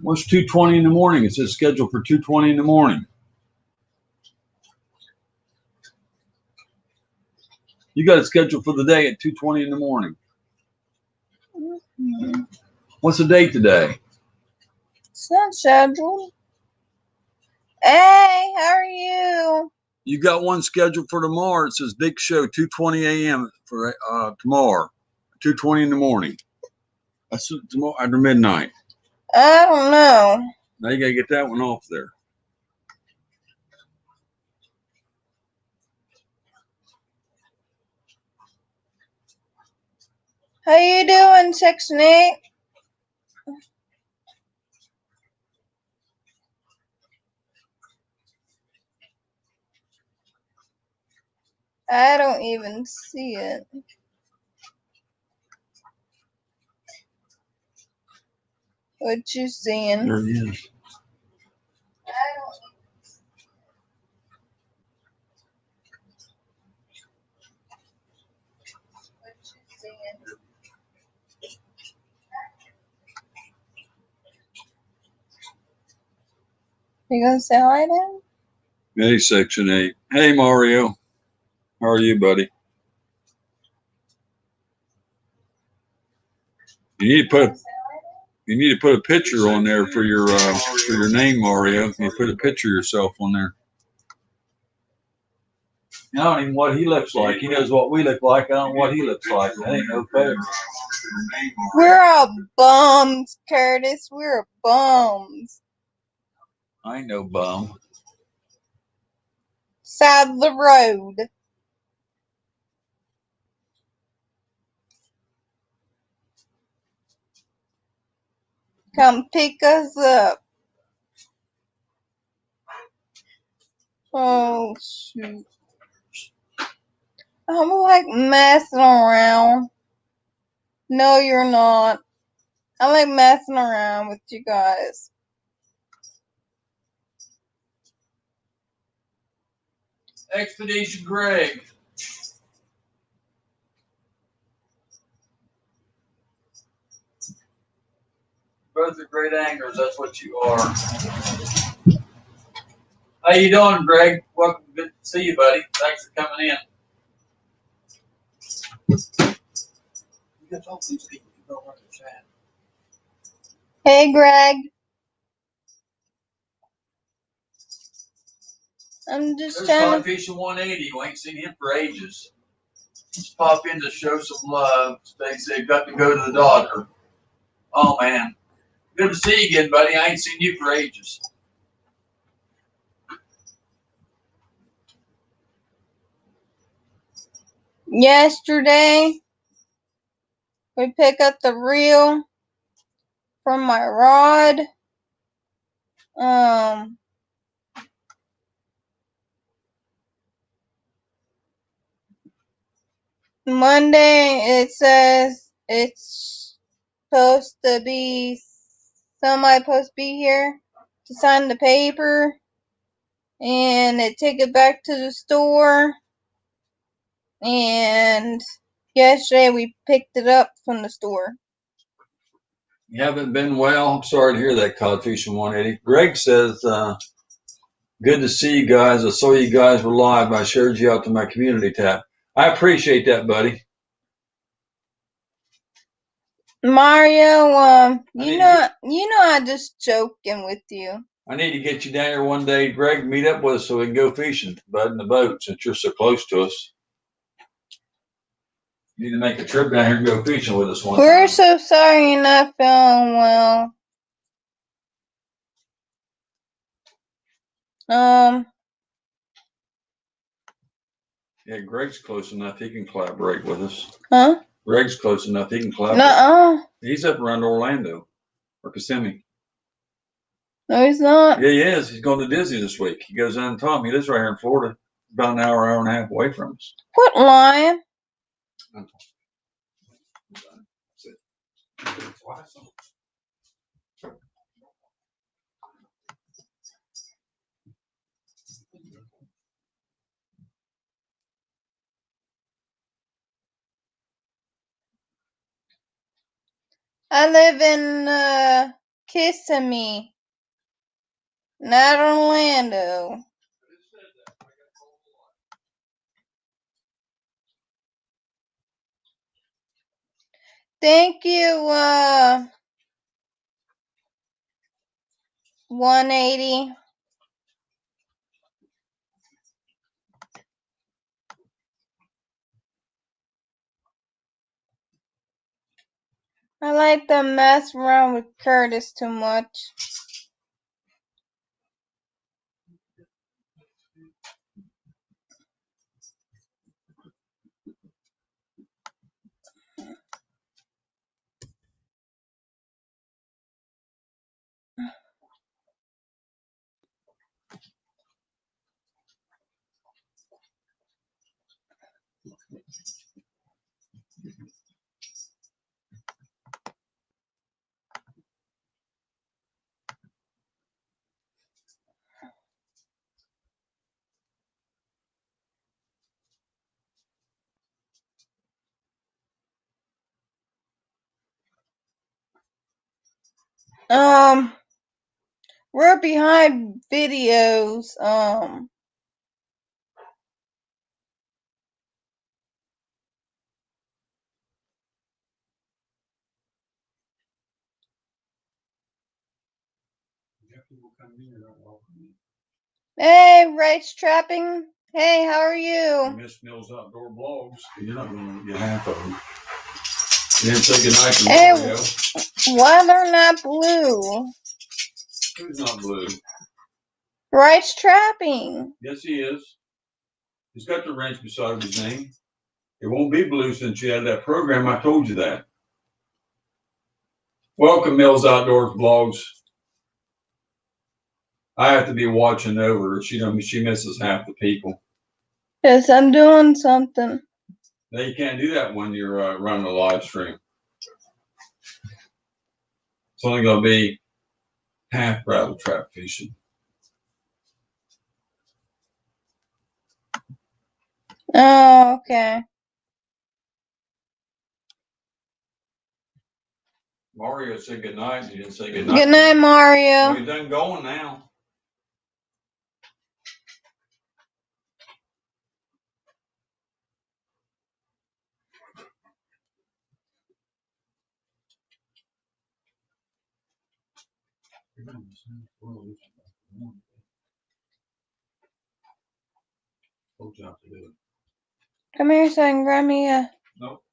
What's 2:20 in the morning? It says scheduled for 2:20 in the morning. You got it scheduled for the day at 2:20 in the morning. What's the date today? It's not scheduled. Hey, how are you? You got one scheduled for tomorrow. It says big show, 2:20 a.m. for tomorrow, 2:20 in the morning. That's tomorrow after midnight. I don't know. Now you gotta get that one off there. How you doing, Section 8? I don't even see it. What you seeing? There it is. You gonna say hi then? Hey, Section 8. Hey, Mario. How are you, buddy? You need to put a picture on there for your name, Mario. You put a picture of yourself on there. I don't even know what he looks like. He knows what we look like. I don't know what he looks like. That ain't no fair. We're all bums, Curtis. We're bums. I ain't no bum. Side of the road. Come pick us up. Oh, shoot. I'm like messing around. No, you're not. I like messing around with you guys. Expedition Greg. Both are great anglers. That's what you are. How you doing, Greg? Welcome. Good to see you, buddy. Thanks for coming in. Hey, Greg. I'm just There's trying to... Codfishing 180. You ain't seen him for ages. Just pop in to show some love. They say got to go to the doctor. Oh, man. Good to see you again, buddy. I ain't seen you for ages. Yesterday, we picked up the reel from my rod. Monday, it says it's supposed to be, somebody supposed to be here to sign the paper, and they take it back to the store, and yesterday we picked it up from the store. You haven't been well. I'm sorry to hear that, Codfishing 180. Greg says, good to see you guys. I saw you guys were live. I shared you out to my community tab. I appreciate that, buddy. Mario, you know I'm just joking with you. I need to get you down here one day, Greg, meet up with us so we can go fishing, bud, in the boat, since you're so close to us. You need to make a trip down here and go fishing with us one time. We're so sorry you're not feeling well. Yeah, Greg's close enough. He can collaborate with us. Huh? Greg's close enough. He can collaborate. Nuh-uh. He's up around Orlando or Kissimmee. No, he's not. Yeah, he is. He's going to Disney this week. He goes down and Tom. He lives right here in Florida, about an hour, hour and a half away from us. Quit lying. I live in Kissimmee, not Orlando. Thank you, 180. I like to mess around with Curtis too much. We're behind videos. Hey, Rights Trapping. Hey, how are you? Miss Mills Outdoor Blogs. You're not going to get half of them. You didn't say goodnight to Hey, Mario. why they're not blue? Who's not blue? Rights Trapping. Yes, he is. He's got the wrench beside his name. It won't be blue since you had that program. I told you that. Welcome, Mills Outdoors Blogs. I have to be watching over her. She misses half the people. Yes, I'm doing something. Now you can't do that when you're running a live stream. It's only going to be half rattle trap fishing. Oh, okay. Mario said goodnight. You didn't say goodnight. Good night, Mario. Well, you're done going now. Come here so I can grab me a Nope.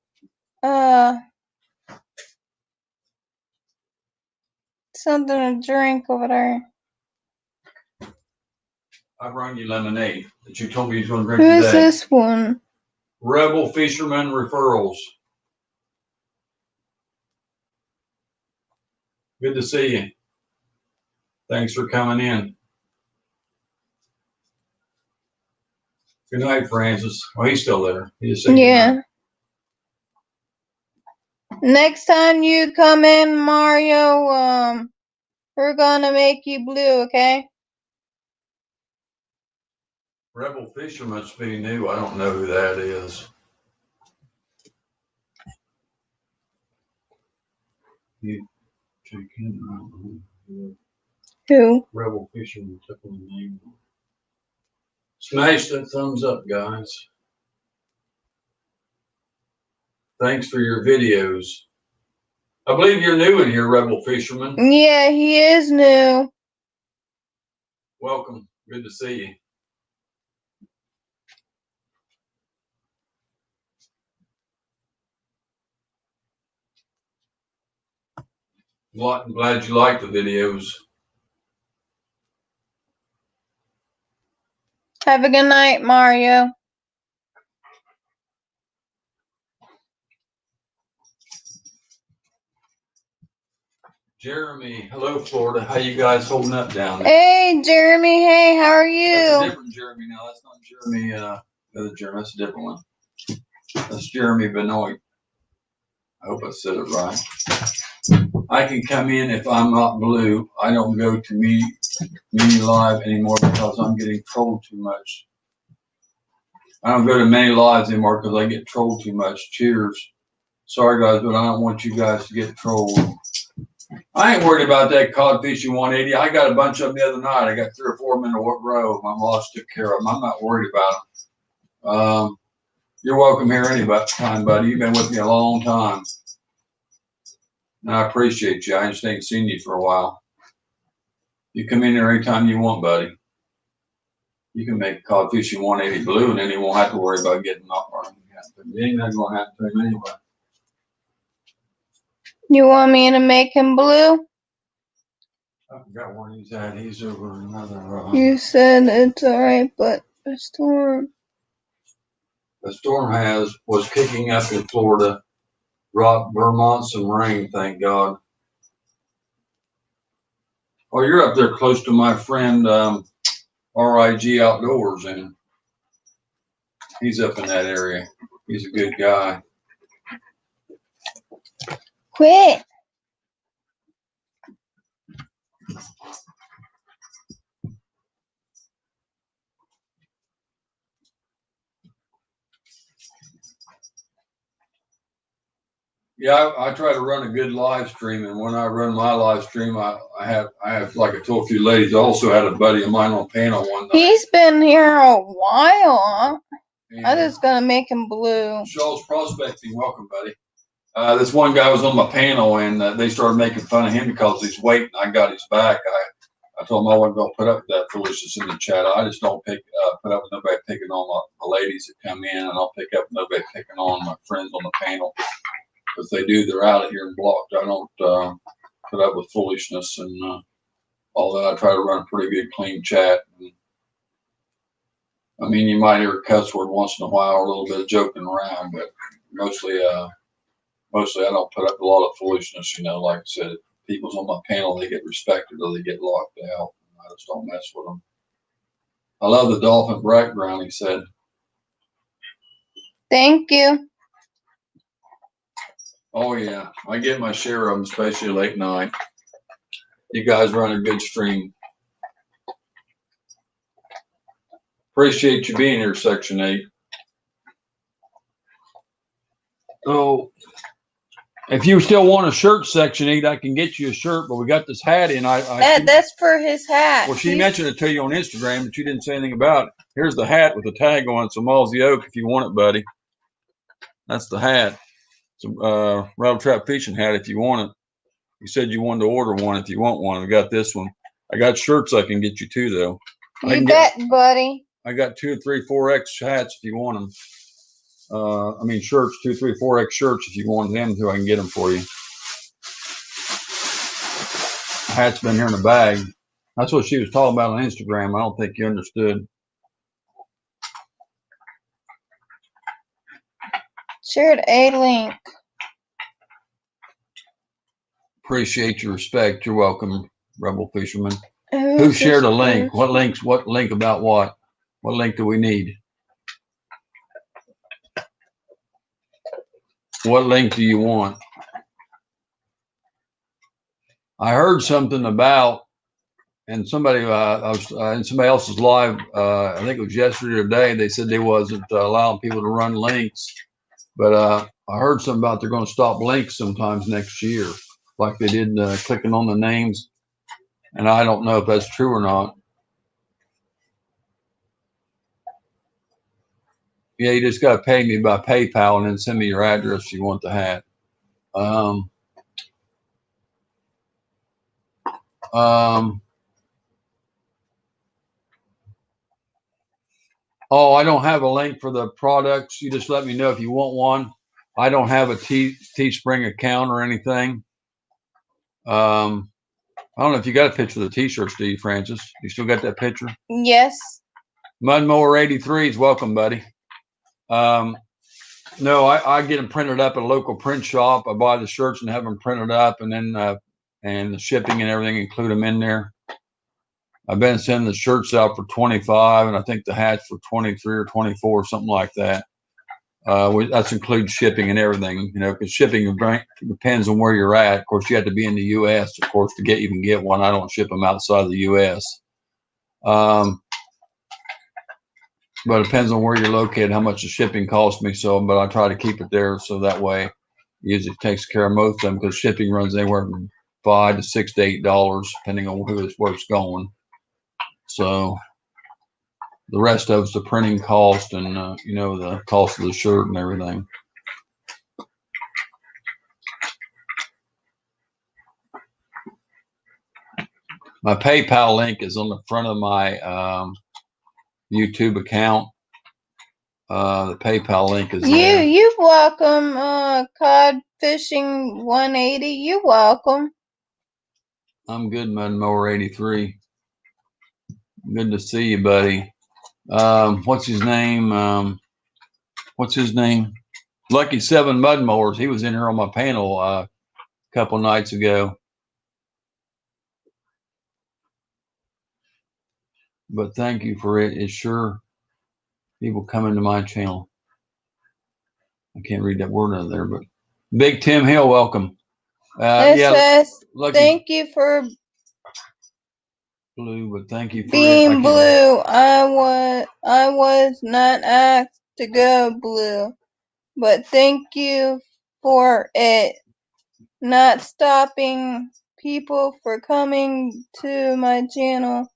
something to drink over there. I brought you lemonade that you told me you was going to drink Who's today. this one? Rebel Fisherman Referrals. Good to see you. Thanks for coming in. Good night, Francis. Oh, he's still there. He just said Yeah. Next time you come in, Mario, we're gonna make you blue, okay? Rebel Fisher must be new. I don't know who that is. Who? Rebel Fisherman took on the name. Smash that thumbs up, guys. Thanks for your videos. I believe you're new in here, Rebel Fisherman. Yeah, he is new. Welcome. Good to see you. I'm glad you like the videos. Have a good night, Mario. Jeremy, hello, Florida. How you guys holding up down there? Hey, Jeremy. Hey, how are you? That's a different Jeremy now. That's not Jeremy, the other Jeremy. That's a different one. That's Jeremy Benoit. I hope I said it right. I can come in if I'm not blue. I don't go to Mini Live anymore because I'm getting trolled too much. I don't go to many lives anymore because I get trolled too much. Cheers. Sorry, guys, but I don't want you guys to get trolled. I ain't worried about that codfish 180. I got a bunch of them the other night. I got 3 or 4 of them in a row. My boss took care of them. I'm not worried about them. You're welcome here anytime, buddy. You've been with me a long time. And I appreciate you. I just ain't seen you for a while. You come in here anytime you want, buddy. You can make codfish 180 blue, and then you won't have to worry about getting up or anything. It ain't not going to happen to him anyway. You want me to make him blue? I forgot where he's at. He's over another. You said it's alright, but the storm. The storm was kicking up in Florida. Brought Vermont some rain, thank God. Oh, you're up there close to my friend RIG Outdoors, and he's up in that area. He's a good guy. Quit. Yeah, I try to run a good live stream, and when I run my live stream, I have like I told a few ladies. I also had a buddy of mine on panel one night. He's been here a while. I'm just gonna make him blue. Shaw's Prospecting, welcome, buddy. This one guy was on my panel, and they started making fun of him because he's waiting. I got his back. I told him I wasn't going to put up with that foolishness in the chat. I just don't put up with nobody picking on the ladies that come in, and I'll pick up with nobody picking on my friends on the panel. If they do, they're out of here and blocked. I don't put up with foolishness and all that. I try to run a pretty good, clean chat. And, I mean, you might hear a cuss word once in a while, or a little bit of joking around, but mostly I don't put up a lot of foolishness. You know, like I said, if people's on my panel, they get respected or they get locked out. I just don't mess with them. I love the dolphin background, he said. Thank you. Oh yeah, I get my share of them, especially late night. You guys run a good stream. Appreciate you being here, Section 8. So, if you still want a shirt, Section 8, I can get you a shirt, but we got this hat in. That's for his hat. Well, she mentioned it to you on Instagram, but you didn't say anything about it. Here's the hat with the tag on it. So, Mallsy Oak, if you want it, buddy. That's the hat. It's a rattle trap fishing hat if you want it. You said you wanted to order one if you want one. I got this one. I got shirts I can get you too, though. You bet, buddy. I got 2, 3, 4X hats if you want them. I mean shirts, 2, 3, 4X shirts if you want them too. I can get them for you. Hat's been here in a bag. That's what she was talking about on Instagram. I don't think you understood. Shared a link. Appreciate your respect. You're welcome, Rebel Fisherman. Who shared a link? What links? What link about what? What link do we need? What link do you want? I heard something about, and somebody, I was in somebody else's live, I think it was yesterday or today, they said they wasn't allowing people to run links. But I heard something about they're going to stop links sometimes next year, like they did clicking on the names. And I don't know if that's true or not. Yeah, you just got to pay me by PayPal and then send me your address if you want the hat. Oh, I don't have a link for the products. You just let me know if you want one. I don't have a Teespring account or anything. I don't know if you got a picture of the t-shirts, do you, Francis? You still got that picture? Yes. Mudmower 83 is welcome, buddy. No, I get them printed up at a local print shop. I buy the shirts and have them printed up, and then and the shipping and everything, include them in there. I've been sending the shirts out for 25, and I think the hats for 23 or 24, something like that. That includes shipping and everything, you know, because shipping depends on where you're at. Of course, you have to be in the U.S., of course, to even get one. I don't ship them outside of the U.S. But it depends on where you're located, how much the shipping costs me. So, but I try to keep it there so that way it usually takes care of most of them, because shipping runs anywhere from $5 to $6 to $8, depending on where it's going. So the rest of it's the printing cost and the cost of the shirt and everything. My PayPal link is on the front of my YouTube account. The PayPal link is there. You welcome, Cod Fishing 180. You welcome. I'm good, Mudmower 83. Good to see you, buddy. What's his name? Lucky 7 Mudmowers. He was in here on my panel a couple nights ago. But thank you for it. It's sure people coming to my channel. I can't read that word out there, but Big Tim Hill, welcome. It says, Lucky thank you for Blue, but thank you for being blue. I was not asked to go blue, but thank you for it. Not stopping people for coming to my channel.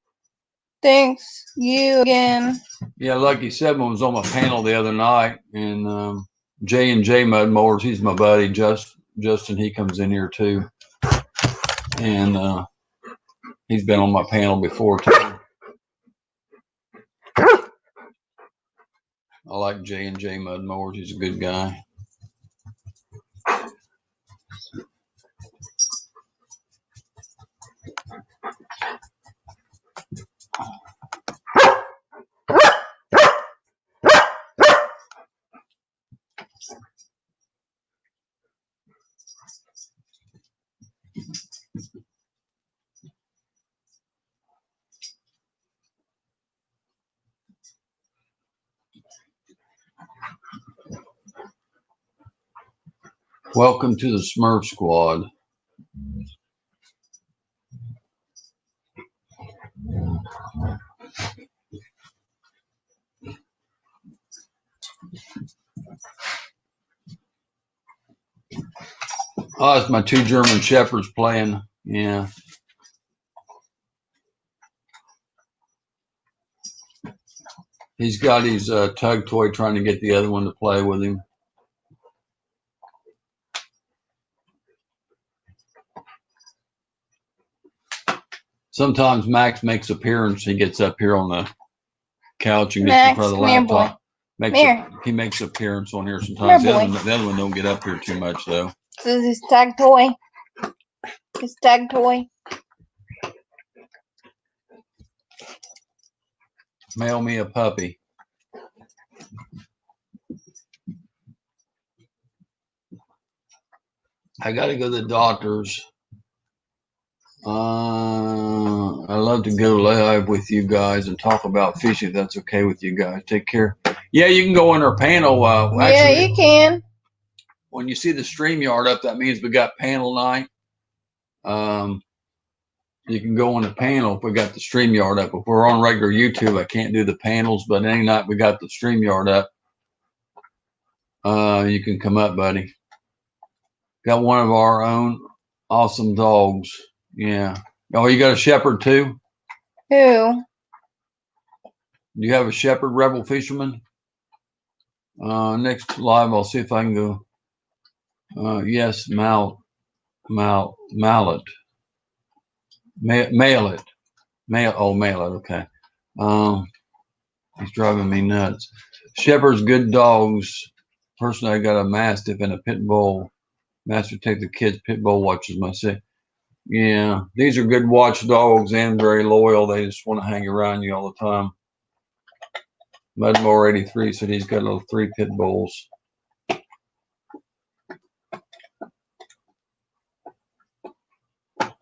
Thanks you again. Yeah, Lucky 7 was on my panel the other night, and J&J Mudmowers, he's my buddy. Justin, he comes in here too, and he's been on my panel before too. I like J&J Mudmowers. He's a good guy. Welcome to the Smurf Squad. Oh, it's my 2 German Shepherds playing. Yeah. He's got his tug toy trying to get the other one to play with him. Sometimes Max makes appearance. He gets up here on the couch and gets in front of the laptop. He makes appearance on here sometimes. The other one don't get up here too much though. This is his tag toy. His tag toy. Mail me a puppy. I got to go to the doctor's. I love to go live with you guys and talk about fishing. If that's okay with you guys. Take care. Yeah, you can go on our panel. Actually, yeah, you can. When you see the StreamYard up, that means we got panel night. You can go on the panel if we got the StreamYard up. If we're on regular YouTube, I can't do the panels, but any night we got the StreamYard up, you can come up, buddy. Got one of our own awesome dogs. Yeah. Oh, you got a shepherd too? Who? Do you have a shepherd, Rebel Fisherman? Next live, I'll see if I can go. Yes, mallet. Mail it. Okay. He's driving me nuts. Shepherd's good dogs. Personally, I got a Mastiff and a Pit Bull. Master take the kids. Pit Bull watches myself. Yeah, these are good watch dogs and very loyal. They just want to hang around you all the time. Mudmower 83 said he's got little 3 Pit Bulls.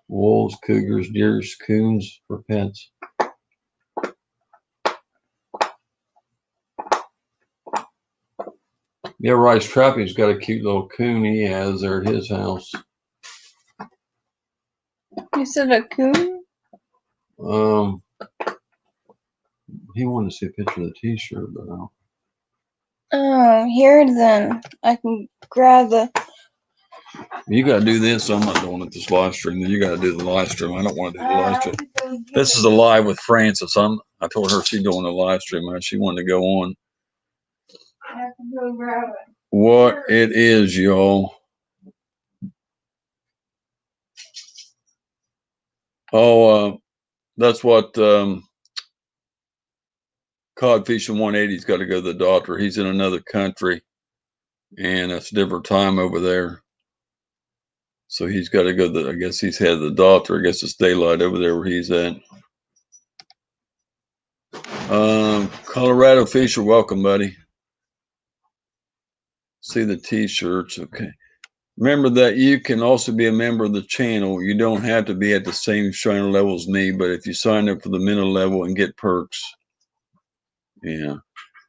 Wolves, cougars, deers, coons for pets. Yeah, Rice Trappy's got a cute little coon he has there at his house. You said a coon? He wanted to see a picture of the t-shirt, but Oh, here then. I can grab the... You got to do this. So I'm not doing it this live stream. You got to do the live stream. I don't want to do the live stream. This is a live with Francis. I told her she's doing a live stream. She wanted to go on. I have to go grab it. What it is, y'all. Oh, that's what Cod Fishing 180's got to go to the doctor. He's in another country, and it's a different time over there. So he's got to go I guess he's had the doctor. I guess it's daylight over there where he's at. Colorado Fisher, welcome, buddy. See the t-shirts. Okay. Remember that you can also be a member of the channel. You don't have to be at the same channel level as me, but if you sign up for the middle level and get perks. Yeah.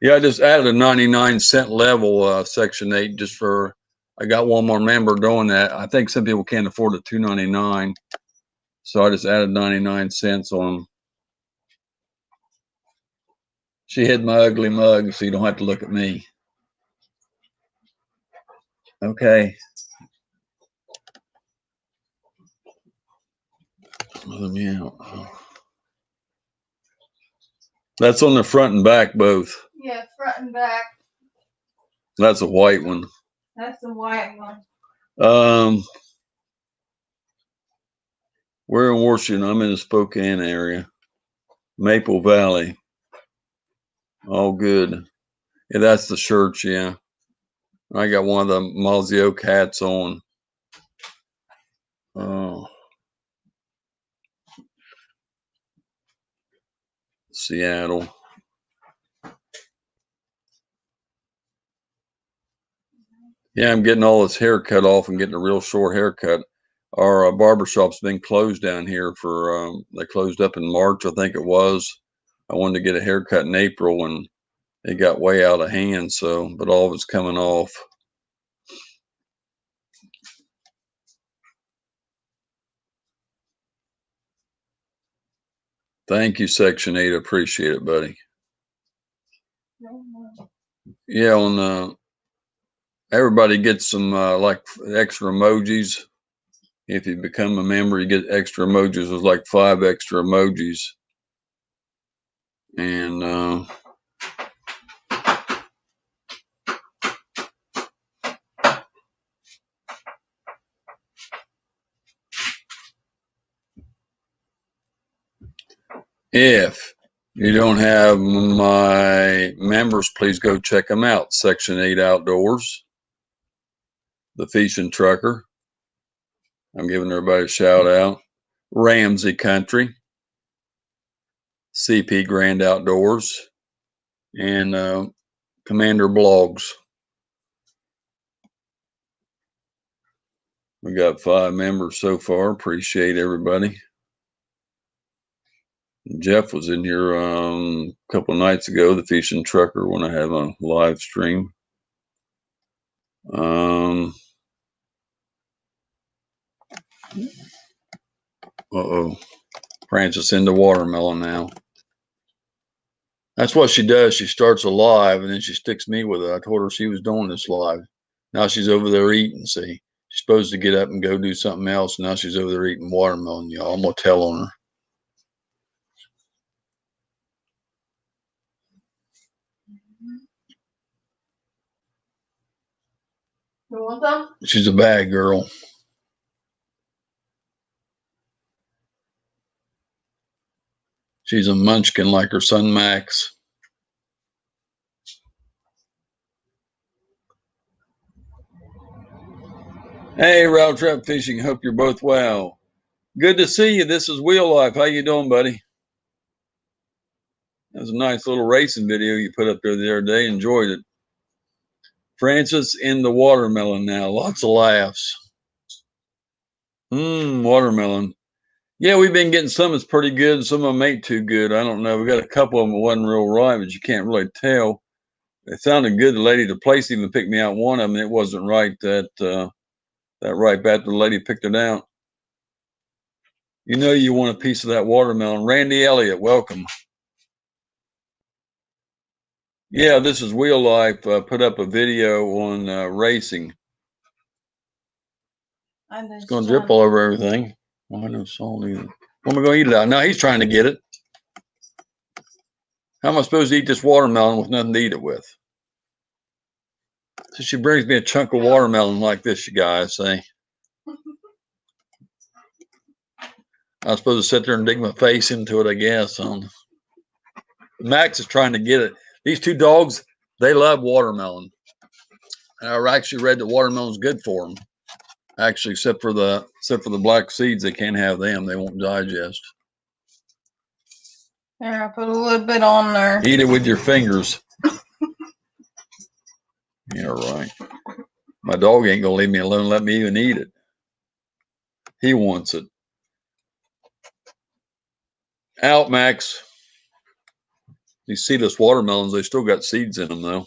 Yeah, I just added a 99-cent level, Section 8, just for, I got one more member doing that. I think some people can't afford the $2.99. So I just added 99 cents on them. She hid my ugly mug, so you don't have to look at me. Okay. Let me out. That's on the front and back both. Yeah, front and back. That's a white one. That's the white one. We're in Washington. I'm in the Spokane area. Maple Valley. All good. Yeah, that's the shirts, yeah. I got one of the Mozzie Oak hats on. Oh. Seattle. Yeah, I'm getting all this hair cut off and getting a real short haircut. Our barbershop's been closed down here for, they closed up in March, I think it was. I wanted to get a haircut in April and it got way out of hand, so, but all of it's coming off. Thank you, Section 8. Appreciate it, buddy. Yeah, on everybody gets some like extra emojis. If you become a member, you get extra emojis. There's like 5 extra emojis. And if you don't have my members, please go check them out. Section 8 Outdoors, The Fishing Trucker. I'm giving everybody a shout out. Ramsey Country, CP Grand Outdoors, and Commander Blogs. We got 5 members so far. Appreciate everybody. Jeff was in here a couple of nights ago, the Fishing Trucker, when I have a live stream. Francis into watermelon now. That's what she does. She starts a live and then she sticks me with it. I told her she was doing this live. Now she's over there eating, see. She's supposed to get up and go do something else. Now she's over there eating watermelon, y'all. I'm going to tell on her. You want some? She's a bad girl. She's a munchkin like her son Max. Hey, Route Trap Fishing. Hope you're both well. Good to see you. This is Wheel Life. How you doing, buddy? That was a nice little racing video you put up there the other day. Enjoyed it. Francis in the watermelon now. Lots of laughs. Watermelon. Yeah, we've been getting some that's pretty good. Some of them ain't too good. I don't know. We got a couple of them that wasn't real right, but you can't really tell. It sounded good. The lady at the place even picked me out one of them. It wasn't right that right back. The lady picked it out. You know you want a piece of that watermelon. Randy Elliott, welcome. Yeah, this is Wheel Life. Put up a video on racing. It's gonna drip all over everything. Well, I know salt either. I'm gonna go eat it out. Now he's trying to get it. How am I supposed to eat this watermelon with nothing to eat it with? So she brings me a chunk of watermelon like this, you guys say. I was supposed to sit there and dig my face into it, I guess. Max is trying to get it. These two dogs, they love watermelon. And I actually read that watermelon's good for them. Actually, except for the black seeds, they can't have them. They won't digest. There, I put a little bit on there. Eat it with your fingers. Yeah, right. My dog ain't gonna leave me alone. Let me even eat it. He wants it. Out, Max. These seedless watermelons, they still got seeds in them, though.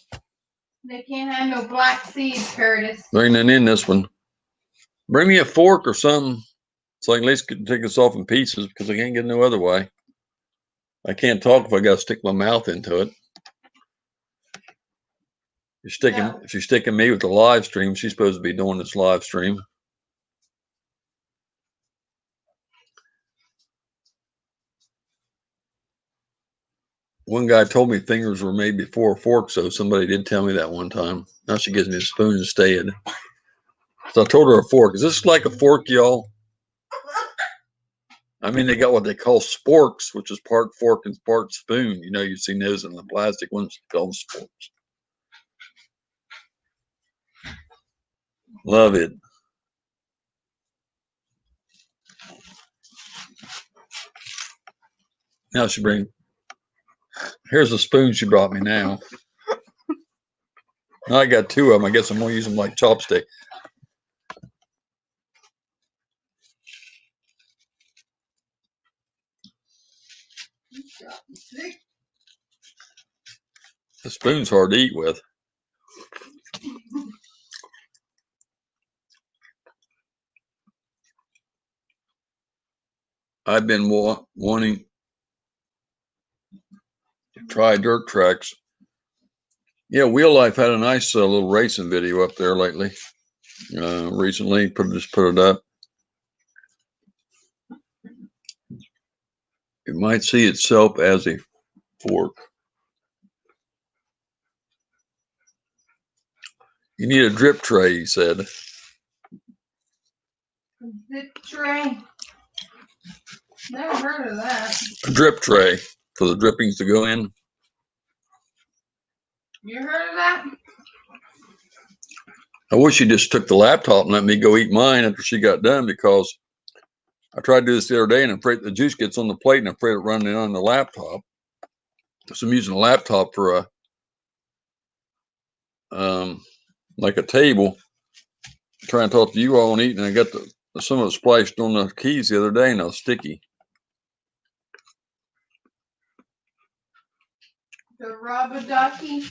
They can't have no black seeds, Curtis. There ain't none in this one. Bring me a fork or something so I can at least take this off in pieces because I can't get no other way. I can't talk if I got to stick my mouth into it. If she's sticking me with the live stream, she's supposed to be doing this live stream. One guy told me fingers were made before forks, so somebody did tell me that one time. Now she gives me a spoon instead. So I told her a fork. Is this like a fork, y'all? I mean, they got what they call sporks, which is part fork and part spoon. You know, you've seen those in the plastic ones called sporks. Love it. Now here's a spoon she brought me now. Now I got two of them. I guess I'm going to use them like chopstick. The spoon's hard to eat with. I've been wanting to try dirt tracks. Yeah, Wheel Life had a nice little racing video up there lately. Recently, just put it up. It might see itself as a fork. You need a drip tray, he said. Drip tray? Never heard of that. A drip tray for the drippings to go in. You heard of that? I wish she just took the laptop and let me go eat mine after she got done, because I tried to do this the other day and I'm afraid the juice gets on the plate and I'm afraid of running on the laptop. So I'm using a laptop for like a table, trying to talk to you all and eat, and I got some of it splashed on the keys the other day and I was sticky. The rubber ducky.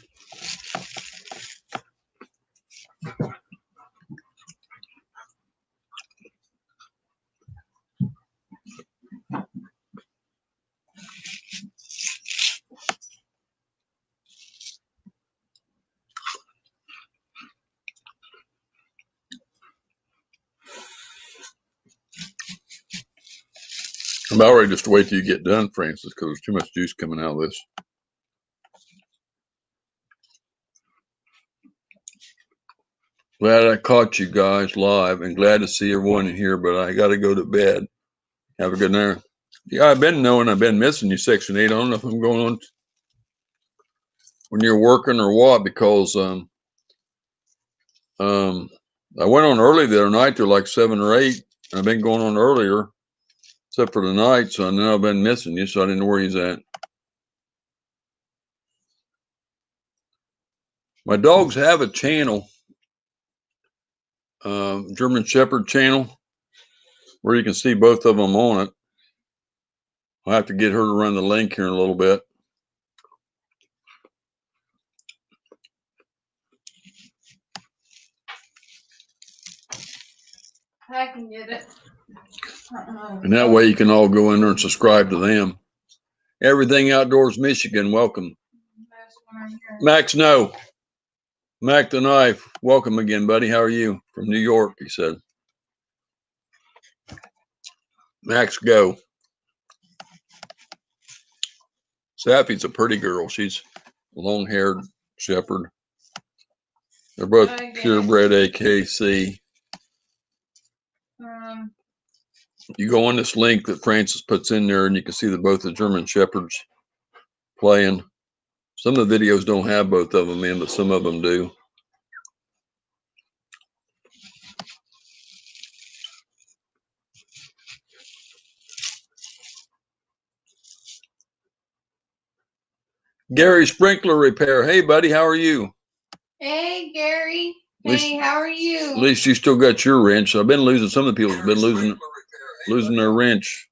I'm about ready just to wait till you get done, Francis, because there's too much juice coming out of this. Glad I caught you guys live and glad to see everyone in here, but I got to go to bed. Have a good night. Yeah, I've been missing you, Section 8. I don't know if I'm going on when you're working or what, because I went on early the other night to like 7 or 8. I've been going on earlier, except for tonight, so I know I've been missing you, so I didn't know where he's at. My dogs have a channel, German Shepherd channel, where you can see both of them on it. I'll have to get her to run the link here in a little bit. I can get it. And that way you can all go in there and subscribe to them. Everything Outdoors Michigan, welcome. Max, no. Mac the Knife, welcome again, buddy. How are you? From New York, he said. Max, go. Sappy's a pretty girl. She's a long-haired shepherd. They're both purebred AKC. You go on this link that Francis puts in there, and you can see that both the German shepherds playing. Some of the videos don't have both of them in, but some of them do. Gary Sprinkler Repair. Hey, buddy, how are you? Hey, Gary. Hey, how are you? At least you still got your wrench. I've been losing. Some of the people have been losing their wrench.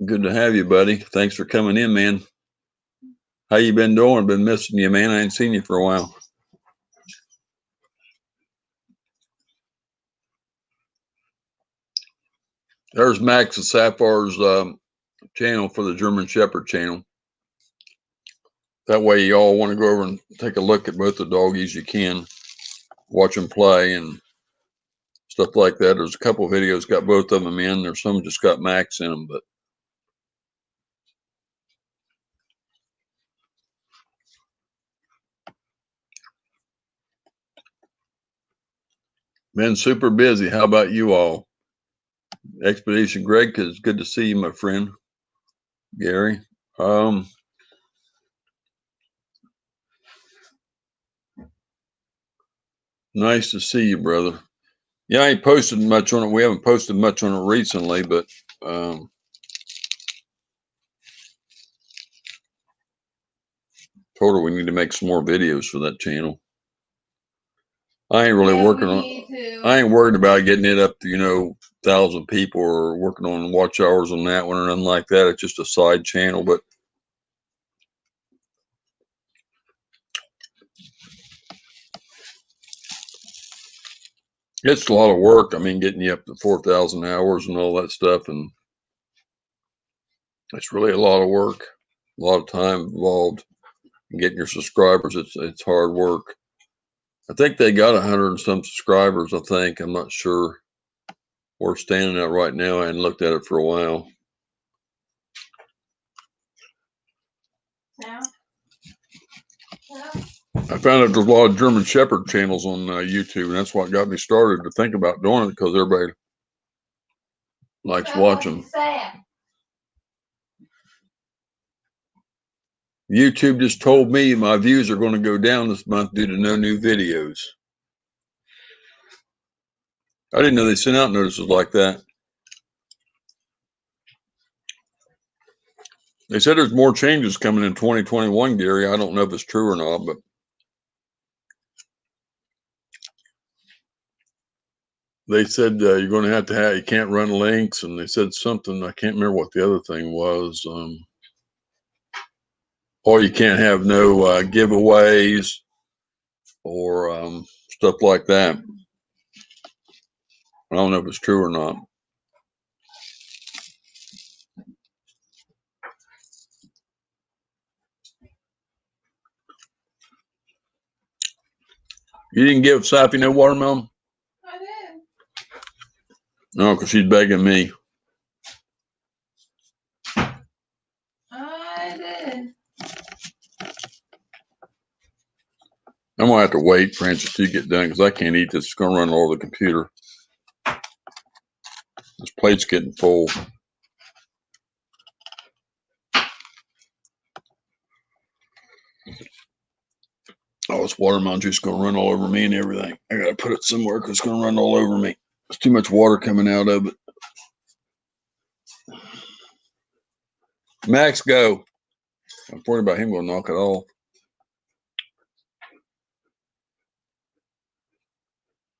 Good to have you, buddy. Thanks for coming in, man. How you been doing? Been missing you, man. I ain't seen you for a while. There's Max and Sapphire's channel for the German Shepherd channel. That way you all want to go over and take a look at both the doggies, you can. Watch them play and stuff like that. There's a couple of videos got both of them in. There's some just got Max in them, but been super busy. How about you all? Expedition Greg, it's good to see you, my friend. Gary. Nice to see you, brother. Yeah, I ain't posted much on it. We haven't posted much on it recently, but told her we need to make some more videos for that channel. I ain't really working on it. I ain't worried about getting it up to, 1,000 people or working on watch hours on that one or nothing like that. It's just a side channel, but it's a lot of work. I mean, getting you up to 4,000 hours and all that stuff. And it's really a lot of work, a lot of time involved in getting your subscribers. It's hard work. I think they got 100 and some subscribers, I think. I'm not sure where we're standing at right now. I hadn't looked at it for a while. I found out there's a lot of German Shepherd channels on YouTube, and that's what got me started to think about doing it, because everybody likes watching. YouTube just told me my views are going to go down this month due to no new videos. I didn't know they sent out notices like that. They said there's more changes coming in 2021, Gary. I don't know if it's true or not, but they said you're going to have, you can't run links, and they said something, I can't remember what the other thing was. Or you can't have no giveaways or stuff like that. I don't know if it's true or not. You didn't give Sappy no watermelon? I did. No, because she's begging me. I did. I'm going to have to wait, Francis, till you get done, because I can't eat this. It's going to run all over the computer. This plate's getting full. Oh, this watermelon juice is going to run all over me and everything. I got to put it somewhere because it's going to run all over me. There's too much water coming out of it. Max, go. I'm worried about him going to knock it off.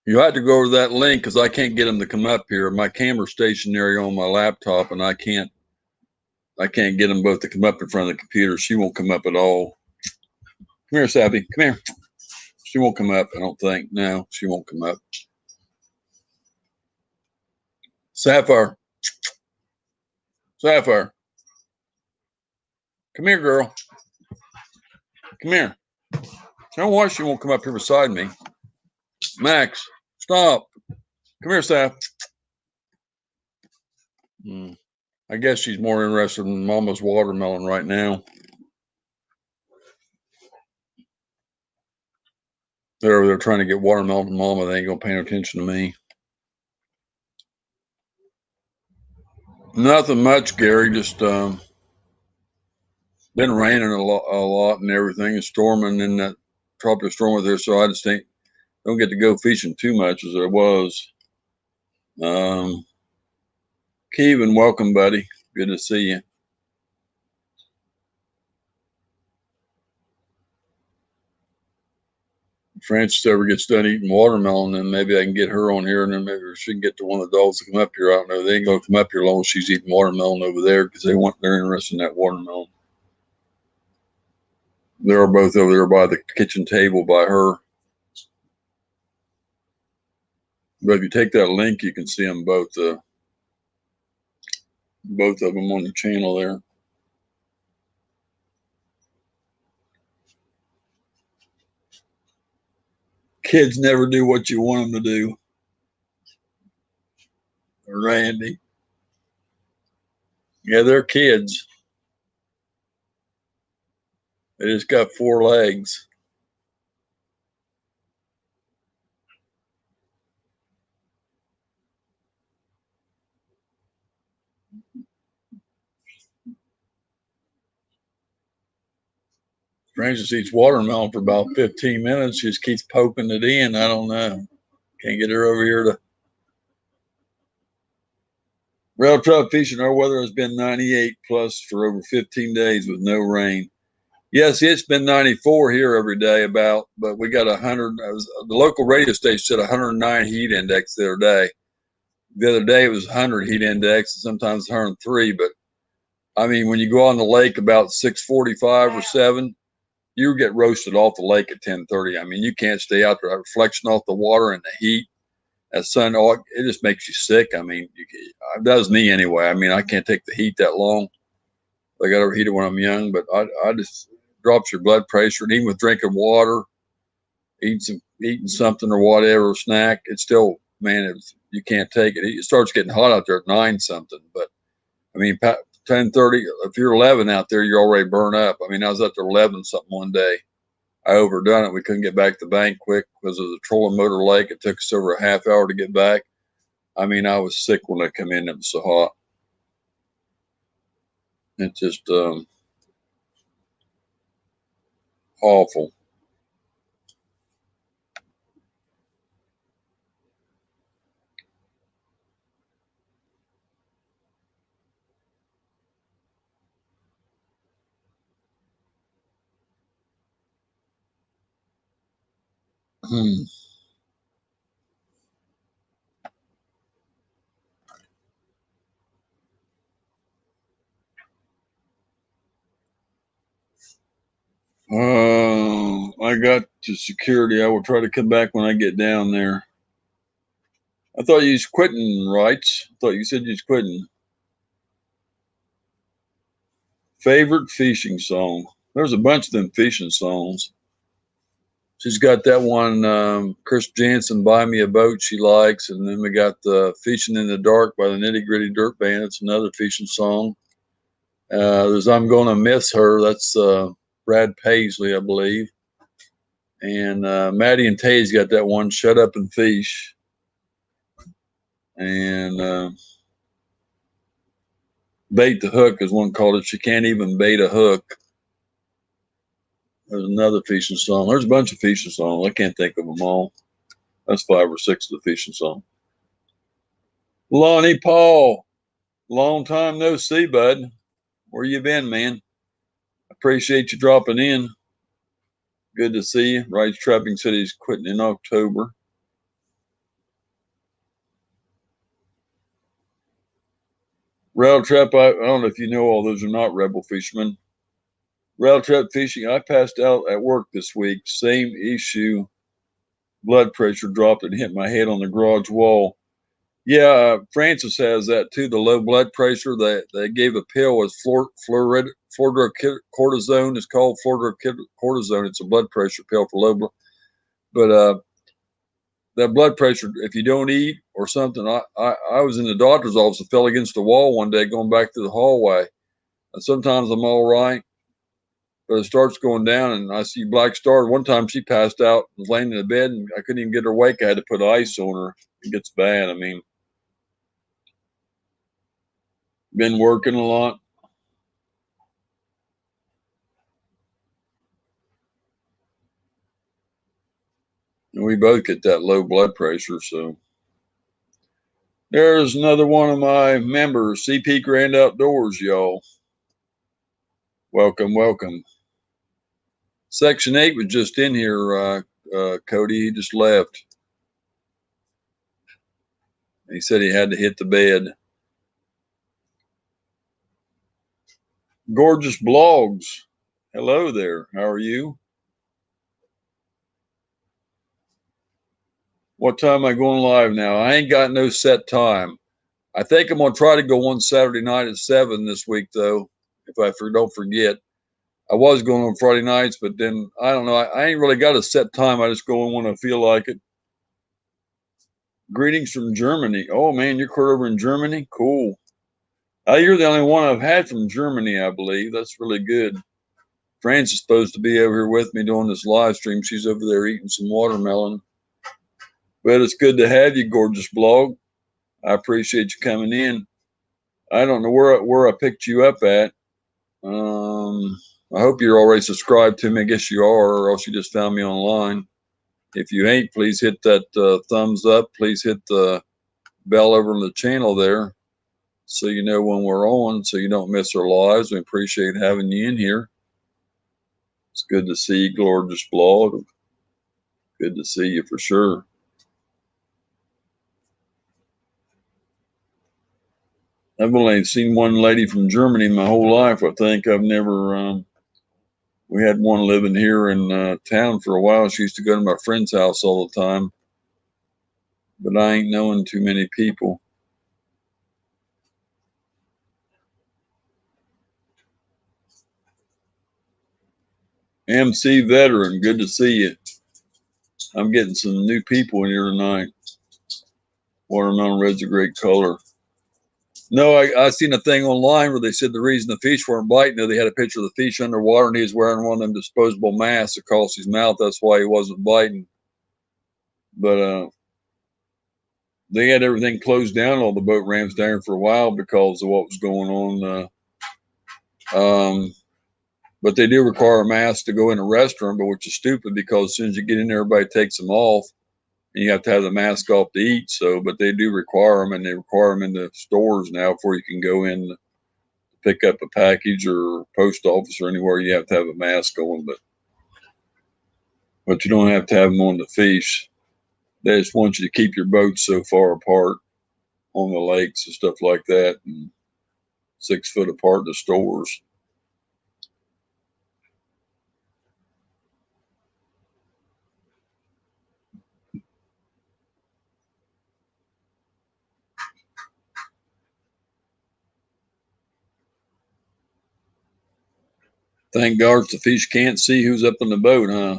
You have to go over that link because I can't get him to come up here. My camera's stationary on my laptop, and I can't get them both to come up in front of the computer. She won't come up at all. Come here, Sappy. Come here. She won't come up, I don't think. No, she won't come up. Sapphire. Sapphire. Come here, girl. Come here. I don't know why she won't come up here beside me. Max, stop. Come here, Sap. I guess she's more interested in Mama's watermelon right now. They're trying to get watermelon from Mama. They ain't gonna pay no attention to me. Nothing much, Gary. Just been raining a lot and everything, and storming in that tropical storm with there. So I just don't get to go fishing too much as I was. Kevin, welcome, buddy. Good to see you. If Francis ever gets done eating watermelon, then maybe I can get her on here, and then maybe she can get to one of the dogs to come up here. I don't know. They ain't gonna come up here long as she's eating watermelon over there because they're interested in that watermelon. They're both over there by the kitchen table by her. But if you take that link, you can see them both of them on the channel there. Kids never do what you want them to do. Randy. Yeah, they're kids. They just got 4 legs. Francis eats watermelon for about 15 minutes. She just keeps poking it in. I don't know. Can't get her over here to. Rail trout fishing. Our weather has been 98 plus for over 15 days with no rain. Yes, it's been 94 here every day about, but we got 100. The local radio station said 109 heat index the other day. The other day it was 100 heat index, and sometimes 103. But I mean, when you go on the lake about 6:45 or 7, you get roasted off the lake at 10:30. I mean, you can't stay out there. That reflection off the water and the heat, that sun, it just makes you sick. I mean, it does me anyway. I mean, I can't take the heat that long. I got overheated when I'm young, but I just drops your blood pressure. And even with drinking water, eating something or whatever, snack, it's still, man, you can't take it. It starts getting hot out there at 9 something. But I mean, 10:30. If you're 11 out there, you're already burnt up. I mean, I was up there 11 something one day. I overdone it. We couldn't get back to the bank quick because of the trolling motor lake. It took us over a half hour to get back. I mean, I was sick when I come in. It was so hot. It's just awful. I got to security. I will try to come back when I get down there. I thought you was quitting, rights. I thought you said you was quitting. Favorite fishing song. There's a bunch of them fishing songs. She's got that one, Chris Jansen, Buy Me a Boat, she likes. And then we got the Fishing in the Dark by the Nitty Gritty Dirt Band. It's another fishing song. There's I'm Gonna Miss Her. That's Brad Paisley, I believe. And Maddie and Tay's got that one, Shut Up and Fish. And Bait the Hook is one called it. She Can't Even Bait a Hook. There's another fishing song. There's a bunch of fishing songs. I can't think of them all. That's 5 or 6 of the fishing songs. Lonnie Paul, long time no see, bud. Where you been, man? Appreciate you dropping in. Good to see you. Rice Trapping said he's quitting in October. Rail trap, I don't know if you know all those are not Rebel fishermen. Rail trap fishing, I passed out at work this week. Same issue. Blood pressure dropped and hit my head on the garage wall. Yeah, Francis has that too. The low blood pressure. They gave a pill was fludrocortisone. It's called fludrocortisone. It's a blood pressure pill for low blood. But that blood pressure, if you don't eat or something, I was in the doctor's office and fell against the wall one day going back to the hallway. And sometimes I'm all right, but it starts going down and I see black stars. One time she passed out, was laying in the bed, and I couldn't even get her awake. I had to put ice on her. It gets bad. I mean, been working a lot. And we both get that low blood pressure. So there's another one of my members, CP Grand Outdoors, y'all. Welcome, welcome. Section 8 was just in here, Cody. He just left. He said he had to hit the bed. Gorgeous Blogs. Hello there. How are you? What time am I going live now? I ain't got no set time. I think I'm going to try to go on Saturday night at 7 this week, though, if I don't forget. I was going on Friday nights, but then, I don't know. I ain't really got a set time. I just go on when I feel like it. Greetings from Germany. Oh, man, you're clear over in Germany? Cool. You're the only one I've had from Germany, I believe. That's really good. France is supposed to be over here with me doing this live stream. She's over there eating some watermelon. But it's good to have you, Gorgeous Blog. I appreciate you coming in. I don't know where I picked you up at. I hope you're already subscribed to me. I guess you are, or else you just found me online. If you ain't, please hit that thumbs up. Please hit the bell over on the channel there so you know when we're on, so you don't miss our lives. We appreciate having you in here. It's good to see you, Gorgeous Blog. Good to see you for sure. I've only seen one lady from Germany my whole life. I think I've never. We had one living here in town for a while. She used to go to my friend's house all the time, but I ain't knowing too many people. MC Veteran, good to see you. I'm getting some new people in here tonight. Watermelon red's a great color. No, I seen a thing online where they said the reason the fish weren't biting, they had a picture of the fish underwater and he was wearing one of them disposable masks across his mouth. That's why he wasn't biting. But they had everything closed down, all the boat ramps down for a while because of what was going on. But they do require a mask to go in a restaurant, but which is stupid because as soon as you get in there, everybody takes them off. And you have to have the mask off to eat. So, but they do require them, and they require them in the stores now before you can go in to pick up a package or post office or anywhere. You have to have a mask on, but you don't have to have them on the fish. They just want you to keep your boats so far apart on the lakes and stuff like that, and 6 foot apart in the stores. Thank God the fish can't see who's up in the boat, huh?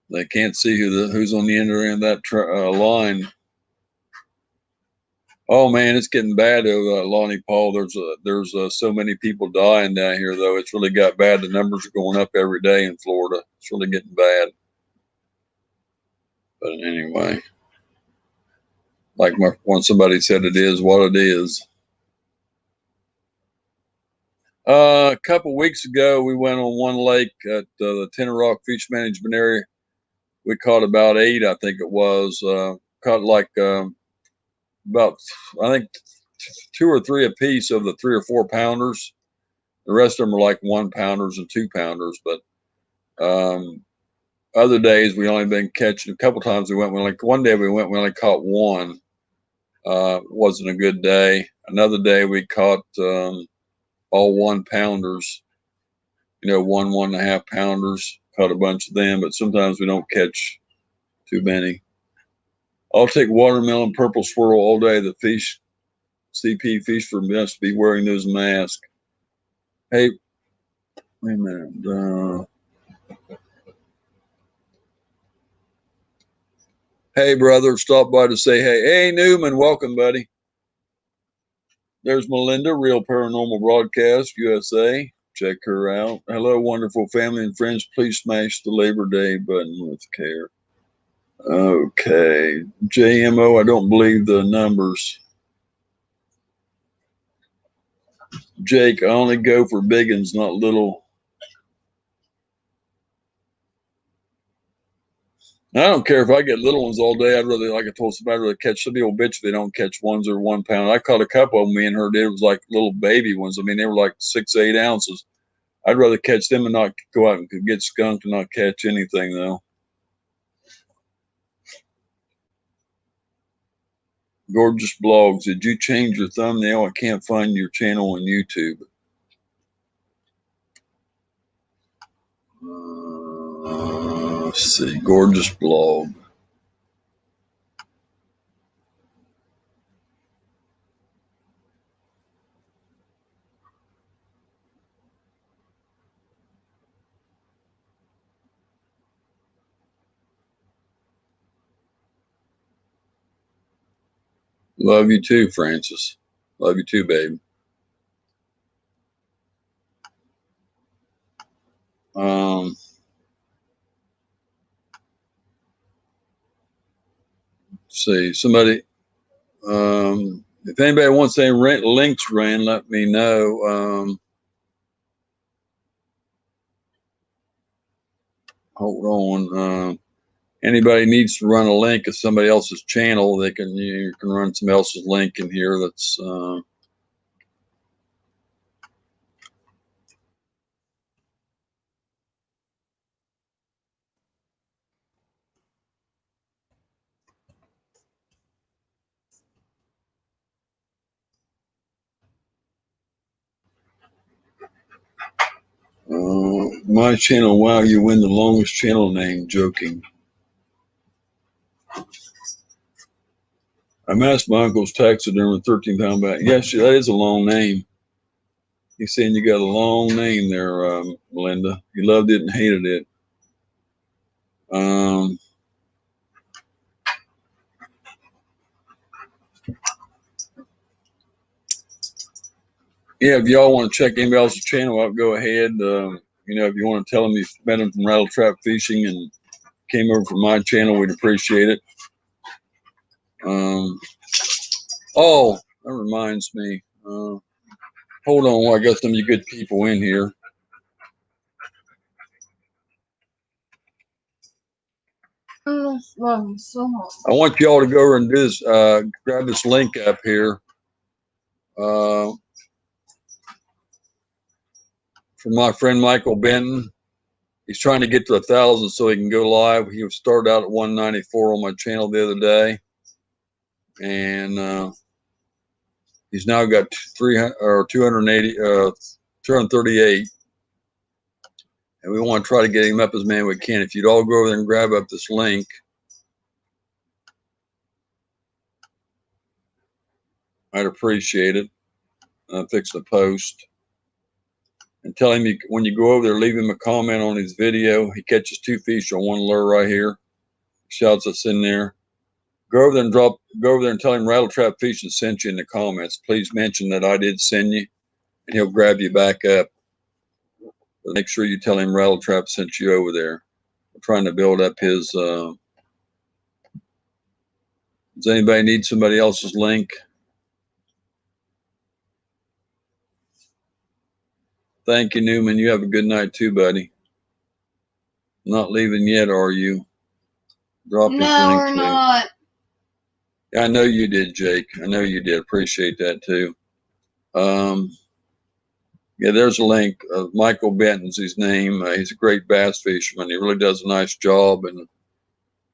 They can't see who's on the end of that line. Oh man, it's getting bad over Lonnie Paul. There's so many people dying down here, though. It's really got bad. The numbers are going up every day in Florida. It's really getting bad. But anyway, like when somebody said, it is what it is. A couple weeks ago, we went on one lake at the Tenor Rock Fish Management Area. We caught about 8, I think it was. Caught like about, I think, 2 or 3 apiece of the 3 or 4 pounders. The rest of them were like 1 pounders and 2 pounders. But other days we only been catching. A couple times we like one day we only caught 1. Wasn't a good day. Another day we caught all 1 pounders. 1.5 pounders. Caught a bunch of them, but sometimes we don't catch too many. I'll take watermelon purple swirl all day. The fish, CP fish for must be wearing those masks. Hey, wait a minute. Hey, brother, stop by to say hey. Hey, Newman, welcome, buddy. There's Melinda, Real Paranormal Broadcast USA. Check her out. Hello, wonderful family and friends. Please smash the Labor Day button with care. Okay. JMO, I don't believe the numbers. Jake, I only go for big ones, not little. I don't care if I get little ones all day. I'd rather, like I told somebody, I'd rather catch some old bitch if they don't catch ones that are 1 pound. I caught a couple of them, me and her did. It was like little baby ones. I mean, they were like 6, 8 ounces. I'd rather catch them and not go out and get skunked and not catch anything, though. Gorgeous Blogs. Did you change your thumbnail? I can't find your channel on YouTube. Let's see. Gorgeous Blog. Love you too, Francis. Love you too, babe. See, somebody, if anybody wants any links ran, let me know. Hold on. Anybody needs to run a link of somebody else's channel, they can, you can run somebody else's link in here. That's my channel. Wow, you win the longest channel name. Joking. I asked my uncle's taxidermy 13-pound bag. Yes, that is a long name. He's saying you got a long name there, Melinda. You loved it and hated it. Yeah, if y'all want to check anybody else's channel out, go ahead. You know, if you want to tell them you met them from Rattle Trap Fishing and came over from my channel, we'd appreciate it. Oh, that reminds me. Hold on while I got some of you good people in here. I want y'all to go over and do this, grab this link up here. From my friend Michael Benton. He's trying to get to 1,000 so he can go live. He started out at 194 on my channel the other day. And he's now got 238. And we want to try to get him up as many as we can. If you'd all go over there and grab up this link, I'd appreciate it. Fix the post. And tell him when you go over there, leave him a comment on his video. He catches 2 fish on one lure right here. Shouts us in there. Go over there and tell him Rattle Trap Fishing sent you in the comments. Please mention that I did send you, and he'll grab you back up. But make sure you tell him Rattle Trap sent you over there. We're trying to build up his. Does anybody need somebody else's link? Thank you, Newman. You have a good night too, buddy. Not leaving yet, are you? Drop his link. No, we're not. I know you did, Jake. I know you did. Appreciate that too. Yeah, there's a link. Michael Benton's his name. He's a great bass fisherman. He really does a nice job and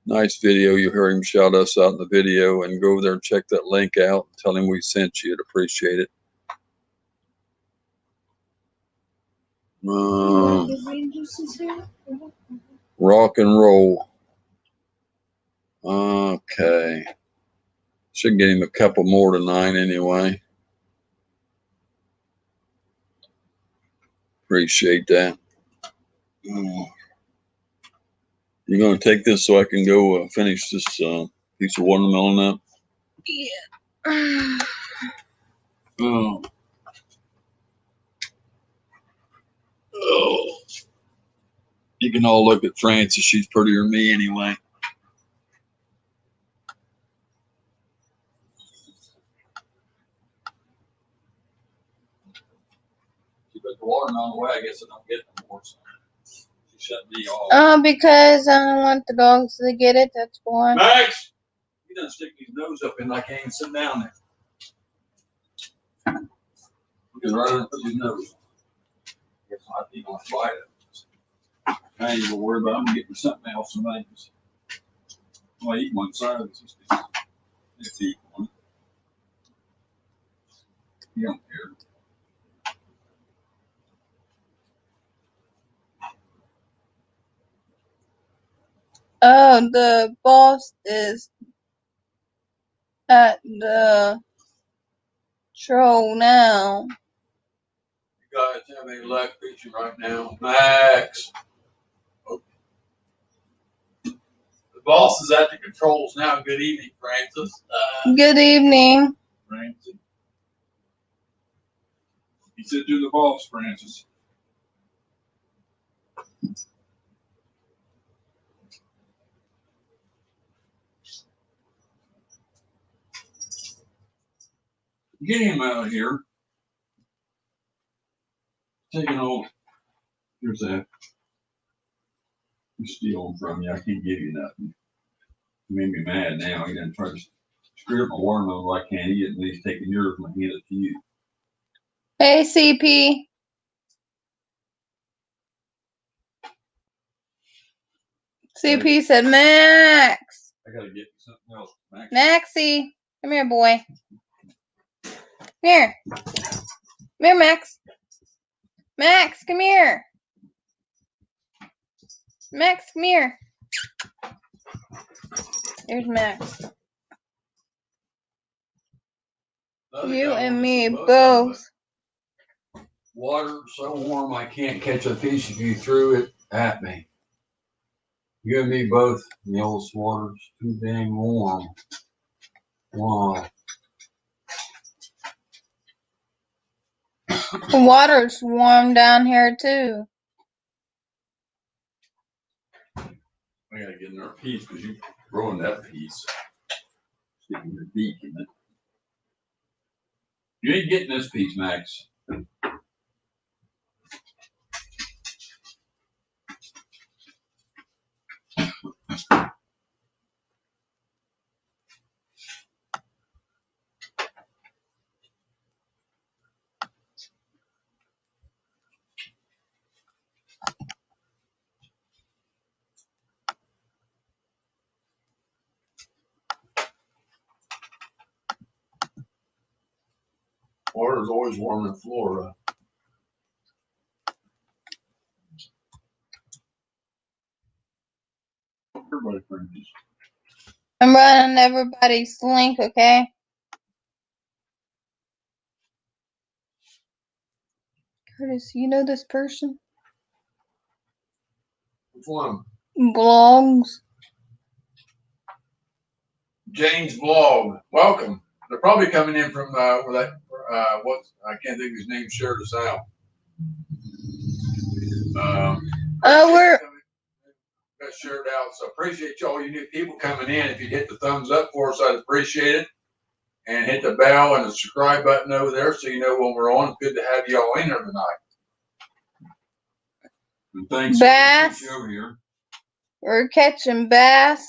nice video. You hear him shout us out in the video, and go over there and check that link out. Tell him we sent you. I'd appreciate it. Rock and roll. Okay. Should get him a couple more tonight anyway. Appreciate that. You gonna take this so I can go finish this piece of watermelon up? Yeah. Oh. Oh. You can all look at Frances. She's prettier than me anyway. She put the watermelon away. I guess I don't get no more. So she shut me off. Because I don't want the dogs to get it. That's why. Max, you done stick his nose up in like I ain't sitting down there. Because right under his nose. Guess I think I'll bite it. I ain't even worried about it. I'm gonna get me something else to make this. Well, I eat one side of this. If you eat one. You don't care. Oh, the boss is at the troll now. You guys have any luck fishing right now? Max. Oh. The boss is at the controls now. Good evening, Frances. Good evening. Frances. He said to the boss, Frances. Get him out of here. Take an old. Here's that. I'm stealing from you. I can't give you nothing. You made me mad now. He done tried to screw up my watermelon so I can't eat it, and he's taking yours and I hand it to you. Hey, CP. CP said, Max. I gotta get you something else, Max. Maxie. Come here, boy. Come here. Come here, Max. Max, come here. Max, come here. There's Max. You and me both. Water so warm I can't catch a fish if you threw it at me. You and me both. The old water's too dang warm. Wow. The water's warm down here too. I gotta get another piece because you're throwing that piece. Sticking your beak in it. You ain't getting this piece, Max. Water's always warm in Florida. Everybody cringes. I'm running everybody's link, okay? Curtis, you know this person? Which one? Blogs. Jane's Blog. Welcome. They're probably coming in from where that what I can't think of his name shared us out. We're Got shared out. So appreciate all you new people coming in. If you'd hit the thumbs up for us, I'd appreciate it. And hit the bell and the subscribe button over there so you know when we're on. It's good to have you all in here tonight. And thanks bass. for over here. We're catching bass.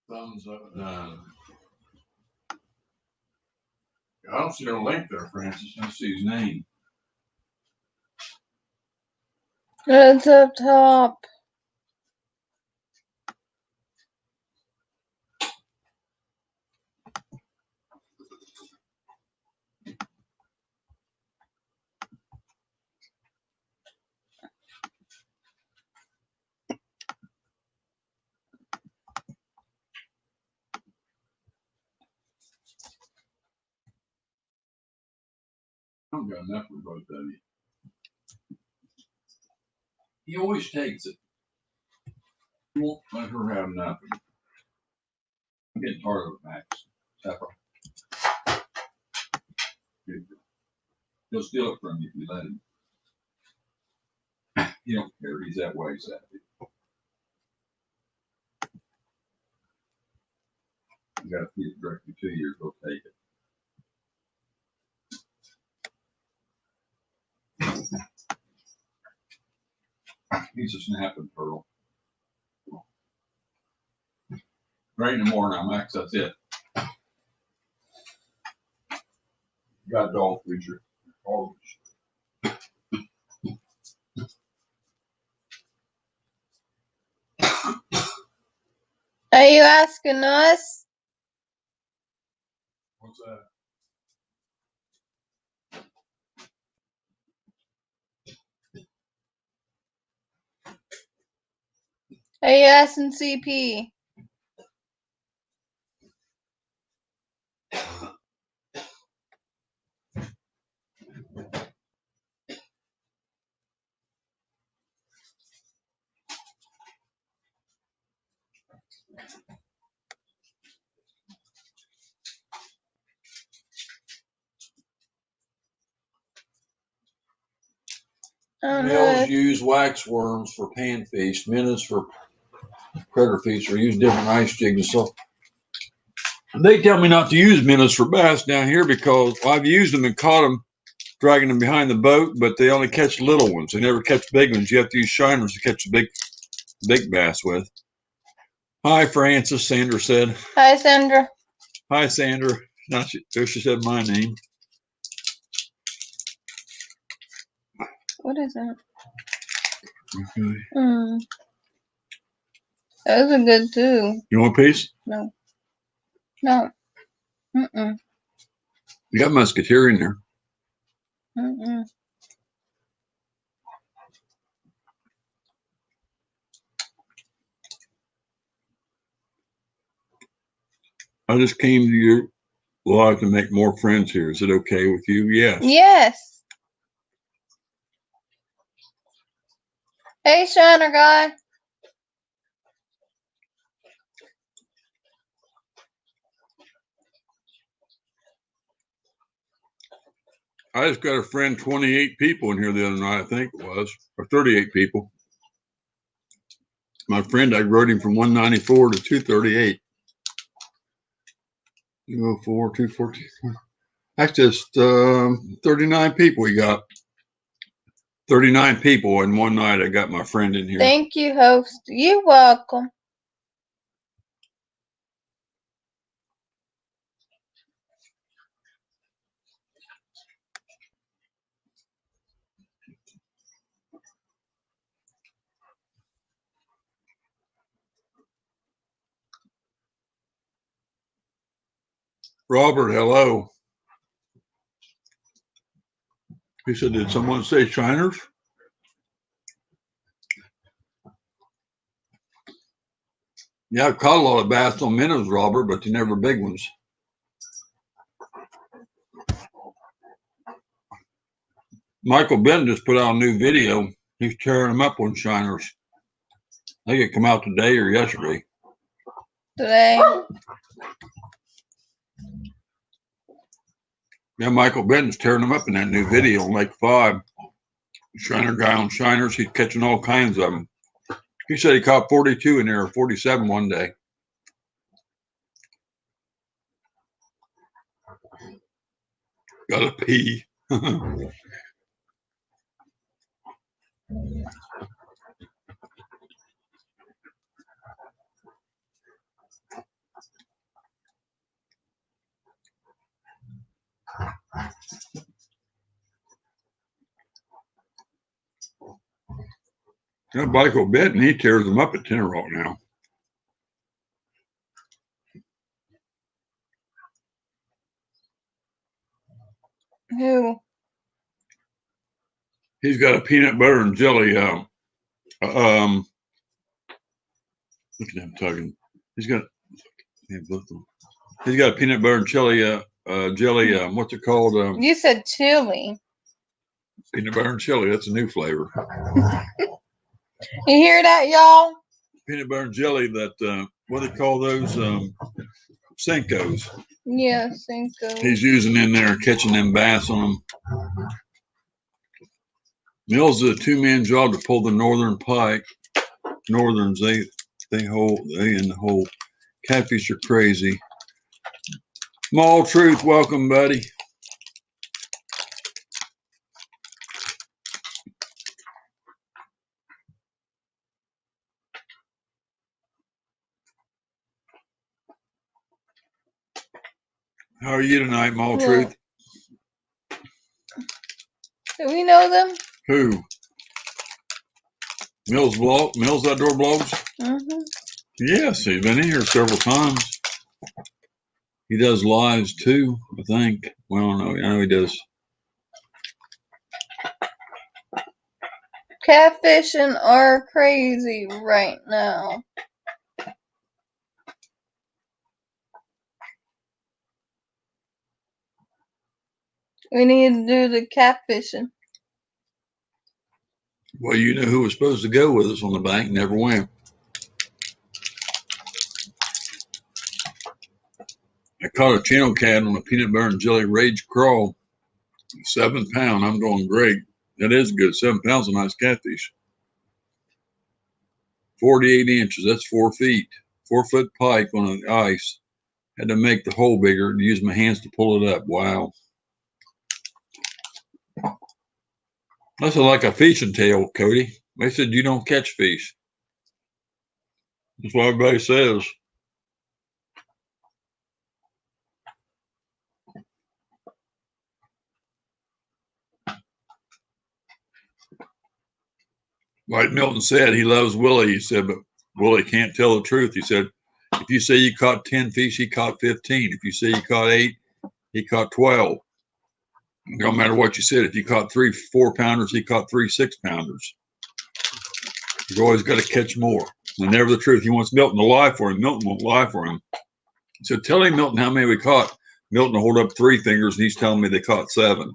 Thumbs up. I don't see a link there, Francis. I see his name. It's up top. don't got enough for both of you. He always takes it. He won't let her have nothing. I'm getting tired of it, Max. Pepper. He'll steal it from you if you let him. He don't care. He's that way, Sappy. You gotta feed it directly to you, or he'll take it. He's a snapping turtle. Right in the morning now, Max. That's it. You got a dog creature. Oh, Are you asking us? what's that? Are you asking CP? Males use wax worms for panfish, minnows for predator feast, or use different ice jigs. So they tell me not to use minnows for bass down here because I've used them and caught them, dragging them behind the boat, but they only catch little ones. They never catch big ones. You have to use shiners to catch the big bass with. Hi, Francis, Sandra said. Hi, Sandra. Hi, Sandra. Now there she said my name. What is that? Okay. Those are good too. You want a piece? No. No. Mm-mm. You got musketeer in there. Mm-mm. I just came to your live to make more friends here. Is it okay with you? Yes. Yes. Hey, Shiner guy. I just got a friend, 28 people in here the other night, I think it was, or 38 people. My friend, I wrote him from 194 to 238. 204, 214. That's just 39 people we got. 39 people in one night. I got my friend in here. Thank you, host. You're welcome. Robert, hello. He said, did someone say shiners? Yeah, I've caught a lot of bass on minnows, Robert, but they're never big ones. Michael Benton just put out a new video. He's tearing them up on shiners. I think it come out today or yesterday. Today. Yeah, Michael Benton's tearing them up in that new video on Lake 5. Shiner guy on shiners. He's catching all kinds of them. He said he caught 42 in there, or 47 one day. Gotta pee. That Michael Benton, he tears them up at Tenor Rock now. Who? He's got a peanut butter and jelly. Look at him tugging. He's got a peanut butter and jelly. What's it called? You said chili. Peanut butter and jelly. That's a new flavor. You hear that, y'all? Peanut butter and jelly. That what do they call those? Senkos. Yeah, Cinco. He's using in there, catching them bass on them. Mills is a two-man job to pull the northern pike. Northerns, they in the hole. Catfish are crazy. Small Truth, welcome, buddy. How are you tonight, Small Truth? Do we know them? Who? Mills Outdoor Blogs? Mm-hmm. Yes, he's been in here several times. He does lives too, I think. Well, no, I know he does. Catfishing are crazy right now. We need to do the catfishing. Well, you know who was supposed to go with us on the bank, never went. I caught a channel cat on a peanut butter and jelly rage crawl. 7 pound. I'm going great. That is good. 7 pounds, a nice catfish. 48 inches. That's 4 feet. 4 foot pike on the ice. Had to make the hole bigger and use my hands to pull it up. Wow. That's like a fishing tail, Cody. They said you don't catch fish. That's what everybody says. Like Milton said, he loves Willie. He said, but Willie can't tell the truth. He said, if you say you caught 10 fish, he caught 15. If you say you caught 8, he caught 12. No matter what you said, if you caught 3 4-pounders, he caught 3 6-pounders. You've always got to catch more. And never the truth. He wants Milton to lie for him. Milton won't lie for him. So tell him, Milton, how many we caught. Milton will hold up 3 fingers, and he's telling me they caught 7.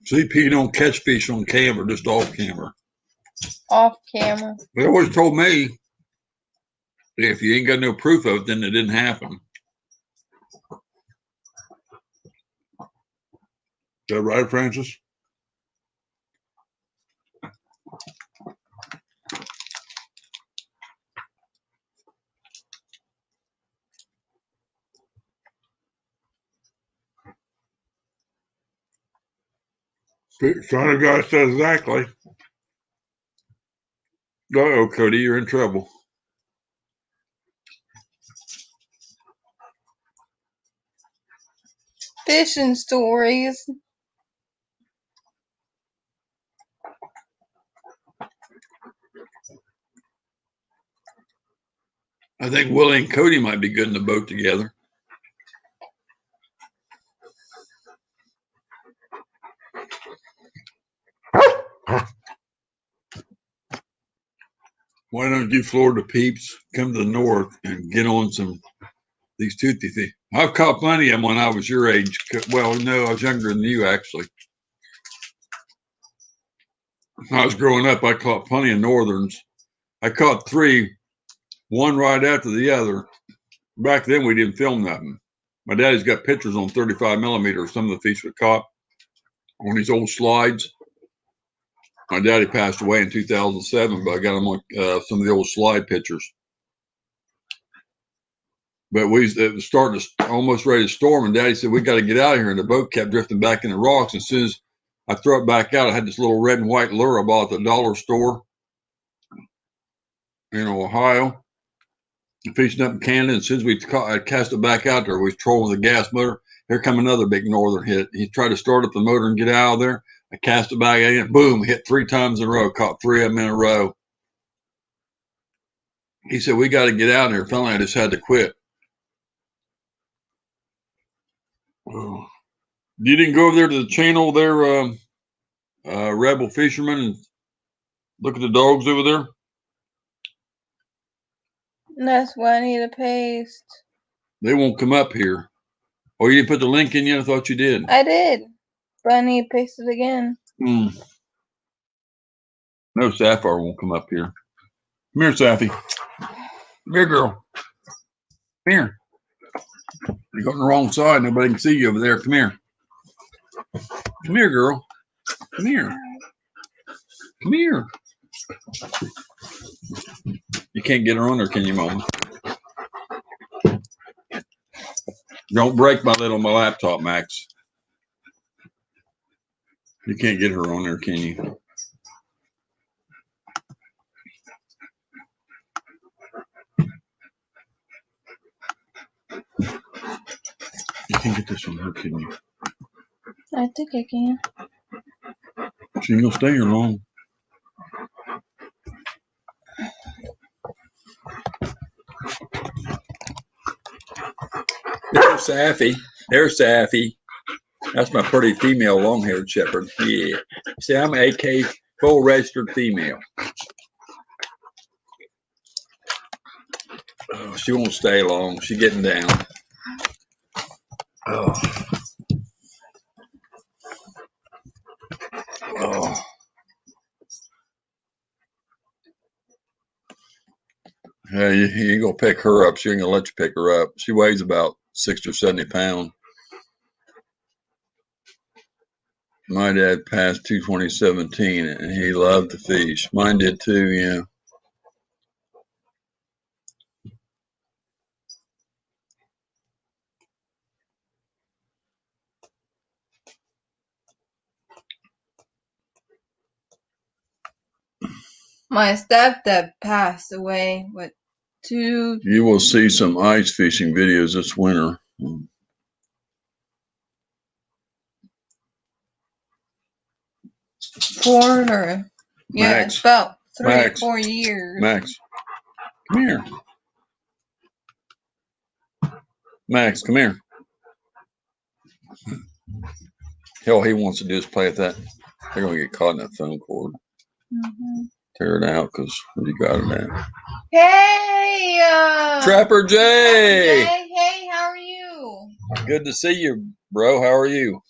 CP don't catch fish on camera, just off camera. Off camera. They always told me if you ain't got no proof of it, then it didn't happen. Is that right, Francis? Son of God says exactly. Uh-oh, Cody, you're in trouble. Fishing stories. I think Willie and Cody might be good in the boat together. Why don't you Florida peeps come to the north and get on these toothy things? I've caught plenty of them when I was your age. Well, no, I was younger than you, actually. When I was growing up, I caught plenty of northerns. I caught 3, one right after the other. Back then, we didn't film nothing. My daddy's got pictures on 35 millimeter of some of the fish we caught on these old slides. My daddy passed away in 2007, but I got him on some of the old slide pictures. But it was starting to almost ready to storm, and Daddy said, we got to get out of here. And the boat kept drifting back in the rocks. As soon as I throw it back out, I had this little red and white lure I bought at the dollar store in Ohio. Fishing up in Canada. As soon as I cast it back out there, we was trolling the gas motor. Here come another big northern hit. He tried to start up the motor and get out of there. I cast it back in, boom, hit 3 times in a row, caught 3 of them in a row. He said, we got to get out of here. Finally, I just had to quit. Oh. You didn't go over there to the channel there, Rebel Fisherman, and look at the dogs over there? That's what I need to paste. They won't come up here. Oh, you didn't put the link in yet? I thought you did. I did, but I need to paste it again. No, Sapphire won't come up here. Come here, Sappy. Come here, girl. Come here. You're going the wrong side. Nobody can see you over there. Come here. Come here, girl. Come here. Come here. You can't get her on there, can you, Mama? Don't break my laptop, Max. You can't get her on there, can you? You can't get this on her, can you? I think I can. She ain't gonna stay here long. There's Saffy. There's Saffy. That's my pretty female long-haired shepherd. Yeah. See, I'm an AK full registered female. Oh, she won't stay long. She's getting down. Oh. Oh. Yeah, you ain't gonna pick her up. She ain't gonna let you pick her up. She weighs about 60 or 70 pounds. My dad passed 2017 and he loved to fish. Mine did too, yeah. My stepdad passed away, what, 2... You will see some ice fishing videos this winter. Yeah, Max. it's about 3 Max. or 4 years. Max, come here. Max, come here. Hell, he wants to do is play with that. They're gonna get caught in that phone cord. Tear it out because you got it now. Hey, Trapper Jay. Hey, how are you? Good to see you, bro. How are you?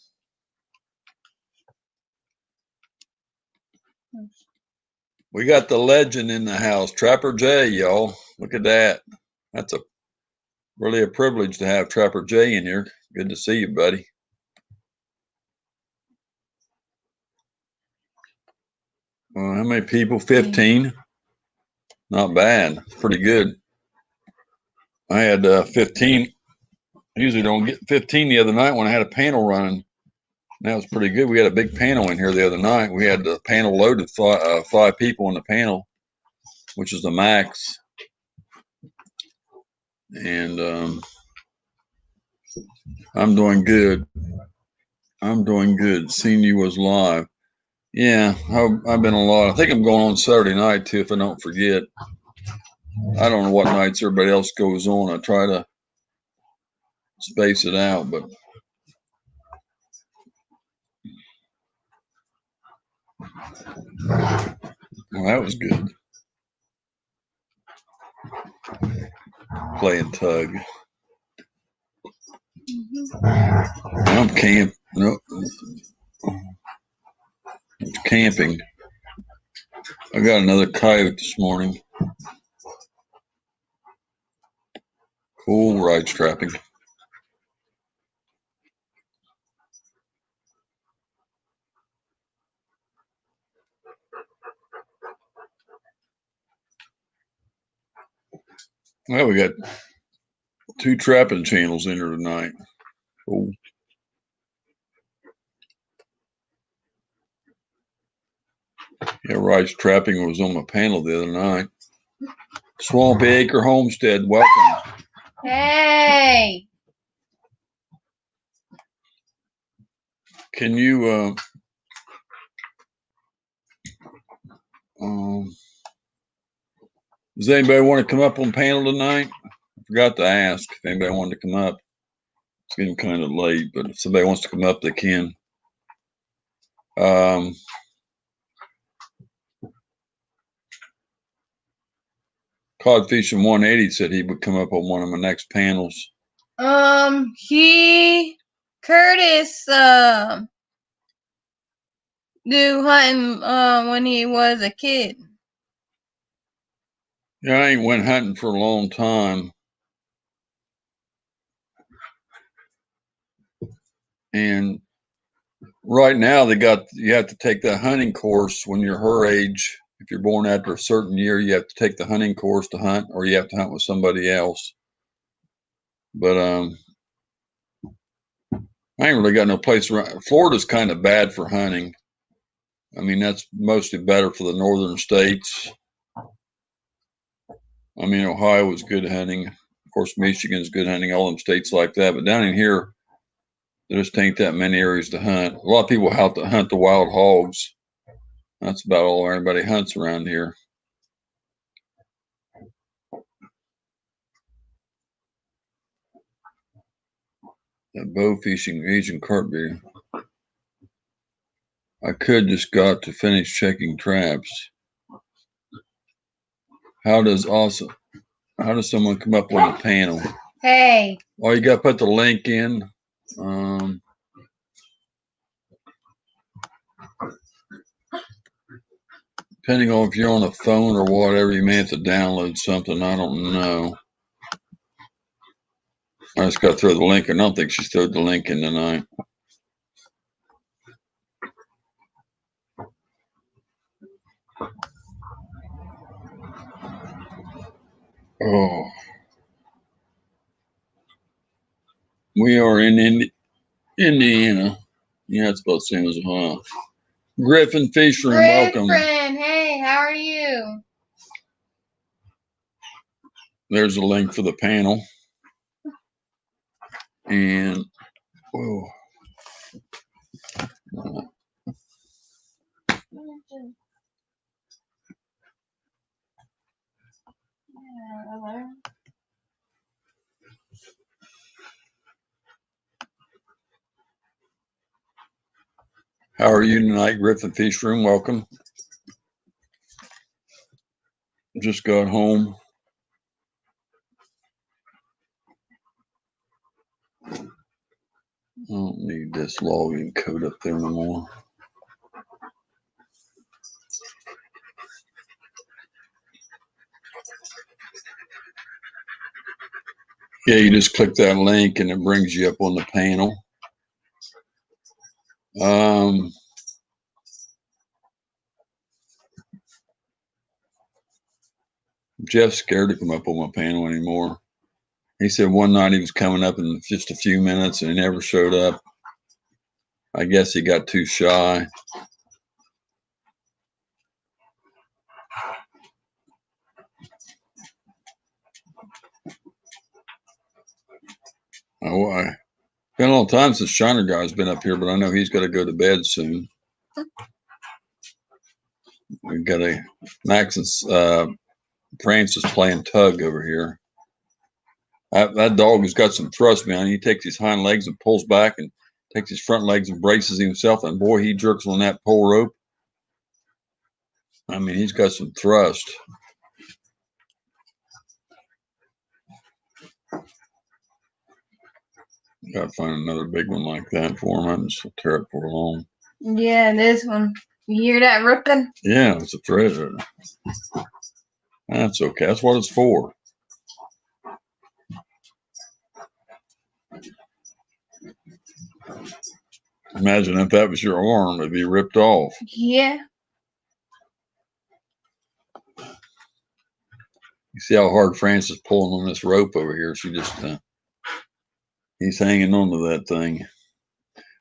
We got the legend in the house, Trapper Jay, y'all. Look at that. That's really a privilege to have Trapper Jay in here. Good to see you, buddy. How many people? 15. Not bad. Pretty good. I had 15. I usually don't get 15 the other night when I had a panel running. That was pretty good. We had a big panel in here the other night. We had the panel loaded, 5 people on the panel, which is the max. And I'm doing good. I'm doing good. Seeing you was live. Yeah, I've been a lot. I think I'm going on Saturday night too, if I don't forget. I don't know what nights everybody else goes on. I try to space it out, but well, that was good. Playing tug. I'm camping. I got another coyote this morning. Cool ride strapping. Well, we got 2 trapping channels in here tonight. Cool. Yeah, rice trapping was on my panel the other night. Swampy Acre Homestead, welcome. Hey. Can you does anybody want to come up on panel tonight? I forgot to ask if anybody wanted to come up. It's getting kind of late, but if somebody wants to come up, they can. Codfishing 180 said he would come up on one of my next panels. Curtis, do hunting, when he was a kid. Yeah, I ain't went hunting for a long time. And right now you have to take that hunting course when you're her age. If you're born after a certain year, you have to take the hunting course to hunt, or you have to hunt with somebody else. But I ain't really got no place around. Florida's kind of bad for hunting. I mean, that's mostly better for the northern states. I mean, Ohio is good hunting. Of course, Michigan's good hunting, all them states like that. But down in here, there just ain't that many areas to hunt. A lot of people hunt the wild hogs. That's about all everybody hunts around here. That bow fishing Asian carp beer. I could just got to finish checking traps. How does someone come up on the panel? Hey. Well, you got to put the link in. Depending on if you're on a phone or whatever, you may have to download something. I don't know. I just got to throw the link in. I don't think she's thrown the link in tonight. Oh. We are in Indiana. Yeah, it's about the same as Ohio. Griffin Fish Room, welcome. Griffin, hey, how are you? There's a link for the panel. And, whoa. How are you tonight, Griffin Fish Room? Welcome. Just got home. I don't need this login code up there no more. Yeah, you just click that link and it brings you up on the panel. Jeff's scared to come up on my panel anymore. He said one night he was coming up in just a few minutes and he never showed up. I guess he got too shy. Oh, it's been a long time since Shiner Guy's been up here, but I know he's got to go to bed soon. We've got Max and Francis playing tug over here. That dog has got some thrust, man. He takes his hind legs and pulls back and takes his front legs and braces himself, and boy, he jerks on that pole rope. I mean, he's got some thrust. Got to find another big one like that for him. I'm just gonna tear it for long. Yeah, this one. You hear that ripping? Yeah, it's a treasure. That's okay. That's what it's for. Imagine if that was your arm, it'd be ripped off. Yeah. You see how hard Francis is pulling on this rope over here. She just, he's hanging on to that thing.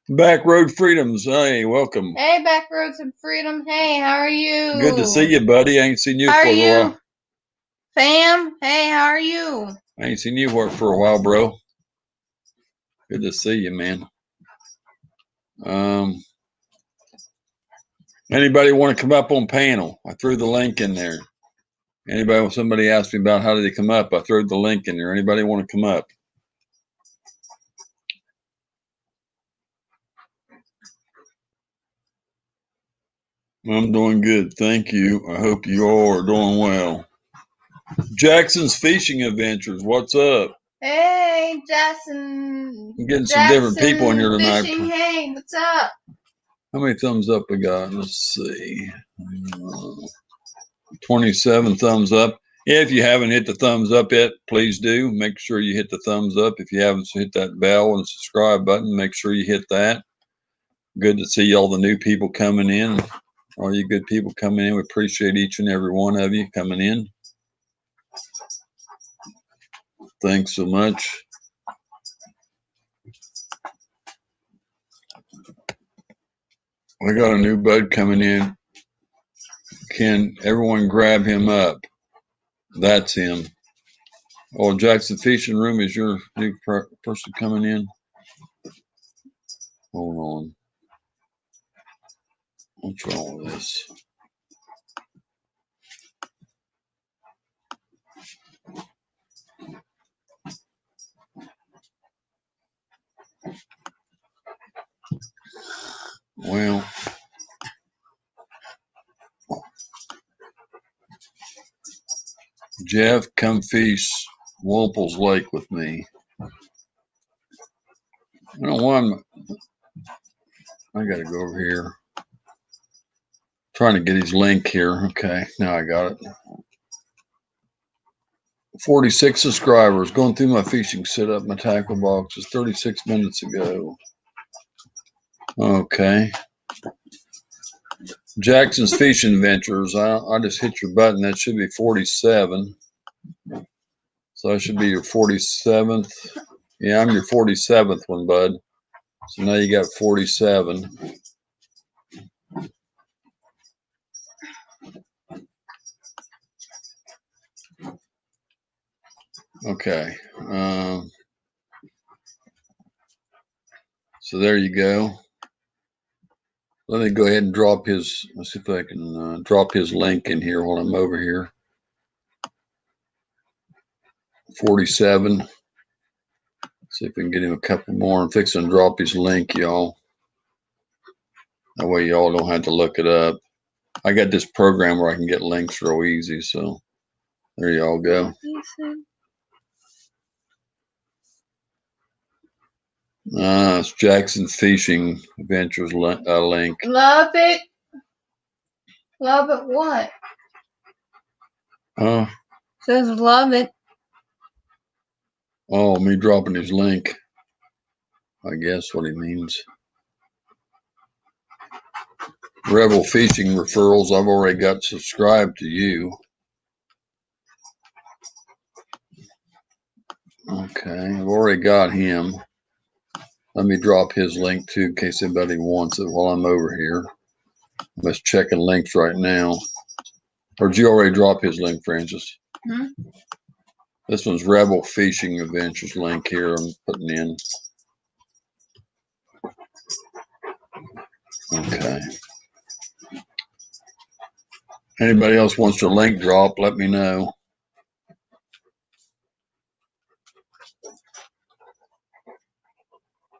Back Road Freedoms. Hey, welcome. Hey, Back Roads of Freedom. Hey, how are you? Good to see you, buddy. I ain't seen you how for a while. Fam, hey, how are you? I ain't seen you for a while, bro. Good to see you, man. Anybody want to come up on panel? I threw the link in there. Somebody asked me about how did they come up. I threw the link in there. Anybody want to come up? I'm doing good. Thank you. I hope you all are doing well. Jackson's Fishing Adventures. What's up? Hey, Jackson. I'm getting some different people in here Jackson tonight. Fishing. Hey, what's up? How many thumbs up we got? Let's see. 27 thumbs up. If you haven't hit the thumbs up yet, please do. Make sure you hit the thumbs up. If you haven't, hit that bell and subscribe button. Make sure you hit that. Good to see all the new people coming in. All you good people coming in. We appreciate each and every one of you coming in. Thanks so much. We got a new bud coming in. Can everyone grab him up? That's him. Oh, Jackson Fishing Room is your new person coming in? Hold on. What's wrong with this? Well, Jeff, come fish Wamples Lake with me. I don't know why I gotta go over here. Trying to get his link here. Okay, now I got it. 46 subscribers. Going through my fishing setup, my tackle boxes 36 minutes ago. Okay. Jackson's Fishing Adventures. I just hit your button. That should be 47. So I should be your 47th. Yeah, I'm your 47th one, bud. So now you got 47. Okay. So there you go. Let me go ahead and drop his, let's see if I can drop his link in here while I'm over here. 47. See if we can get him a couple more. I'm fixing to drop his link, y'all. That way y'all don't have to look it up. I got this program where I can get links real easy, so there y'all go. It's Jackson Fishing Adventures link. Love it. Love it what? Says love it. Oh, me dropping his link. I guess what he means. Rebel Fishing Referrals. I've already got subscribed to you. Okay, I've already got him. Let me drop his link too in case anybody wants it while I'm over here. I'm just checking links right now. Or did you already drop his link, Francis? Hmm? This one's Rebel Fishing Adventures link here I'm putting in. Okay. Anybody else wants their link drop, let me know.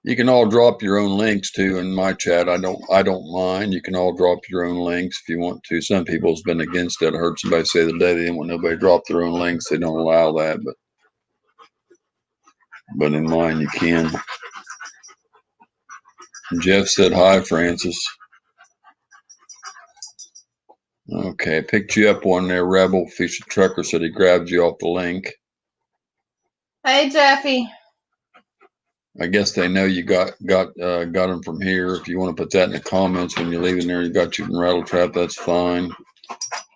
You can all drop your own links too in my chat. I don't mind. You can all drop your own links if you want to. Some people's been against it. I heard somebody say the day they didn't want nobody to drop their own links. They don't allow that, but in mine you can. Jeff said hi, Francis. Okay, I picked you up on there. Rebel Fishing Trucker said he grabbed you off the link. Hey, Jeffy. I guess they know you got them from here. If you want to put that in the comments when you're leaving there, you got you from Rattle Trap, that's fine.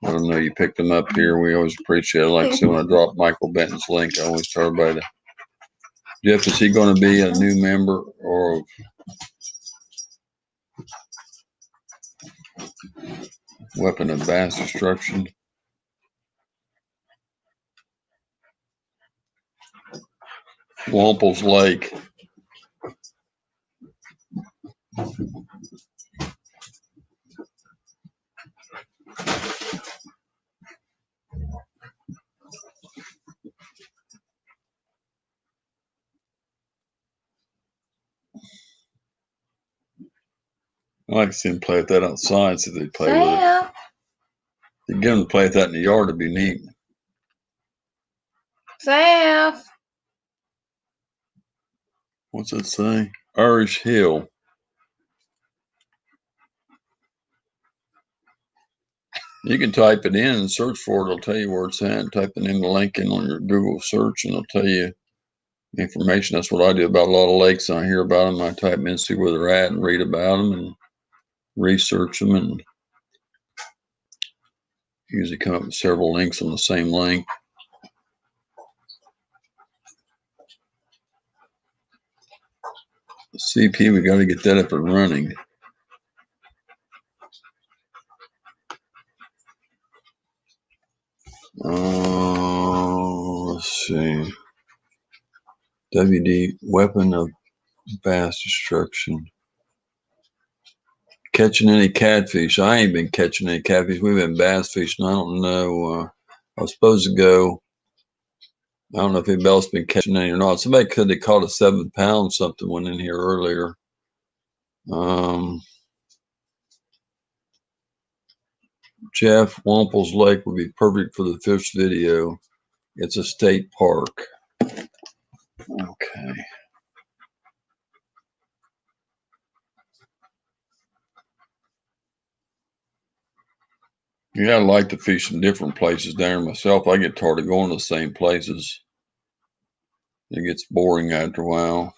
I don't know, you picked them up here. We always appreciate it. Like I said, when I drop Michael Benton's link, I always tell everybody to. Jeff, is he going to be a new member or weapon of mass destruction? Wamples Lake. I like to see them play with that outside, so they play with it. You get them to play with that in the yard, it'd be neat. Saf. What's it say? Irish Hill. You can type it in and search for it. It'll tell you where it's at. Type it in the link in on your Google search and it'll tell you information. That's what I do about a lot of lakes. I hear about them. I type in, see where they're at, and read about them and research them, and usually come up with several links on the same link. CP, we got to get that up and running. Let's see. WD, weapon of bass destruction. Catching any catfish? I ain't been catching any catfish. We've been bass fishing. I don't know. I was supposed to go. I don't know if anybody else been catching any or not. Somebody could have caught a 7 pound something went in here earlier. Jeff, Wamples Lake would be perfect for the fish video. It's a state park. Okay. Yeah, I like to fish in different places down there myself. I get tired of going to the same places. It gets boring after a while.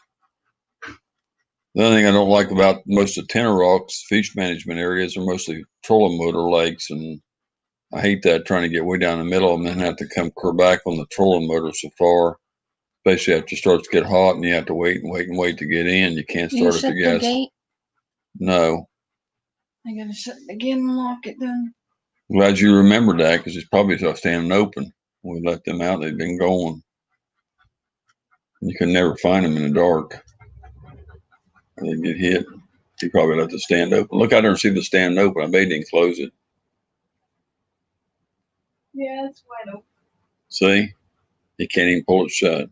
The other thing I don't like about most of Tenor Rock's fish management areas are mostly trolling motor lakes, and I hate that, trying to get way down the middle of them and then have to come clear back on the trolling motor so far. Especially after it starts to get hot and you have to wait and wait and wait to get in. You can't start at the gas. Gate? No. I gotta shut the gate and lock it then. Glad you remembered that, because it's probably standing open. We let them out, they've been going. You can never find them in the dark. They get hit. You probably let the stand open. Look out there and see the stand open. I bet he didn't close it. Yeah, it's wide open. See? He can't even pull it shut.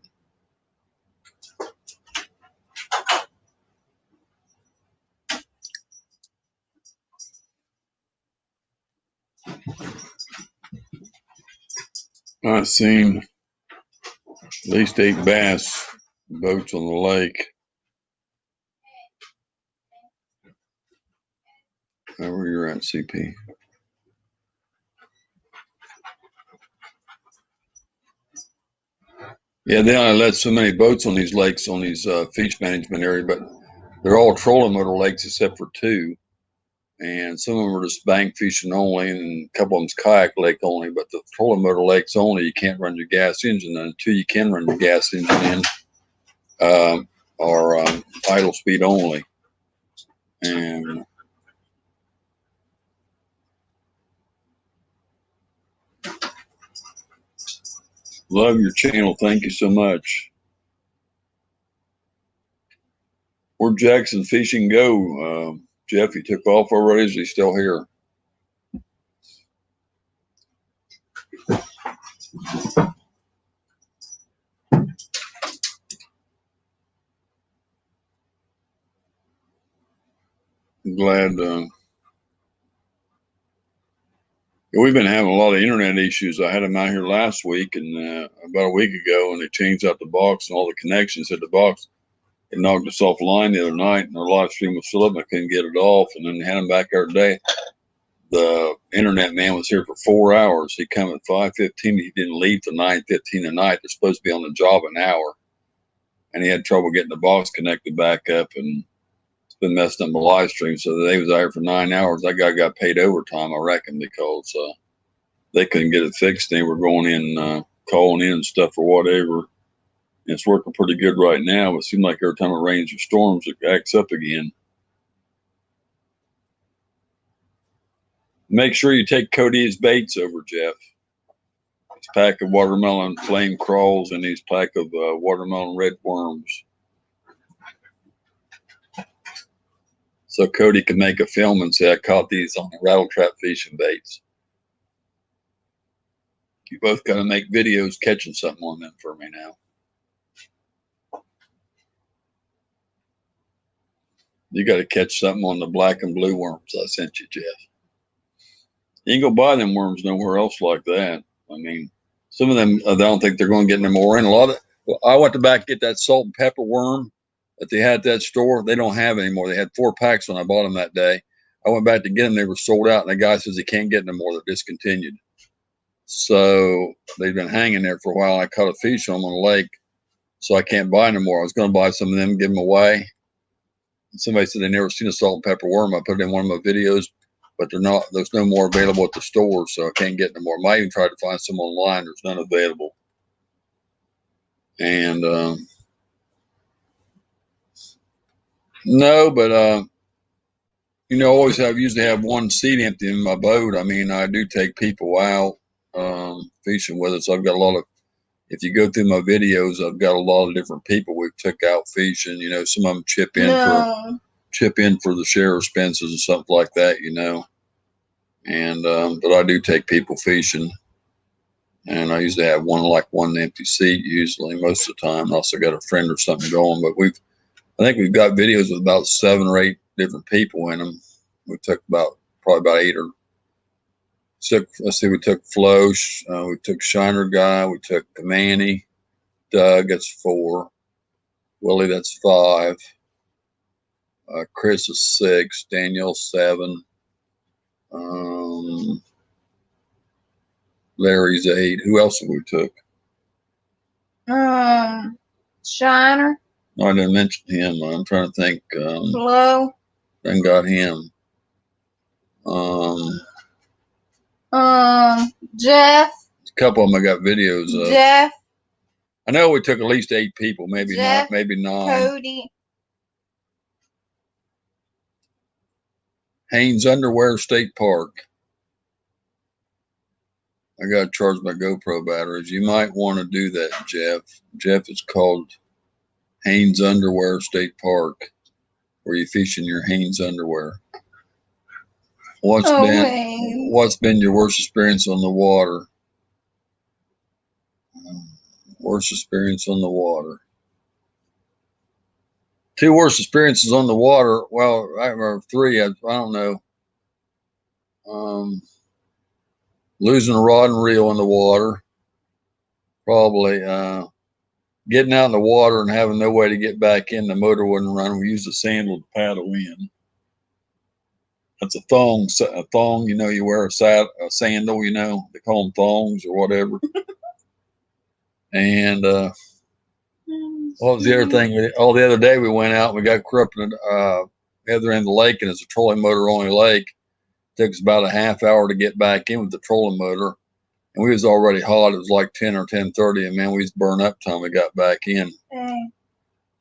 I've seen at least 8 bass boats on the lake. Where you're at, CP. Yeah, they only let so many boats on these lakes, on these fish management area, but they're all trolling motor lakes except for 2. And some of them are just bank fishing only, and a couple of them's kayak lake only. But the trolling motor lakes only, you can't run your gas engine in. 2 you can run your gas engine in, are idle speed only. And love your channel. Thank you so much. Where'd Jackson Fishing go? Jeff, he took off already? Is he still here? I'm glad. We've been having a lot of internet issues. I had them out here last week and about a week ago, and they changed out the box and all the connections at the box. It knocked us offline the other night, and our live stream was still up. I couldn't get it off, and then they had them back there today. The internet man was here for 4 hours. He come at 5:15. He didn't leave till 9:15 at night. They're supposed to be on the job an hour, and he had trouble getting the box connected back up, and it's been messing up my live stream. So they was out here for 9 hours. That guy got paid overtime, I reckon, because they couldn't get it fixed. They were going in, calling in and stuff or whatever. It's working pretty good right now. It seems like every time it rains or storms, it acts up again. Make sure you take Cody's baits over, Jeff. His pack of watermelon flame crawls and his pack of watermelon red worms. So Cody can make a film and say, I caught these on the rattle trap fishing baits. You both got to make videos catching something on them for me now. You got to catch something on the black and blue worms I sent you, Jeff. You ain't gonna buy them worms nowhere else like that. I mean, Some of them, I don't think they're going to get any more in. A lot of, well, I went to back get that salt and pepper worm that they had at that store. They don't have anymore. They had 4 packs when I bought them that day. I went back to get them. They were sold out, and the guy says he can't get them more. They're discontinued. So they've been hanging there for a while. I caught a fish on them on the lake, so I can't buy no more. I was going to buy some of them and give them away. And somebody said they never seen a salt and pepper worm. I put it in one of my videos, but they're not. There's no more available at the store, so I can't get no more. I might even try to find some online. There's none available. And no, but you know, always have usually have one seat empty in my boat. I mean, I do take people out fishing with us. I've got a lot of. If you go through my videos, I've got a lot of different people we've took out fishing. You know, some of them chip in for the share expenses and stuff like that. You know, and but I do take people fishing, and I usually have one empty seat usually most of the time. I also got a friend or something going, but I think we've got videos with about 7 or 8 different people in them. We took probably about 8 or let's see, we took Flo, we took Shiner Guy, we took Manny, Doug, that's 4, Willie, that's 5, Chris is 6, Danielle 7, Larry's 8. Who else have we took? Shiner. No, I didn't mention him. I'm trying to think. Flo. Then got him. Jeff. A couple of them I got videos of. Jeff. I know we took at least 8 people, maybe Jeff, not, maybe 9. Cody. Haynes Underwear State Park. I got to charge my GoPro batteries. You might want to do that, Jeff. Jeff, it's called Haynes Underwear State Park, where you fish in your Haynes underwear. What's been your worst experience on the water? Worst experience on the water. 2 worst experiences on the water. Well, I remember 3. I don't know. Losing a rod and reel in the water. Probably getting out in the water and having no way to get back in. The motor wouldn't run. We used a sandal to paddle in. That's a thong. You know, you wear a sandal. You know, they call them thongs or whatever. And what was the other thing? The other day we went out and we got corrupted at the other end of the lake, and it's a trolling motor only lake. It took us about a half hour to get back in with the trolling motor, and we was already hot. It was like 10 or 10:30, and man, we was burned up time we got back in.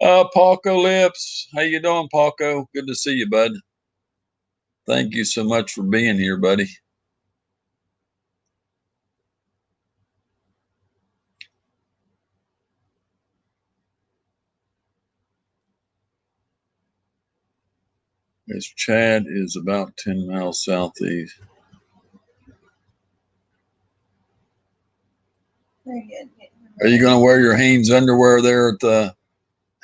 Paco Lips, how you doing, Paco? Good to see you, bud. Thank you so much for being here, buddy. This Chad is about 10 miles southeast. Are you going to wear your Haynes underwear there at the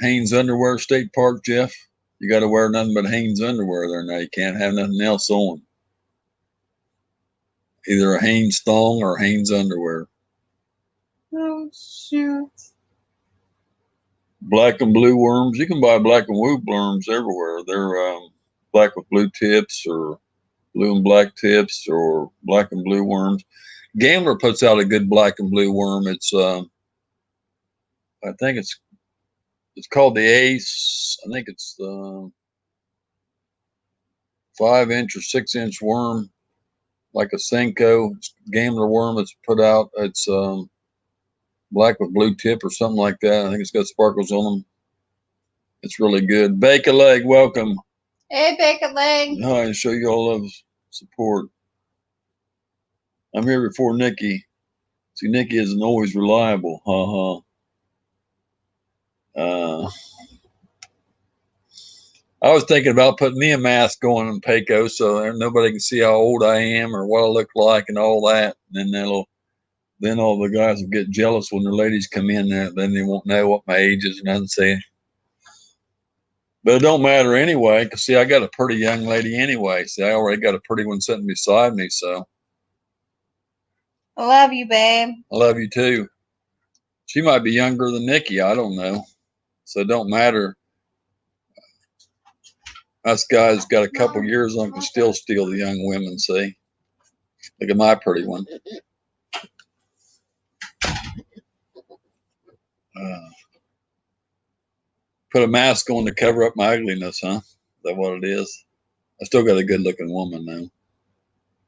Haynes Underwear State Park, Jeff? You got to wear nothing but Haynes underwear there now. You can't have nothing else on. Either a Haynes thong or Haynes underwear. Oh, shoot. Black and blue worms. You can buy black and blue worms everywhere. They're black with blue tips or blue and black tips or black and blue worms. Gambler puts out a good black and blue worm. It's I think it's called the Ace. I think it's the 5-inch or 6-inch worm, like a Senko Gambler worm. It's put out. It's black with blue tip or something like that. I think it's got sparkles on them. It's really good. Bake a leg, welcome. Hey, Bake a Leg. Hi, show you all love support. I'm here before Nikki. See, Nikki isn't always reliable. I was thinking about putting me a mask on in Paco so nobody can see how old I am or what I look like and all that. And then all the guys will get jealous when their ladies come in there. Then they won't know what my age is and nothing. Say, but it don't matter anyway. Cause see, I got a pretty young lady anyway. See, I already got a pretty one sitting beside me. So. I love you, babe. I love you too. She might be younger than Nikki. I don't know. So it don't matter. Us guys got a couple years on, can still steal the young women, see? Look at my pretty one. Put a mask on to cover up my ugliness, huh? Is that what it is? I still got a good looking woman now. As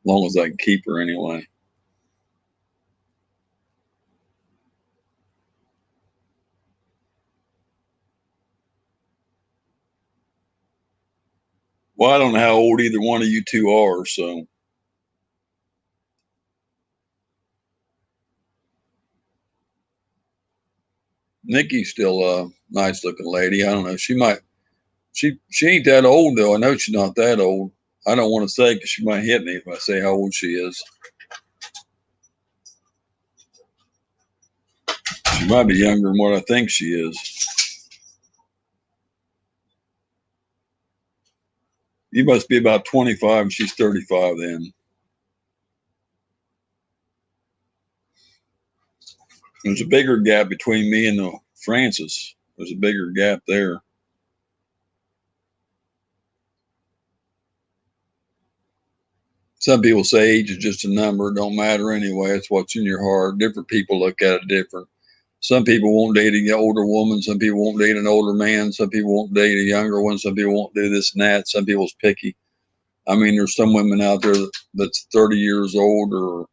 long as I can keep her anyway. Well, I don't know how old either one of you two are, so. Nikki's still a nice looking lady. I don't know. She ain't that old though. I know she's not that old. I don't want to say because she might hit me if I say how old she is. She might be younger than what I think she is. You must be about 25 and she's 35 then. There's a bigger gap between me and Francis. There's a bigger gap there. Some people say age is just a number. It don't matter anyway. It's what's in your heart. Different people look at it different. Some people won't date an older woman. Some people won't date an older man. Some people won't date a younger one. Some people won't do this and that. Some people's picky. I mean, there's some women out there that's 30 years old or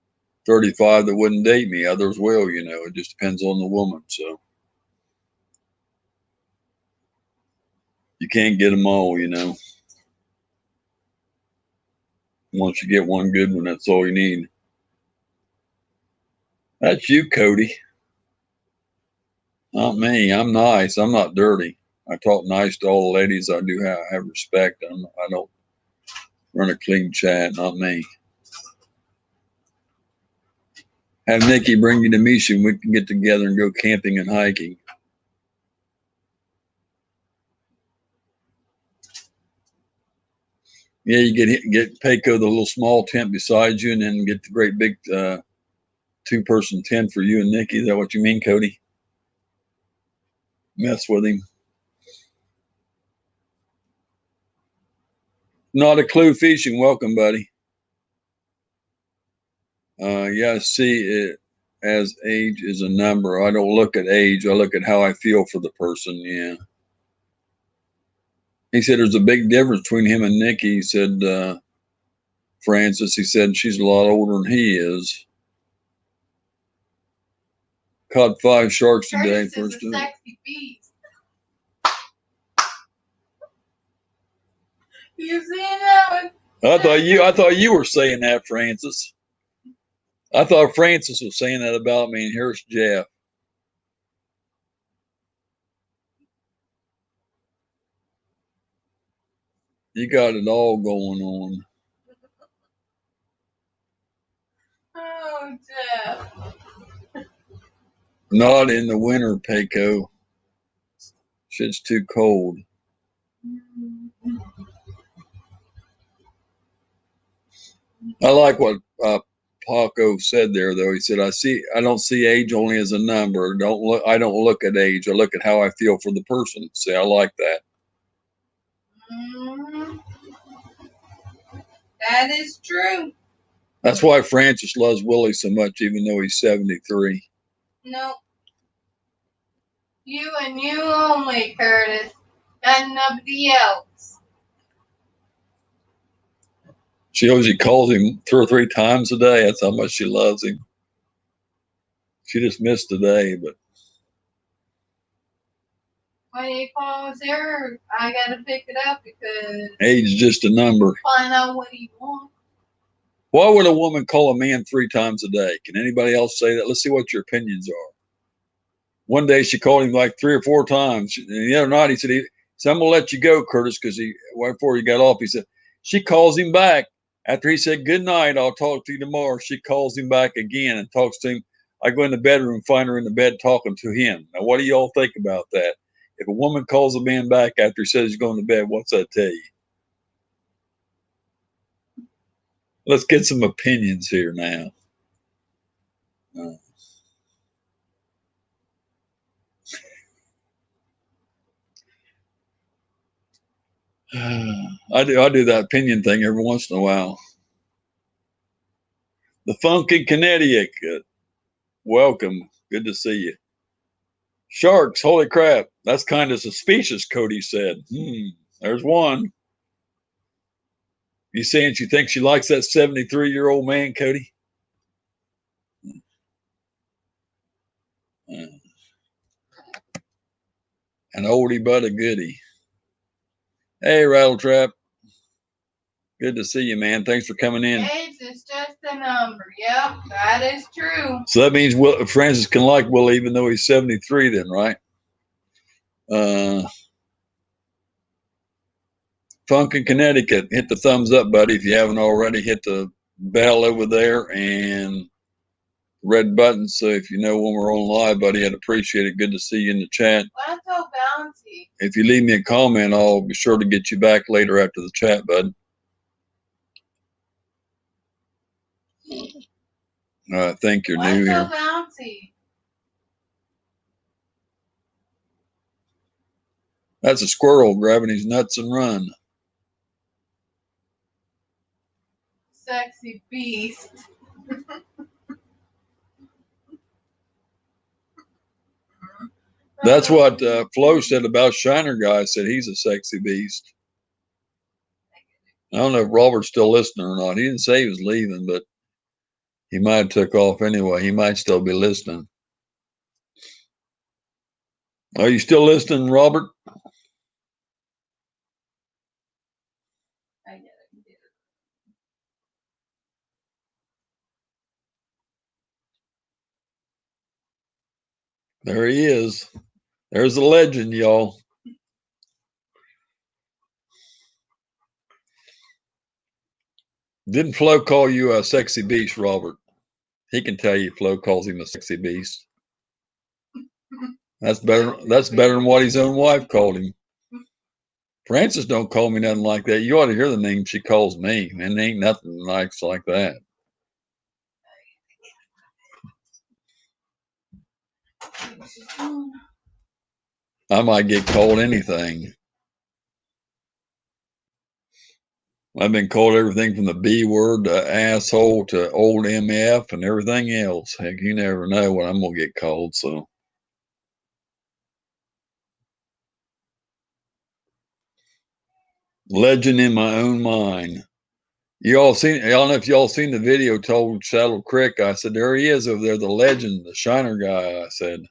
35 that wouldn't date me. Others will, you know. It just depends on the woman. So you can't get them all, you know. Once you get one good one, that's all you need. That's you, Cody. Not me. I'm nice. I'm not dirty. I talk nice to all the ladies. I do have respect. I don't run a clean chat. Not me. Have Nikki bring you to Misha and we can get together and go camping and hiking. Yeah, you get Payco the little small tent beside you, and then get the great big 2-person tent for you and Nikki. Is that what you mean, Cody? Mess with him. Not a clue fishing. Welcome, buddy. Yeah, see it as age is a number. I don't look at age. I look at how I feel for the person. Yeah. He said there's a big difference between him and Nikki. He said, Francis, he said she's a lot older than he is. Caught 5 sharks today. First time. Sexy beast. You seen that one? I thought you were saying that, Francis. I thought Francis was saying that about me, and here's Jeff. You got it all going on. Oh, Jeff. Not in the winter, Payco. Shit's too cold. I like what Paco said there, though. He said, I don't see age only as a number. I don't look at age. I look at how I feel for the person. See, I like that. That is true. That's why Francis loves Willie so much, even though he's 73. Nope. You and you only, Curtis, and nobody else. She usually calls him 2 or 3 times a day. That's how much she loves him. She just missed today, but. When you call her, I gotta pick it up because age is just a number. Find out what he wants. Why would a woman call a man 3 times a day? Can anybody else say that? Let's see what your opinions are. One day she called him like 3 or 4 times. And the other night he said, I'm gonna let you go, Curtis, because right before he got off, he said, she calls him back. After he said, good night, I'll talk to you tomorrow, she calls him back again and talks to him. I go in the bedroom and find her in the bed talking to him. Now, what do y'all think about that? If a woman calls a man back after he says he's going to bed, what's that tell you? Let's get some opinions here now. Uh, I do that opinion thing every once in a while. The Funky Connecticut. Welcome. Good to see you. Sharks, holy crap. That's kind of suspicious, Cody said. There's one. You saying she thinks she likes that 73-year-old man, Cody? Uh, an oldie but a goodie. Hey, Rattletrap. Good to see you, man. Thanks for coming in. Age is just a number. Yep, that is true. So that means Francis can like Will even though he's 73 then, right? Funk in Connecticut. Hit the thumbs up, buddy. If you haven't already, hit the bell over there and red button. So if you know when we're on live, buddy, I'd appreciate it. Good to see you in the chat. That's so bouncy. If you leave me a comment, I'll be sure to get you back later after the chat, bud. I think you're new here. Why so bouncy? That's a squirrel grabbing his nuts and run. Sexy beast. That's what Flo said about Shiner Guy. Said he's a sexy beast. I don't know if Robert's still listening or not. He didn't say he was leaving, but he might have took off anyway. He might still be listening. Are you still listening, Robert? I get it. There he is. There's a legend, y'all. Didn't Flo call you a sexy beast, Robert? He can tell you Flo calls him a sexy beast. That's better. That's better than what his own wife called him. Francis don't call me nothing like that. You ought to hear the name she calls me. And there ain't nothing nice like that. I might get called anything. I've been called everything from the B word to asshole to old MF and everything else. Heck, you never know what I'm going to get called, so. Legend in my own mind. I don't know if y'all seen the video told Saddle Creek. I said, there he is over there, the legend, the Shiner Guy, I said.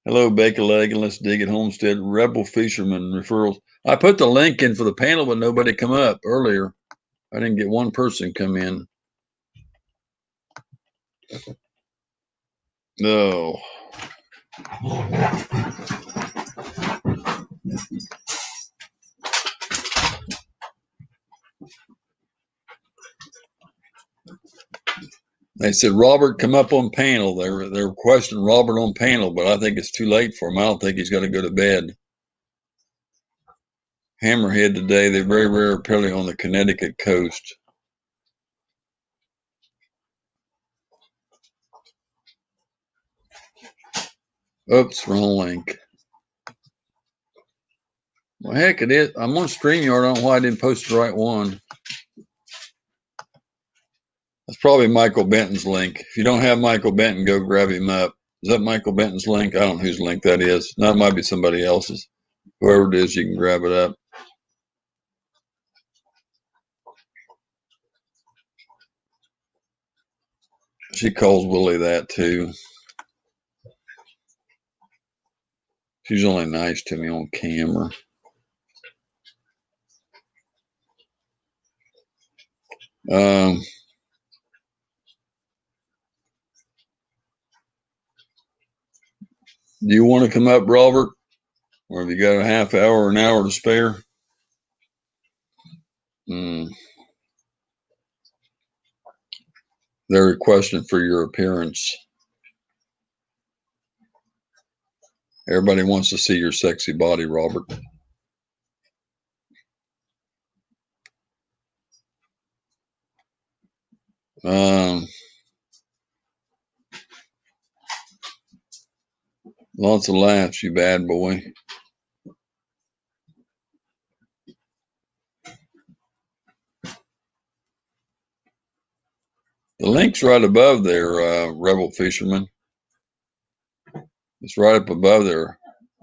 Hello, Bake a Leg, and Let's Dig It Homestead, Rebel Fisherman referrals. I put the link in for the panel, but nobody come up earlier. I didn't get one person come in. No. They said, Robert, come up on panel. They're questioning Robert on panel, but I think it's too late for him. I don't think he's got to go to bed. Hammerhead today, they're very rare, apparently on the Connecticut coast. Oops, wrong link. Well, heck, it is. I'm on StreamYard. I don't know why I didn't post the right one. That's probably Michael Benton's link. If you don't have Michael Benton, go grab him up. Is that Michael Benton's link? I don't know whose link that is. That might be somebody else's. Whoever it is, you can grab it up. She calls Willie that too. She's only nice to me on camera. Do you want to come up, Robert? Or have you got a half hour or an hour to spare? They're requesting for your appearance. Everybody wants to see your sexy body, Robert. Lots of laughs, you bad boy. The link's right above there, Rebel Fisherman. It's right up above there,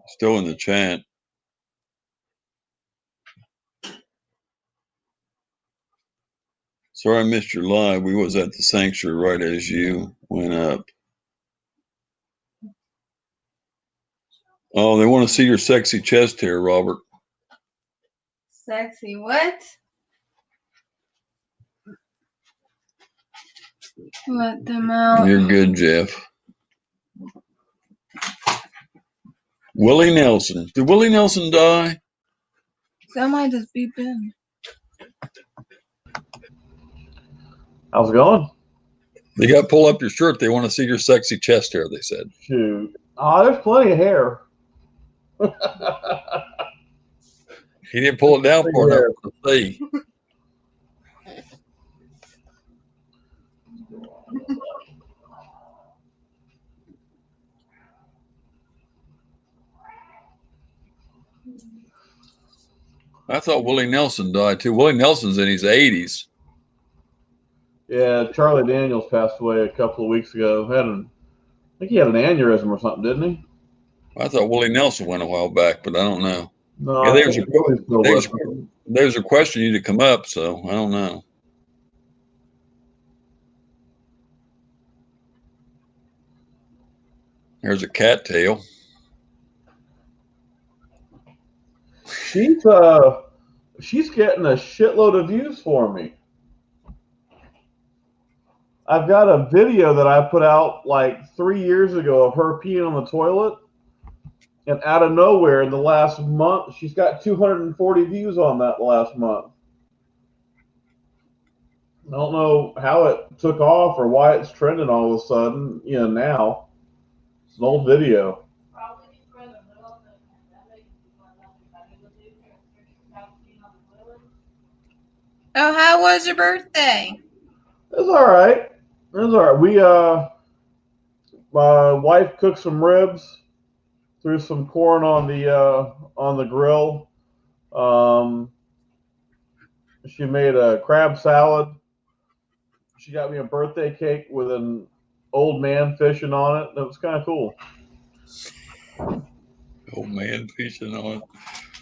still in the chat. Sorry I missed your live. We was at the sanctuary right as you went up. Oh, they want to see your sexy chest hair, Robert. Sexy what? Let them out. You're good, Jeff. Willie Nelson. Did Willie Nelson die? Somebody just beep in. How's it going? They got to pull up your shirt. They want to see your sexy chest hair, they said. Shoot. Oh, there's plenty of hair. He didn't pull it down far enough to see. I thought Willie Nelson died too. Willie Nelson's in his 80s. Yeah, Charlie Daniels passed away a couple of weeks ago. I think he had an aneurysm or something, didn't he? I thought Willie Nelson went a while back, but I don't know. No, Yeah, I think Willie's still there's living. a question you to come up, so I don't know. There's a cattail. She's getting a shitload of views for me. I've got a video that I put out like 3 years ago of her peeing on the toilet, and out of nowhere in the last month, she's got 240 views on that last month. I don't know how it took off or why it's trending all of a sudden, now. It's an old video. Oh, how was your birthday? It was all right. We my wife cooked some ribs, threw some corn on the grill. She made a crab salad. She got me a birthday cake with an old man fishing on it. That was kind of cool. Old man fishing on it.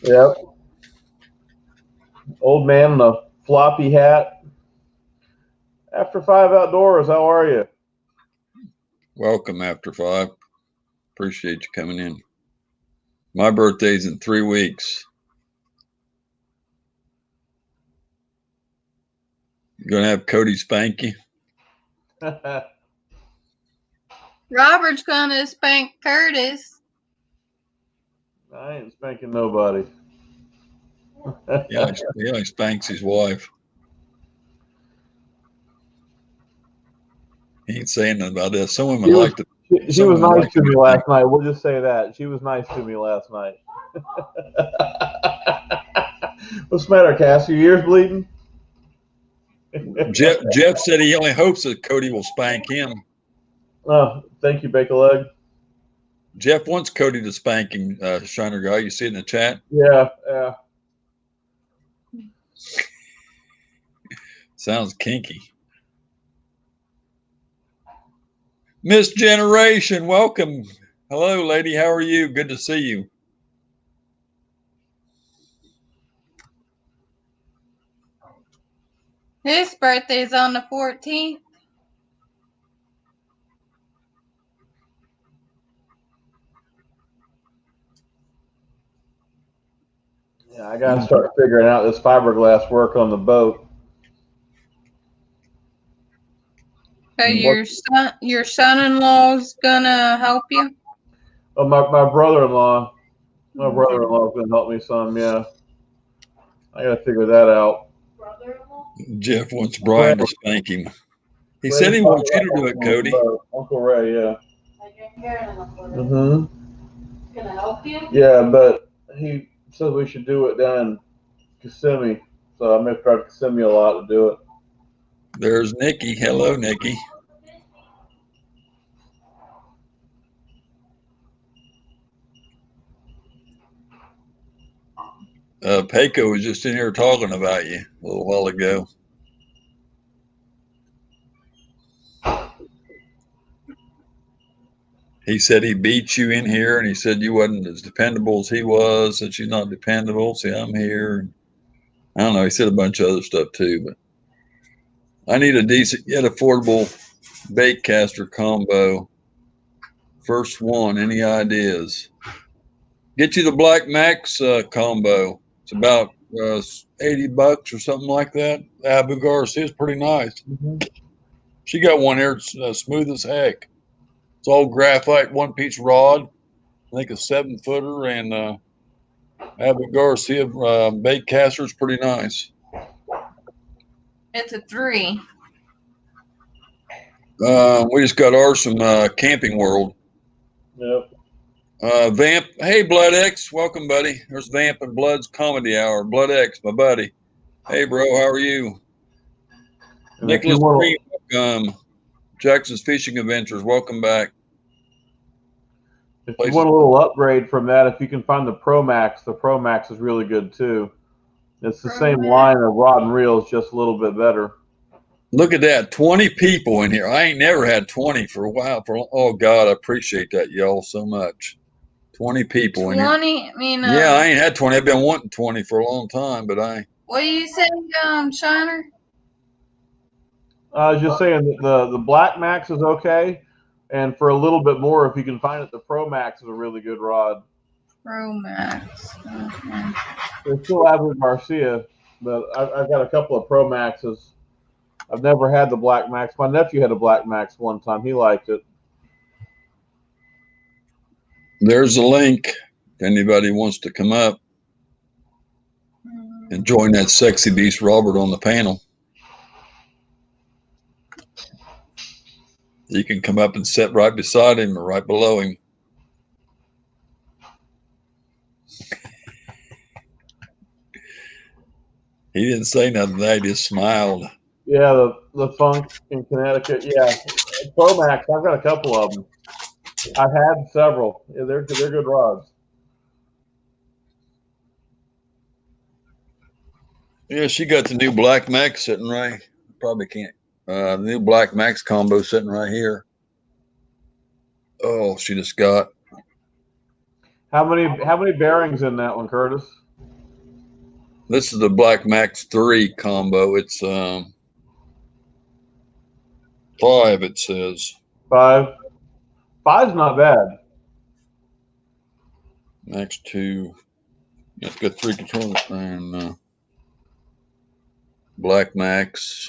Yep. Old man in a floppy hat. After 5 Outdoors, how are you? Welcome, After 5. Appreciate you coming in. My birthday's in 3 weeks. You gonna have Cody spank you? Robert's gonna spank Curtis. I ain't spanking nobody. Yeah, he spanks his wife. He ain't saying nothing about that. Some women like to. She was nice to me last night. We'll just say that. She was nice to me last night. What's the matter, Cass? Your ears bleeding? Jeff said he only hopes that Cody will spank him. Oh, thank you, Bake a Leg. Jeff wants Cody to spank him, Shiner Guy. You see it in the chat? Yeah. Sounds kinky. Miss Generation, welcome. Hello, lady. How are you? Good to see you. His birthday's on the 14th. Yeah, I got to start figuring out this fiberglass work on the boat. So your son-in-law's gonna help you? Oh, my brother-in-law. My brother-in-law's going to help me some, yeah. I got to figure that out. Jeff wants Brian to spank him. He said he wants you to do it, Cody. Uncle Ray, yeah. Mm-hmm. Gonna help you? Yeah, but he said we should do it down in Kissimmee. So I may try to Kissimmee a lot to do it. There's Nikki. Hello, Nikki. Pecco was just in here talking about you a little while ago. He said he beat you in here, and he said you wasn't as dependable as he was, that you're not dependable. See, I'm here. I don't know. He said a bunch of other stuff too, but I need a decent yet affordable baitcaster combo. First one. Any ideas? Get you the Black Max combo. It's about $80 or something like that. Abu Garcia is pretty nice. Mm-hmm. She got one here smooth as heck. It's all graphite, one piece rod. I think a 7-footer, and Abu Garcia bait caster is pretty nice. It's a 3. We just got ours from Camping World. Yep. Vamp, hey Blood X, welcome buddy. There's Vamp and Blood's Comedy Hour. Blood X, my buddy. Hey bro, how are you? And Nicholas Green, welcome. Jackson's Fishing Adventures, welcome back. If you want a little upgrade from that, if you can find the Pro Max is really good too. It's the same line of rod and reels, just a little bit better. Look at that, 20 people in here. I ain't never had 20 for a while. Oh God, I appreciate that y'all so much. 20 people in here. 20? I mean, yeah, I ain't had 20. I've been wanting 20 for a long time, but What do you say, Shiner? I was just saying that the Black Max is okay, and for a little bit more, if you can find it, the Pro Max is a really good rod. Pro Max. Okay. There's still Abu Garcia, but I've got a couple of Pro Maxes. I've never had the Black Max. My nephew had a Black Max one time. He liked it. There's a link if anybody wants to come up and join that sexy beast Robert on the panel. You can come up and sit right beside him or right below him. He didn't say nothing. He just smiled. Yeah, the Funk in Connecticut. Yeah, Pro Max. I've got a couple of them. I've had several. Yeah, they're good rods. Yeah, she got the new Black Max sitting right. Probably can't. The new Black Max combo sitting right here. Oh, she just got. How many bearings in that one, Curtis? This is the Black Max 3 combo. It's 5. It says 5. 5's not bad. Max 2. It's got 3 controllers and Black Max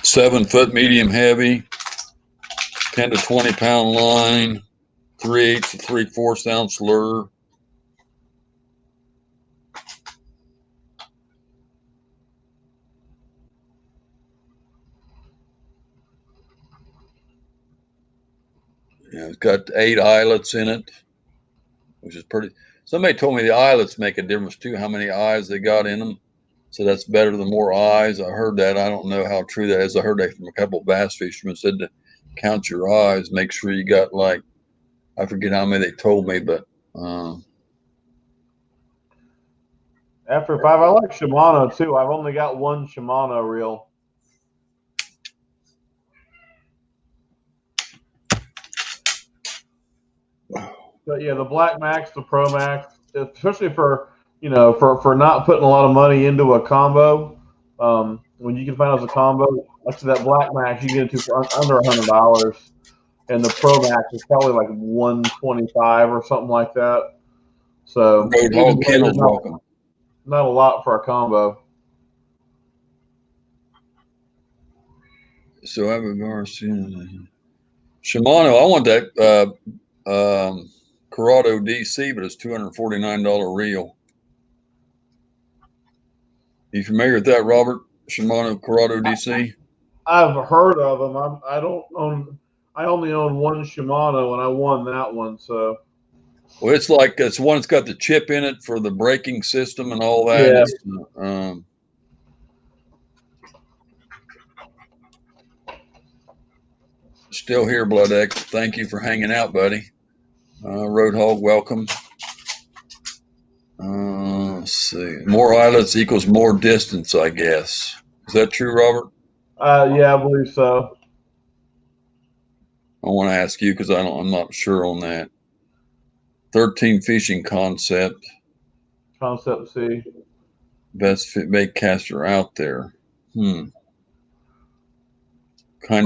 7-foot medium heavy, 10 to 20 pound line, 3/8 to 3/4 ounce lure. Yeah, it's got 8 eyelets in it, which is pretty. Somebody told me the eyelets make a difference too, how many eyes they got in them. So that's better the more eyes. I heard that. I don't know how true that is. I heard that from a couple of bass fishermen said to count your eyes, make sure you got like, I forget how many they told me, but After 5, I like Shimano too. I've only got one Shimano reel. But yeah, the Black Max, the Pro Max, especially for for not putting a lot of money into a combo. When you can find as a combo, like that Black Max, you get into for under $100, and the Pro Max is probably like $125 or something like that. So not a lot for a combo. So Abu Garcia, Shimano. I want that Corrado DC, but it's $249 reel. You familiar with that, Robert? Shimano Corrado DC? I've heard of them. I only own one Shimano, and I won that one. So. Well, it's one that's got the chip in it for the braking system and all that. Yeah. still here, Blood X. Thank you for hanging out, buddy. Roadhog, welcome. Let's see. More islets equals more distance, I guess. Is that true, Robert? Yeah, I believe so. I want to ask you because I'm not sure on that. 13 fishing concept. Concept C. Best fit bait caster out there. Kind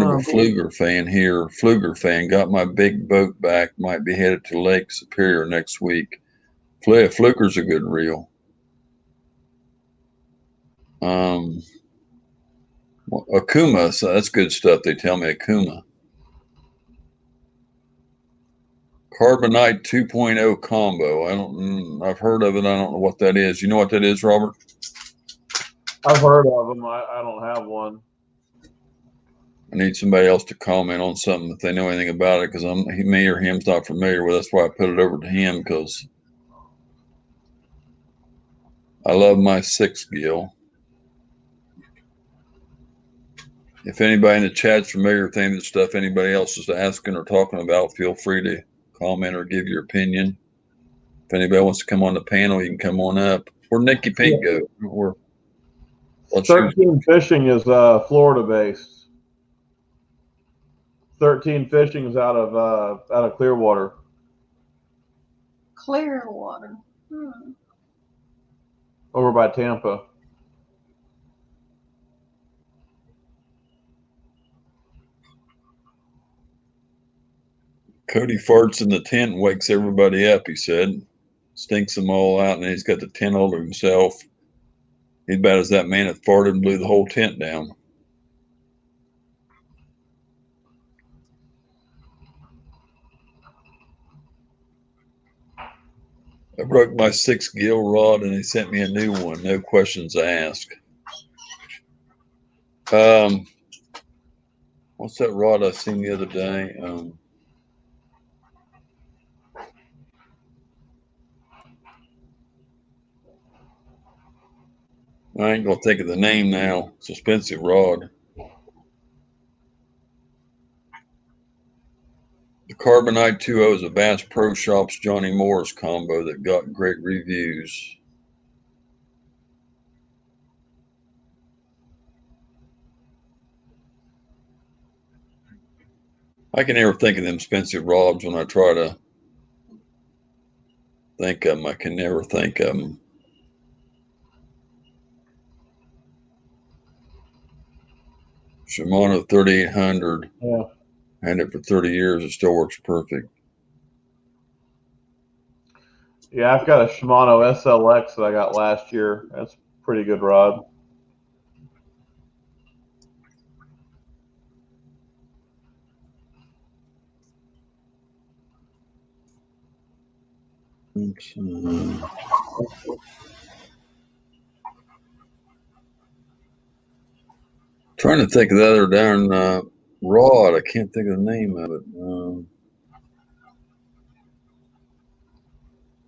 of a Fluger fan here. Fluger fan. Got my big boat back. Might be headed to Lake Superior next week. Fluker's a good reel. Akuma. So that's good stuff. They tell me Akuma. Carbonite 2.0 combo. I've heard of it. I don't know what that is. You know what that is, Robert? I've heard of them. I don't have one. I need somebody else to comment on something if they know anything about it, because me or him's not familiar with it. That's why I put it over to him, because I love my 6-gill. If anybody in the chat's familiar with any of the stuff anybody else is asking or talking about, feel free to comment or give your opinion. If anybody wants to come on the panel, you can come on up. Where'd Nikki Pink go? 13 Fishing is Florida based. 13 Fishing is out of Clearwater. Clearwater. Over by Tampa. Cody farts in the tent and wakes everybody up, he said. Stinks them all out, and he's got the tent all to himself. He's about as that man that farted and blew the whole tent down. I broke my 6-gill rod, and they sent me a new one. No questions asked. What's that rod I seen the other day? I ain't gonna think of the name now. It's an expensive rod. The Carbonite 2.0 is a Bass Pro Shops Johnny Morris combo that got great reviews. I can never think of them expensive rods when I try to think of them. I can never think of them. Shimano 3800. Yeah. Had it for 30 years. It still works perfect. Yeah, I've got a Shimano SLX that I got last year. That's a pretty good rod. Trying to think of the other darn rod. I can't think of the name of it.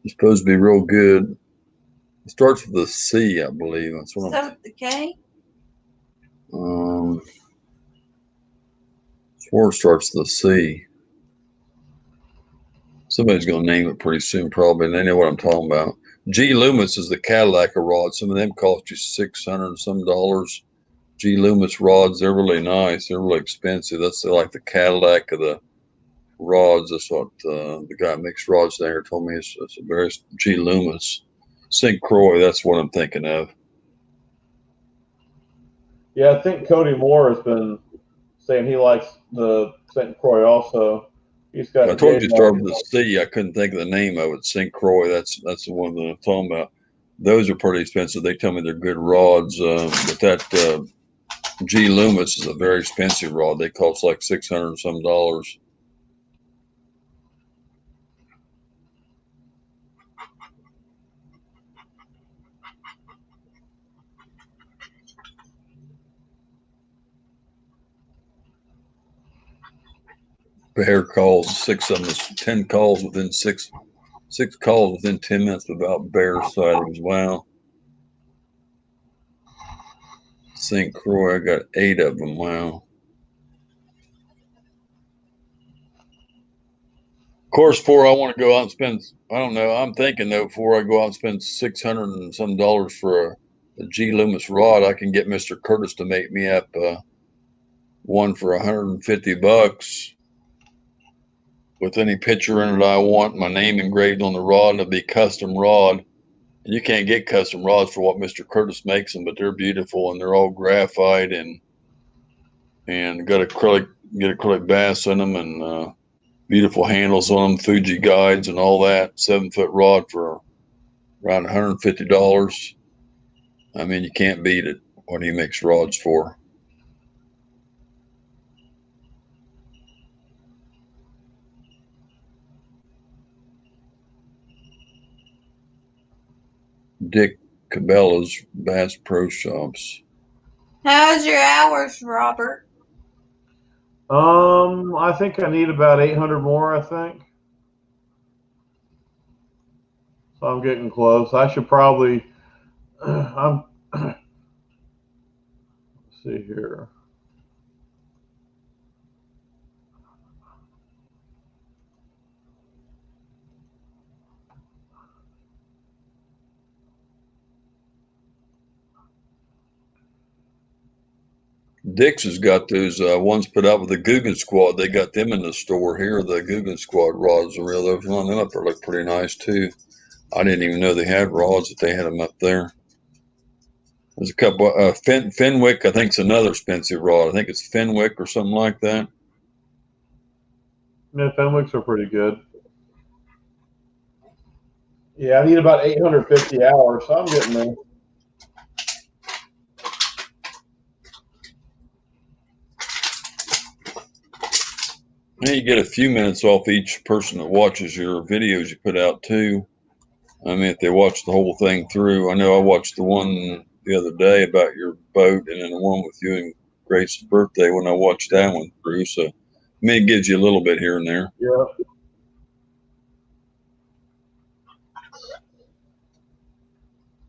It's supposed to be real good. It starts with a C, I believe. That's what Is that the K? Swore starts with a C. Somebody's going to name it pretty soon, probably. And they know what I'm talking about. G. Loomis is the Cadillac of rods. Some of them cost you $600 and some dollars. G. Loomis rods, they're really nice. They're really expensive. That's like the Cadillac of the rods. That's what the guy that makes rods there told me. It's a very G. Loomis. St. Croix, that's what I'm thinking of. Yeah, I think Cody Moore has been saying he likes the St. Croix also. He's got. I told you to start with the C. I couldn't think of the name of it. St. Croix. That's the one that I'm talking about. Those are pretty expensive. They tell me they're good rods, but that G. Loomis is a very expensive rod. They cost like $600 and some dollars. Bear calls, 6 of them, 10 calls within six calls within 10 minutes about bear sightings. Wow. St. Croix, I got 8 of them. Wow. course, before I want to go out and spend, I don't know. I'm thinking though, before I go out and spend $600 and some for a G Loomis rod, I can get Mr. Curtis to make me up one for $150 with any picture in it I want, my name engraved on the rod, and it'll be custom rod. And you can't get custom rods for what Mr. Curtis makes them, but they're beautiful and they're all graphite and got acrylic bass in them and beautiful handles on them, Fuji guides and all that. 7-foot rod for around $150. I mean, you can't beat it. What he makes rods for. Dick Cabela's Bass Pro Shops. How's your hours, Robert? I think I need about 800 more, I think. So I'm getting close. I should probably, let's see here. Dick's has got those ones put out with the Guggen Squad. They got them in the store here. The Guggen Squad rods are real. Those on them up there look pretty nice too. I didn't even know they had rods that they had them up there. There's a couple. Fenwick, I think, is another expensive rod. I think it's Fenwick or something like that. Yeah, Fenwicks are pretty good. Yeah, I need about 850 hours, so I'm getting there. And you get a few minutes off each person that watches your videos you put out too. I mean, if they watch the whole thing through. I know I watched the one the other day about your boat, and then the one with you and Grace's birthday when I watched that one through. So, I mean, it gives you a little bit here and there. Yeah.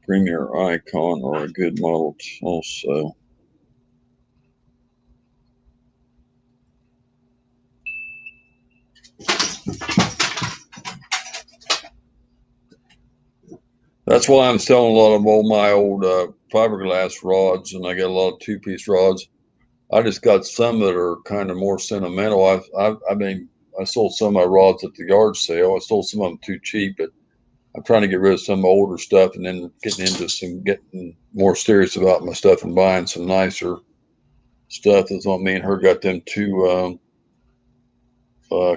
Premier Icon or a good model also. That's why I'm selling a lot of my old fiberglass rods, and I got a lot of two-piece rods. I just got some that are kind of more sentimental. I sold some of my rods at the yard sale. I sold some of them too cheap, but I'm trying to get rid of some older stuff and then getting more serious about my stuff and buying some nicer stuff. That's what me and her got them two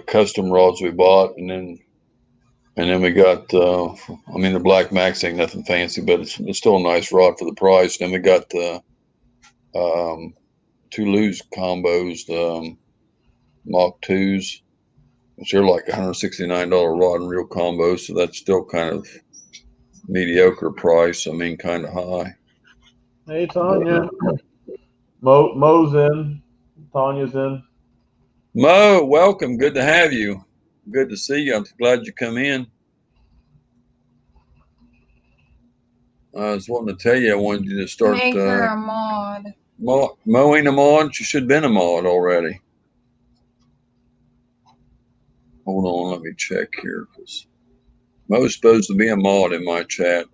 custom rods we bought, and then we got, the Black Max ain't nothing fancy, but it's still a nice rod for the price. Then we got the Toulouse combos, Mach 2s, which are like $169 rod and reel combos. So that's still kind of mediocre price. I mean, kind of high. Hey, Tanya. Mo's in. Tanya's in. Mo, welcome. Good to have you. Good to see you. I'm glad you come in. I was wanting to tell you, I wanted you to start. Make her a mod. Mo ain't a mod. She should have been a mod already. Hold on, let me check here, because Mo's supposed to be a mod in my chat.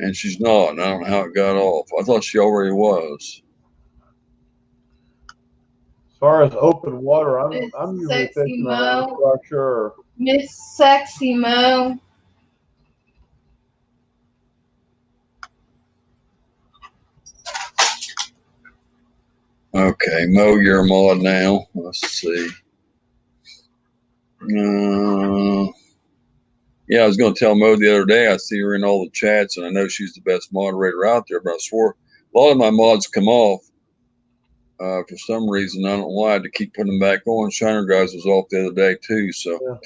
And she's not, and I don't know how it got off. I thought she already was. As far as open water, I'm Miss usually Sexy fishing Mo. around Structure. Miss Sexy Mo. Okay, Mo, you're a mod now. Let's see. Yeah, I was going to tell Mo the other day, I see her in all the chats, and I know she's the best moderator out there, but I swore a lot of my mods come off for some reason. I don't know why. I had to keep putting them back on. Shiner Guys was off the other day too. So, Yeah.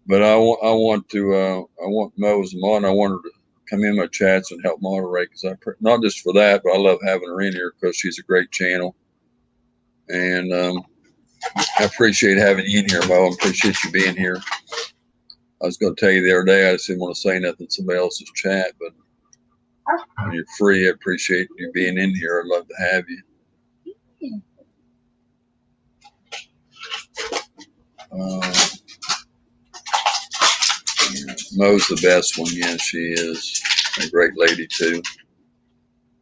but I want Mo as a mod. And I want her to come in my chats and help moderate, because not just for that, but I love having her in here because she's a great channel, and I appreciate having you in here, Mo. I appreciate you being here. I was going to tell you the other day, I just didn't want to say nothing in somebody else's chat, but When you're free, I appreciate you being in here. I'd love to have you. Mo's the best one. Yeah, she is a great lady too.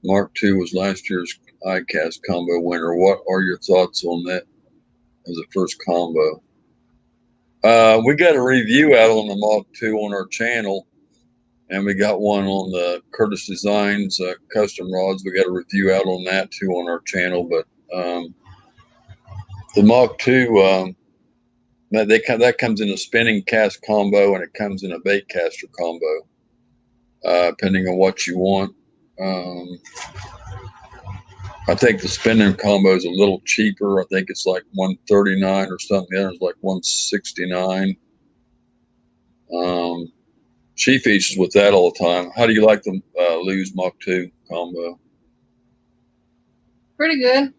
Mark II was last year's ICAST combo winner. What are your thoughts on that as a first combo? We got a review out on the Mark II on our channel, and we got one on the Curtis Designs custom rods. We got a review out on that too on our channel. But the Mark II, that comes in a spinning cast combo, and it comes in a bait caster combo, depending on what you want. I think the spinning combo is a little cheaper. I think it's like $139 or something. The other's like $169. She features with that all the time. How do you like the Lew's Mach 2 combo? Pretty good.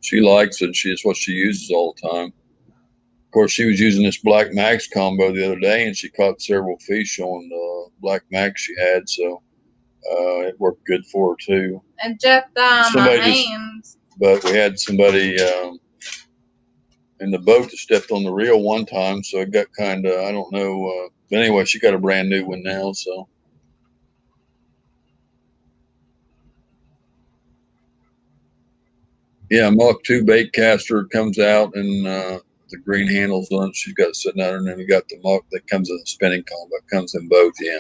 She likes it. It's what she uses all the time. Of course, she was using this Black Max combo the other day, and she caught several fish on the Black Max she had, so it worked good for her too. And Jeff got my hands. But we had somebody in the boat that stepped on the reel one time, so it got kind of, I don't know. But anyway, she got a brand new one now, so. Yeah, Mach 2 bait caster comes out, and the green handles on it. She's got it sitting out, and then we got the Mach that comes in the spinning combo. It comes in both, yeah.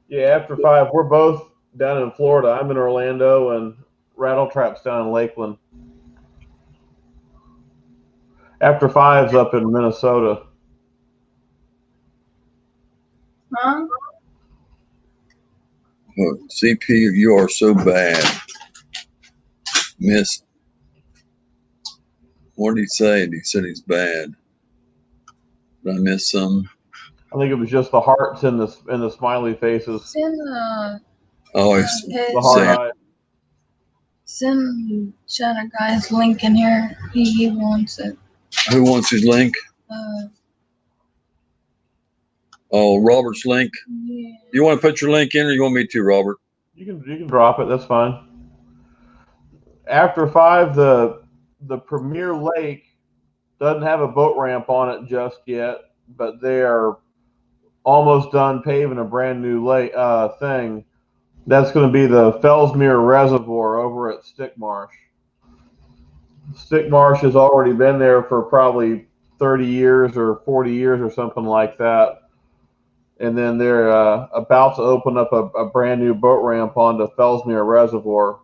Yeah, after 5, we're both down in Florida. I'm in Orlando, and Rattle Trap's down in Lakeland. After 5's up in Minnesota. Huh? Oh, CP, you are so bad. Miss. What did he say? He said he's bad. Did I miss some? I think it was just the hearts and the smiley faces. Send The heart eye. Send Shadow Guy's link in here. He wants it. Who wants his link? Oh, Robert's link. Yeah. You want to put your link in, or you want me to, Robert? You can drop it. That's fine. After 5, the Premier Lake doesn't have a boat ramp on it just yet, but they are almost done paving a brand new lake thing. That's going to be the Fellsmere Reservoir over at Stick Marsh. Stick Marsh has already been there for probably 30 years or 40 years or something like that. And then they're about to open up a brand new boat ramp onto Fellsmere Reservoir,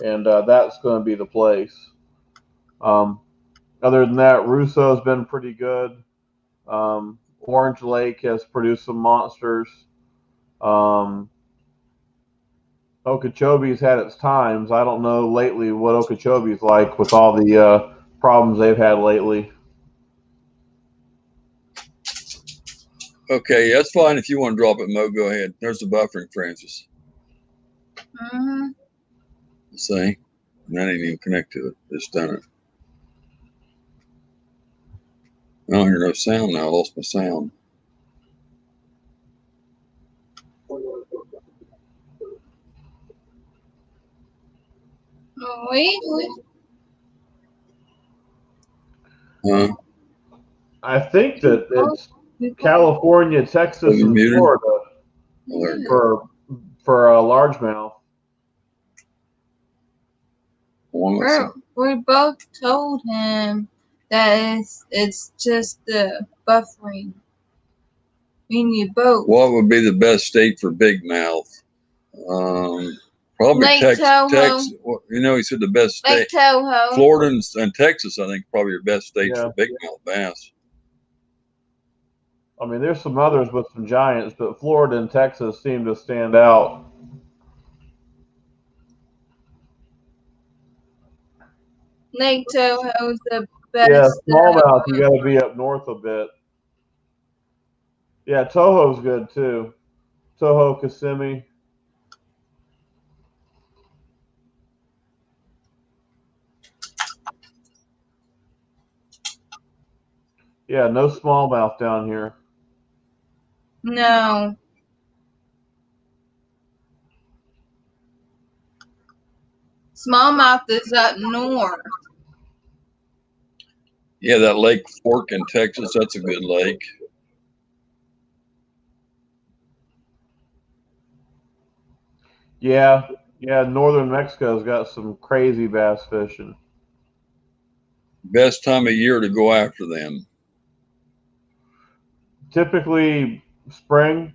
and that's going to be the place. Other than that, Russo's been pretty good. Orange Lake has produced some monsters. Okeechobee's had its times. I don't know lately what Okeechobee's like with all the problems they've had lately. Okay, that's fine. If you want to drop it, Mo, go ahead. There's the buffering, Francis. Mm-hmm. See? And that ain't even connected to it. It's done it. I don't hear no sound now. I lost my sound. Wait. Huh? I think that it's California, Texas, and Florida for largemouth. We both told him that it's just the buffering in your boat. What would be the best state for big mouth? Probably Texas. You know, he said the best state. Lake Tahoe. Florida and Texas, I think, probably your best states for big mouth bass. I mean, there's some others with some giants, but Florida and Texas seem to stand out. Lake Tahoe's the best. Yeah, smallmouth, you got to be up north a bit. Yeah, Toho's good too. Toho, Kissimmee. Yeah, no smallmouth down here. No. Smallmouth is up north. Yeah, that Lake Fork in Texas, that's a good lake. Yeah, northern Mexico's got some crazy bass fishing. Best time of year to go after them. Typically spring.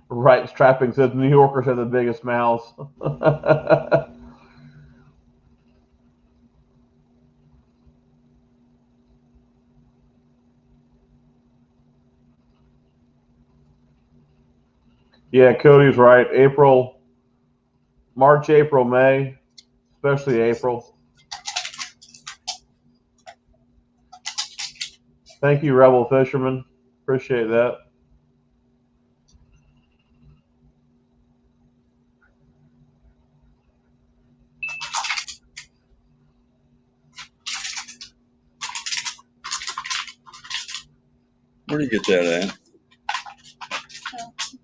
Right, Strapping says New Yorkers have the biggest mouths. Yeah, Cody's right. March, April, May, especially April. Thank you, Rebel Fisherman. Appreciate that. Where do you get that at?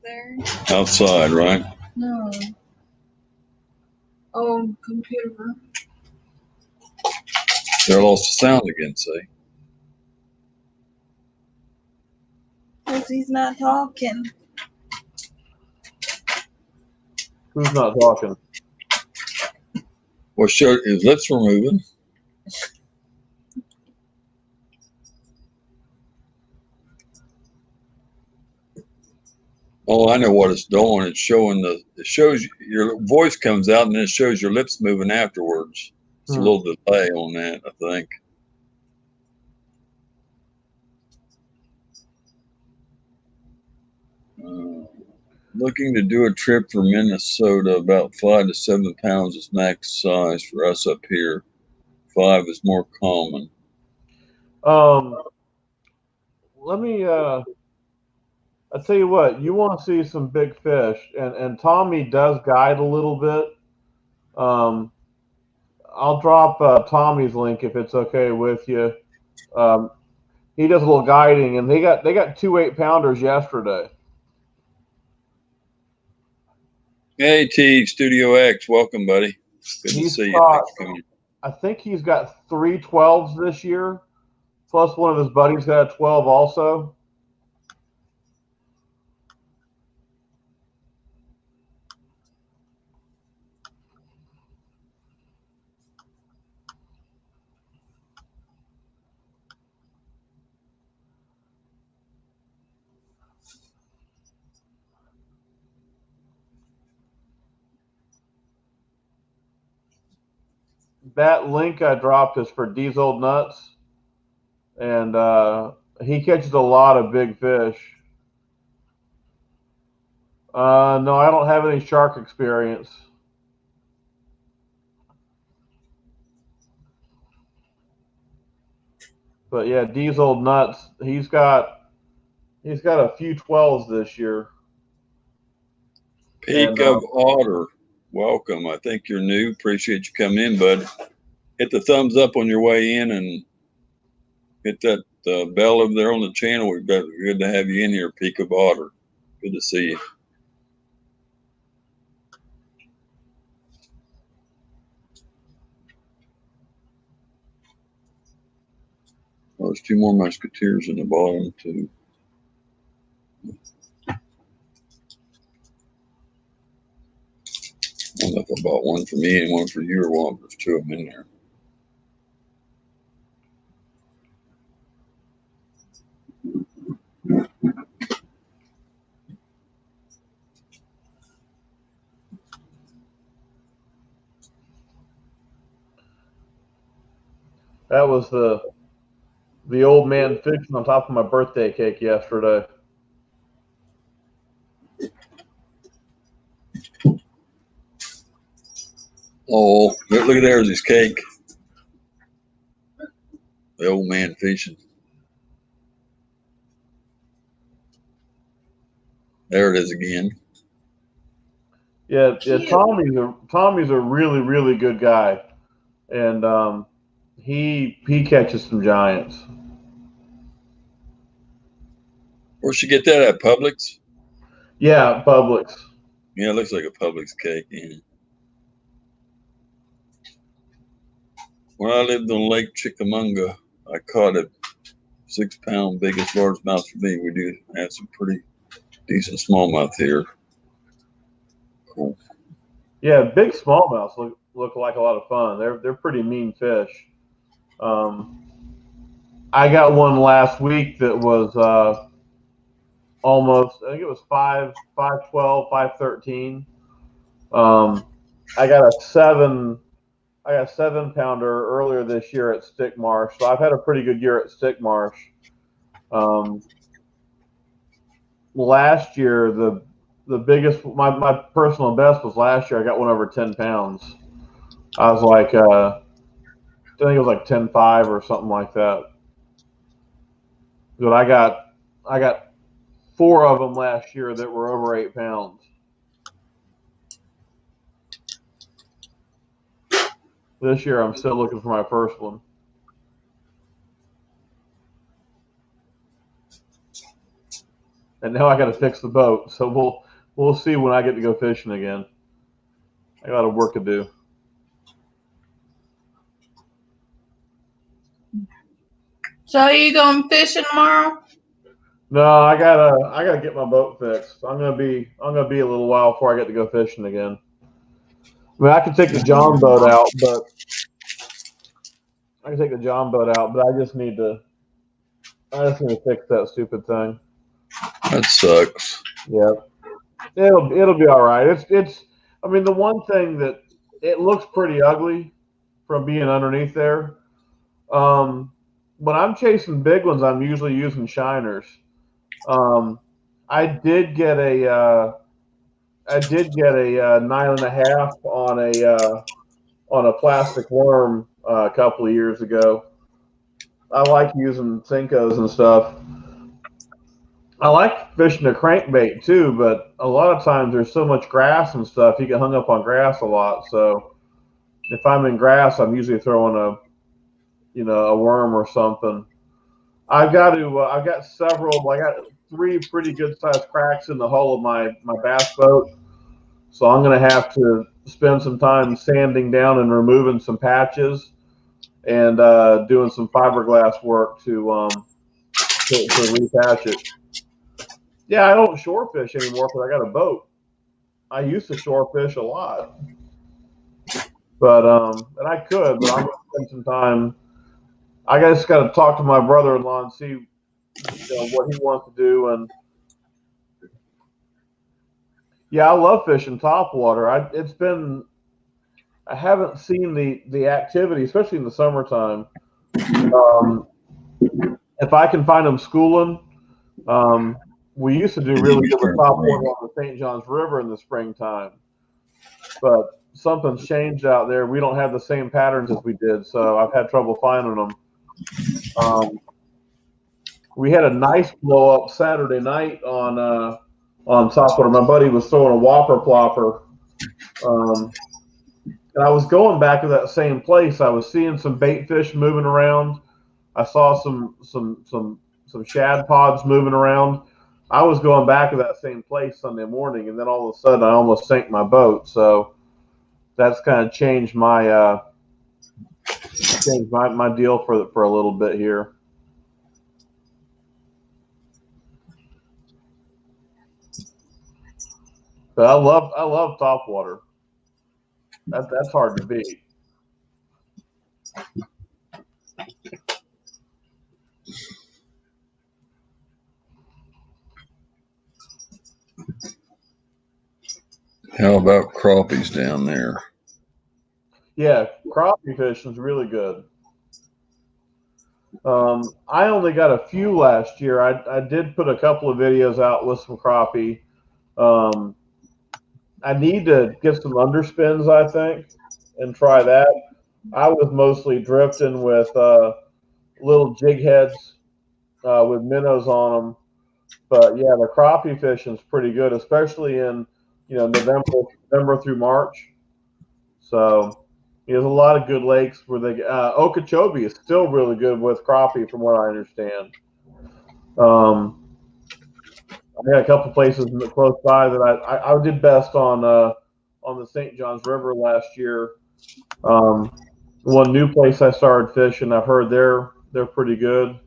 There. Outside, right? No. Oh, computer. There lost the sound again, see? Because he's not talking. Who's not talking? Well, sure, his lips were moving. Oh, I know what it's doing. It shows your voice comes out and then it shows your lips moving afterwards. It's a little delay on that, I think. Looking to do a trip for Minnesota. About 5 to 7 pounds is max size for us up here. 5 is more common. Let me I tell you what, you want to see some big fish, and Tommy does guide a little bit. I'll drop Tommy's link if it's okay with you. He does a little guiding, and they got 2 8-pounders yesterday. Hey, T Studio X, welcome, buddy. Good to see you. Thanks for coming. I think he's got 3 12s this year, plus one of his buddies got a 12 also. That link I dropped is for Diesel Nuts, and he catches a lot of big fish. No, I don't have any shark experience. But yeah, Diesel Nuts, he's got a few 12s this year. Peak of Otter, welcome. I think you're new. Appreciate you coming in, bud. Hit the thumbs up on your way in and hit that bell over there on the channel. We've got good to have you in here, Peak of Otter. Good to see you. Oh, there's 2 more musketeers in the bottom too. I don't know if I bought one for me and one for you or one. There's 2 of them in there. That was the old man fishing on top of my birthday cake yesterday. Oh, look at there's his cake. The old man fishing. There it is again. Yeah. Tommy's a really, really good guy, and he catches some giants. Where'd she get that at? Publix? Yeah, Publix. Yeah, it looks like a Publix cake. Yeah. When I lived on Lake Chickamauga, I caught a 6-pound biggest largemouth for me. We do have some pretty decent smallmouth here. Cool. Yeah, big smallmouths look like a lot of fun. They're pretty mean fish. I got one last week that was almost. I think it was 512, 513. I got a 7-pounder earlier this year at Stick Marsh. So I've had a pretty good year at Stick Marsh. Last year, the biggest, my personal best was last year. I got one over 10 pounds. I was like, I think it was like 10.5 or something like that. But I got 4 of them last year that were over 8 pounds. This year, I'm still looking for my first one. And now I got to fix the boat, so we'll see when I get to go fishing again. I got a work to do. So you going fishing tomorrow? No, I gotta get my boat fixed. I'm gonna be a little while before I get to go fishing again. I mean, I can take the John boat out, but I just need to fix that stupid thing. That sucks. Yeah, it'll be all right. It's. I mean, the one thing that it looks pretty ugly from being underneath there. When I'm chasing big ones, I'm usually using shiners. I did get a 9.5 on a plastic worm a couple of years ago. I like using Senkos and stuff. I like fishing a crankbait too, but a lot of times there's so much grass and stuff, you get hung up on grass a lot. So if I'm in grass, I'm usually throwing a worm or something. I've got 3 pretty good sized cracks in the hull of my bass boat. So I'm going to have to spend some time sanding down and removing some patches and doing some fiberglass work to repatch it. Yeah, I don't shore fish anymore because I got a boat. I used to shore fish a lot, but and I could, but I'm going to spend some time. I just got to talk to my brother-in-law and see what he wants to do. And yeah, I love fishing topwater. I haven't seen the activity, especially in the summertime. If I can find them schooling, we used to do really good with topwater on the St. Johns River in the springtime, but something's changed out there. We don't have the same patterns as we did, so I've had trouble finding them. We had a nice blow up Saturday night on topwater. My buddy was throwing a whopper plopper. And I was going back to that same place. I was seeing some bait fish moving around. I saw some shad pods moving around. I was going back to that same place Sunday morning, and then all of a sudden I almost sank my boat. So that's kind of changed my my deal for a little bit here. But I love topwater. That's hard to beat. How about crappies down there? Yeah, crappie fishing is really good. I only got a few last year. I did put a couple of videos out with some crappie. I need to get some underspins, I think, and try that. I was mostly drifting with little jig heads with minnows on them. But yeah, the crappie fishing is pretty good, especially in November through March. So there's a lot of good lakes where they Okeechobee is still really good with crappie, from what I understand. I got a couple places close by that I did best on the St. Johns River last year. One new place I started fishing, I've heard they're pretty good.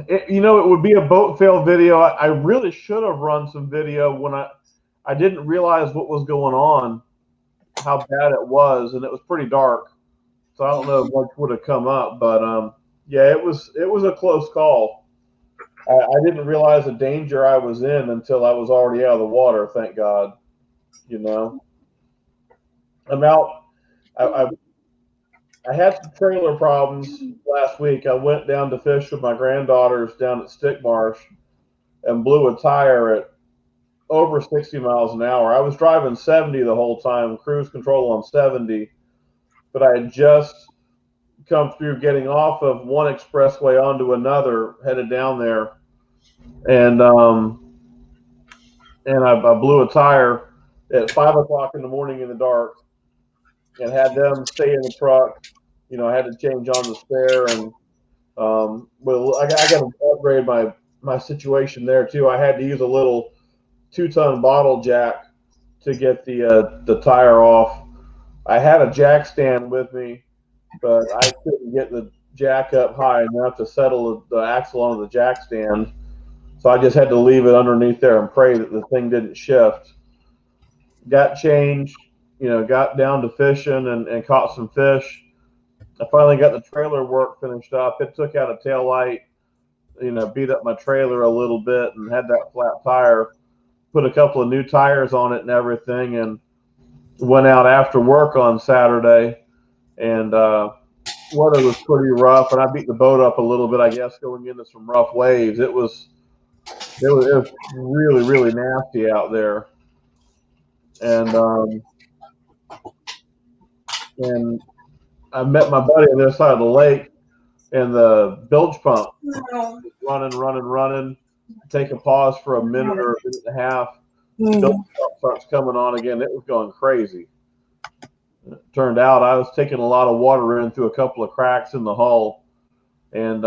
It would be a boat fail video. I really should have run some video when I didn't realize what was going on, how bad it was, and it was pretty dark. So I don't know if much would have come up, but yeah, it was a close call. I didn't realize the danger I was in until I was already out of the water. Thank God. I'm out. I had some trailer problems last week. I went down to fish with my granddaughters down at Stick Marsh and blew a tire at over 60 miles an hour. I was driving 70 the whole time, cruise control on 70, but I had just come through getting off of one expressway onto another, headed down there, and I blew a tire at 5 o'clock in the morning in the dark, and had them stay in the truck. I had to change on the spare, and well, I got to upgrade my situation there too. I had to use a little 2-ton bottle jack to get the tire off. I had a jack stand with me, but I couldn't get the jack up high enough to settle the axle on the jack stand. So I just had to leave it underneath there and pray that the thing didn't shift. Got changed, got down to fishing and caught some fish. I finally got the trailer work finished up. It took out a tail light, beat up my trailer a little bit and had that flat tire. Put a couple of new tires on it and everything, and went out after work on Saturday, and weather was pretty rough, and I beat the boat up a little bit, I guess, going into some rough waves. It was really, really nasty out there, and I met my buddy on the other side of the lake, and the bilge pump was running. Take a pause for a minute or a minute and a half. Bilge pump starts coming on again. It was going crazy. It turned out I was taking a lot of water in through a couple of cracks in the hull, and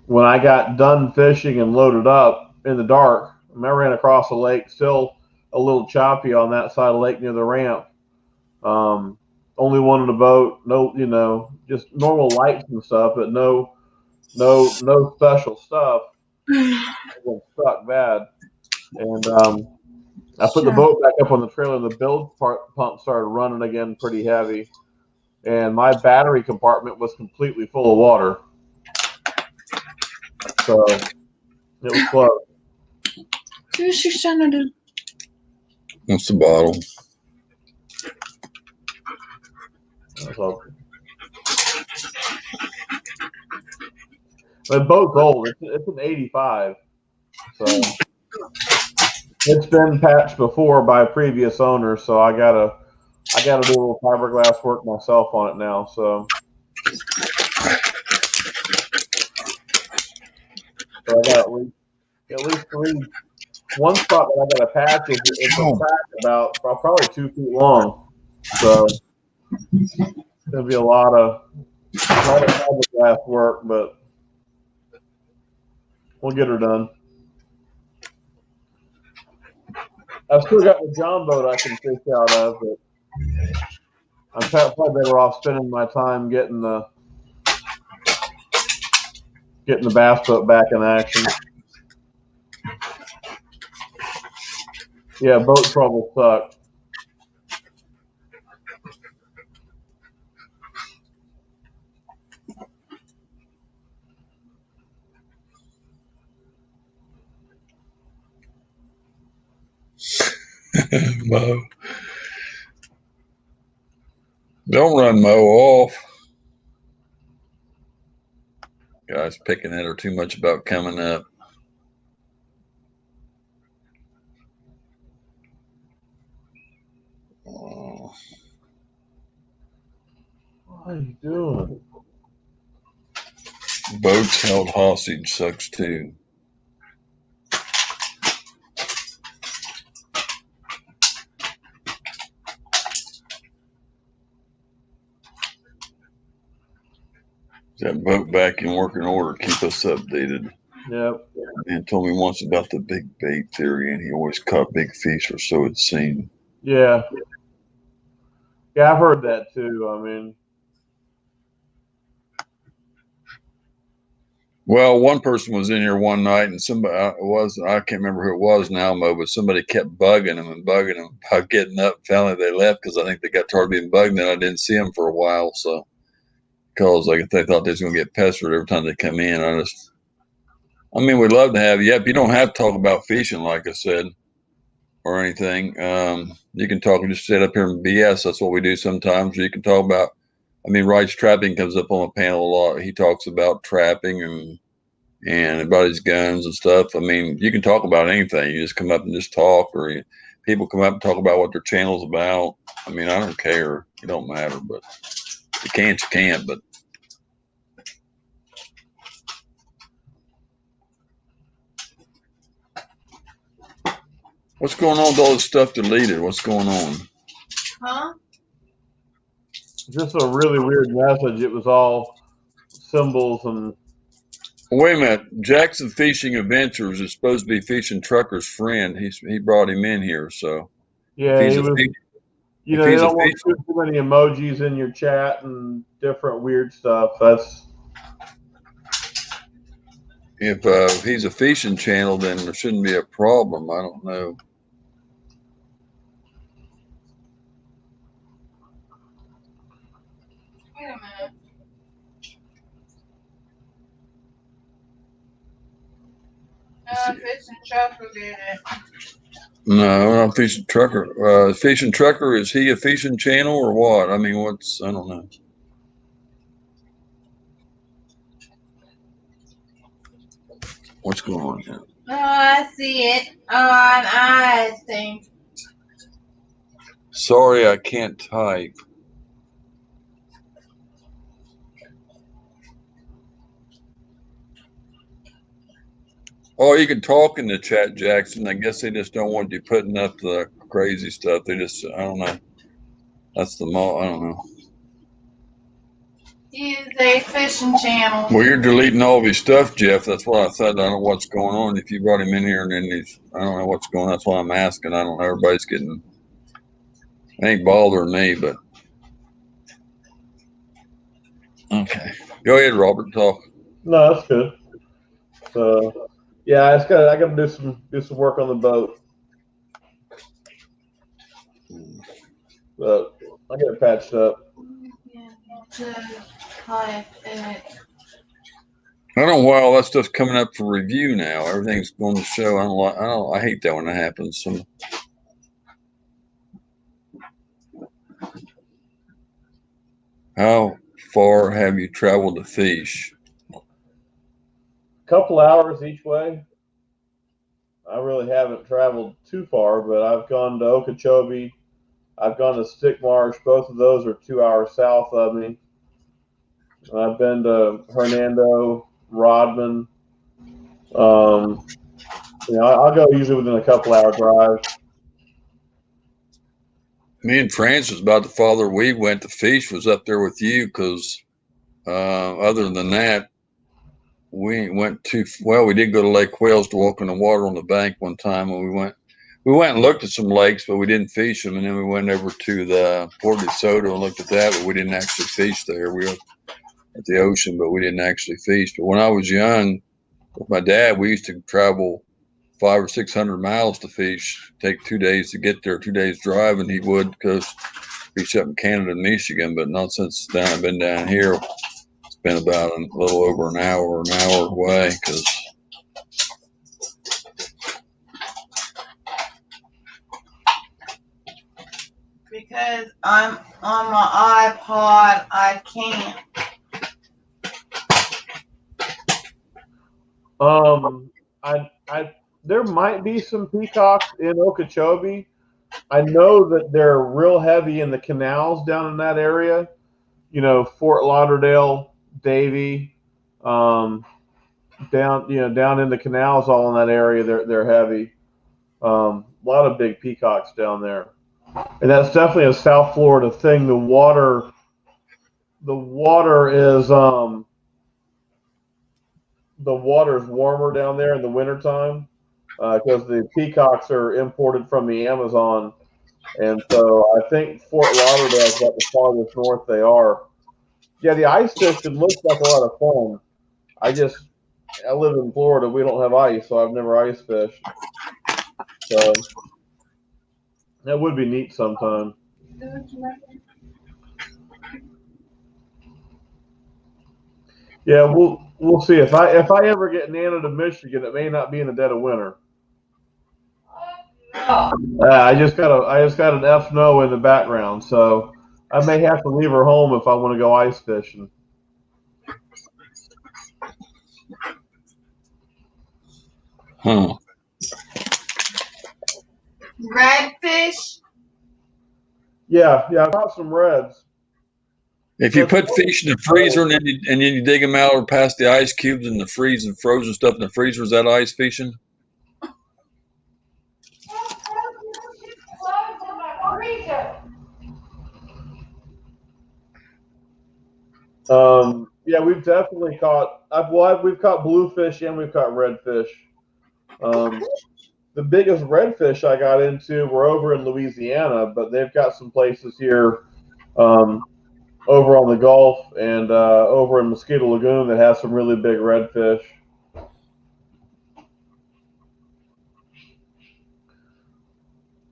when I got done fishing and loaded up in the dark, I ran across the lake, still a little choppy on that side of the lake near the ramp. Only one in the boat, no, just normal lights and stuff, but no special stuff. It was stuck bad, and I put the boat back up on the trailer, and the bilge pump started running again pretty heavy, and my battery compartment was completely full of water. So it was close. Who's she trying to do? That's the bottle. The boat's old. It's an 85. So it's been patched before by previous owners, so I gotta do a little fiberglass work myself on it now. So I got at least three. One spot that I got to patch is it's a crack about probably 2 feet long. So it's gonna be a lot of fiberglass work, but we'll get her done. I've still got the John boat I can fish out of, but I'm probably better off spending my time getting the bass boat back in action. Yeah, boat trouble sucks. Mo. Don't run Mo off. Guys picking at her too much about coming up. Oh. What are you doing? Boats held hostage sucks too. That boat back in working order. Keep us updated. Yep. And told me once about the big bait theory, and he always caught big fish, or so it seemed. Yeah. Yeah, I've heard that too. I mean, Well, one person was in here one night, and somebody I can't remember who it was now, Mo, but somebody kept bugging him about getting up. Finally, they left because I think they got tired of being bugged, and I didn't see them for a while. So, because like they thought they was going to get pestered every time they come in. I mean, we'd love to have you. Yep, you don't have to talk about fishing, like I said, or anything. You can talk and just sit up here and BS. That's what we do sometimes. You can talk about. I mean, Wright's trapping comes up on the panel a lot. He talks about trapping and about his guns and stuff. I mean, you can talk about anything. You just come up and just talk, or people come up and talk about what their channel's about. I mean, I don't care. It don't matter, but you can't, but. What's going on with all this stuff deleted? What's going on? Huh? just a really weird message. It was all symbols and. Wait a minute. Jackson Fishing Adventures is supposed to be Fishing Trucker's friend. He brought him in here, so Yeah, if he's he a was. fish, You if know, you he's a don't want fish, too many emojis in your chat and different weird stuff. That's. if he's a fishing channel, then there shouldn't be a problem. I don't know. Wait a minute. Fishing Trucker did it. No, I'm Fishing Trucker. Fishing Trucker, is he a fishing channel or what? I mean, I don't know. What's going on here? Oh, I see it on I think. Sorry, I can't type. Oh, you can talk in the chat, Jackson. I guess they just don't want you putting up the crazy stuff. They just, I don't know. That's I don't know. He's a fishing channel. Well, you're deleting all of his stuff, Jeff. That's what I said. I don't know what's going on. If you brought him in here and then I don't know what's going on. That's why I'm asking. I don't know. Everybody's getting, it ain't bothering me, but. Okay. Go ahead, Robert. Talk. No, that's good. So, yeah, I got to do some work on the boat. But I get it patched up. I don't know why all that stuff's coming up for review now. Everything's going to show. I hate that when that happens. So. How far have you traveled to fish? A couple hours each way. I really haven't traveled too far, but I've gone to Okeechobee. I've gone to Stick Marsh. Both of those are 2 hours south of me. And I've been to Hernando, Rodman. I'll go usually within a couple hour drive. Me and Francis, about the farther we went to fish was up there with you, because other than that, we went too well. We did go to Lake Wales to walk in the water on the bank one time, and we went and looked at some lakes, but we didn't fish them. And then we went over to the Port DeSoto and looked at that, but we didn't actually fish there. We were at the ocean, but we didn't actually fish. But when I was young, with my dad, we used to travel 500 or 600 miles to fish. Take 2 days to get there, 2 days drive, and he would, because fish up in Canada and Michigan. But not since then I've been down here. It's been about a little over an hour away, because I'm on my iPod, I can't. There might be some peacocks in Okeechobee. I know that they're real heavy in the canals down in that area. You know, Fort Lauderdale, Davie, down in the canals, all in that area. They're heavy. A lot of big peacocks down there, and that's definitely a South Florida thing. The water is the water's warmer down there in the wintertime because the peacocks are imported from the Amazon. And so I think Fort Lauderdale is about the farthest north they are. Yeah, the ice fishing looks like a lot of fun. I live in Florida. We don't have ice, so I've never ice fished. So that would be neat sometime. Yeah, we'll see. If I ever get Nana to Michigan, it may not be in the dead of winter. I just got an F no in the background, so I may have to leave her home if I want to go ice fishing. Huh. Redfish. Yeah, I caught some reds. If you put fish in the freezer and then you dig them out or past the ice cubes and the freeze and frozen stuff in the freezer, is that ice fishing? Yeah, we've definitely caught. We've caught bluefish and we've caught redfish. The biggest redfish I got into were over in Louisiana, but they've got some places here over on the Gulf and over in Mosquito Lagoon that has some really big redfish.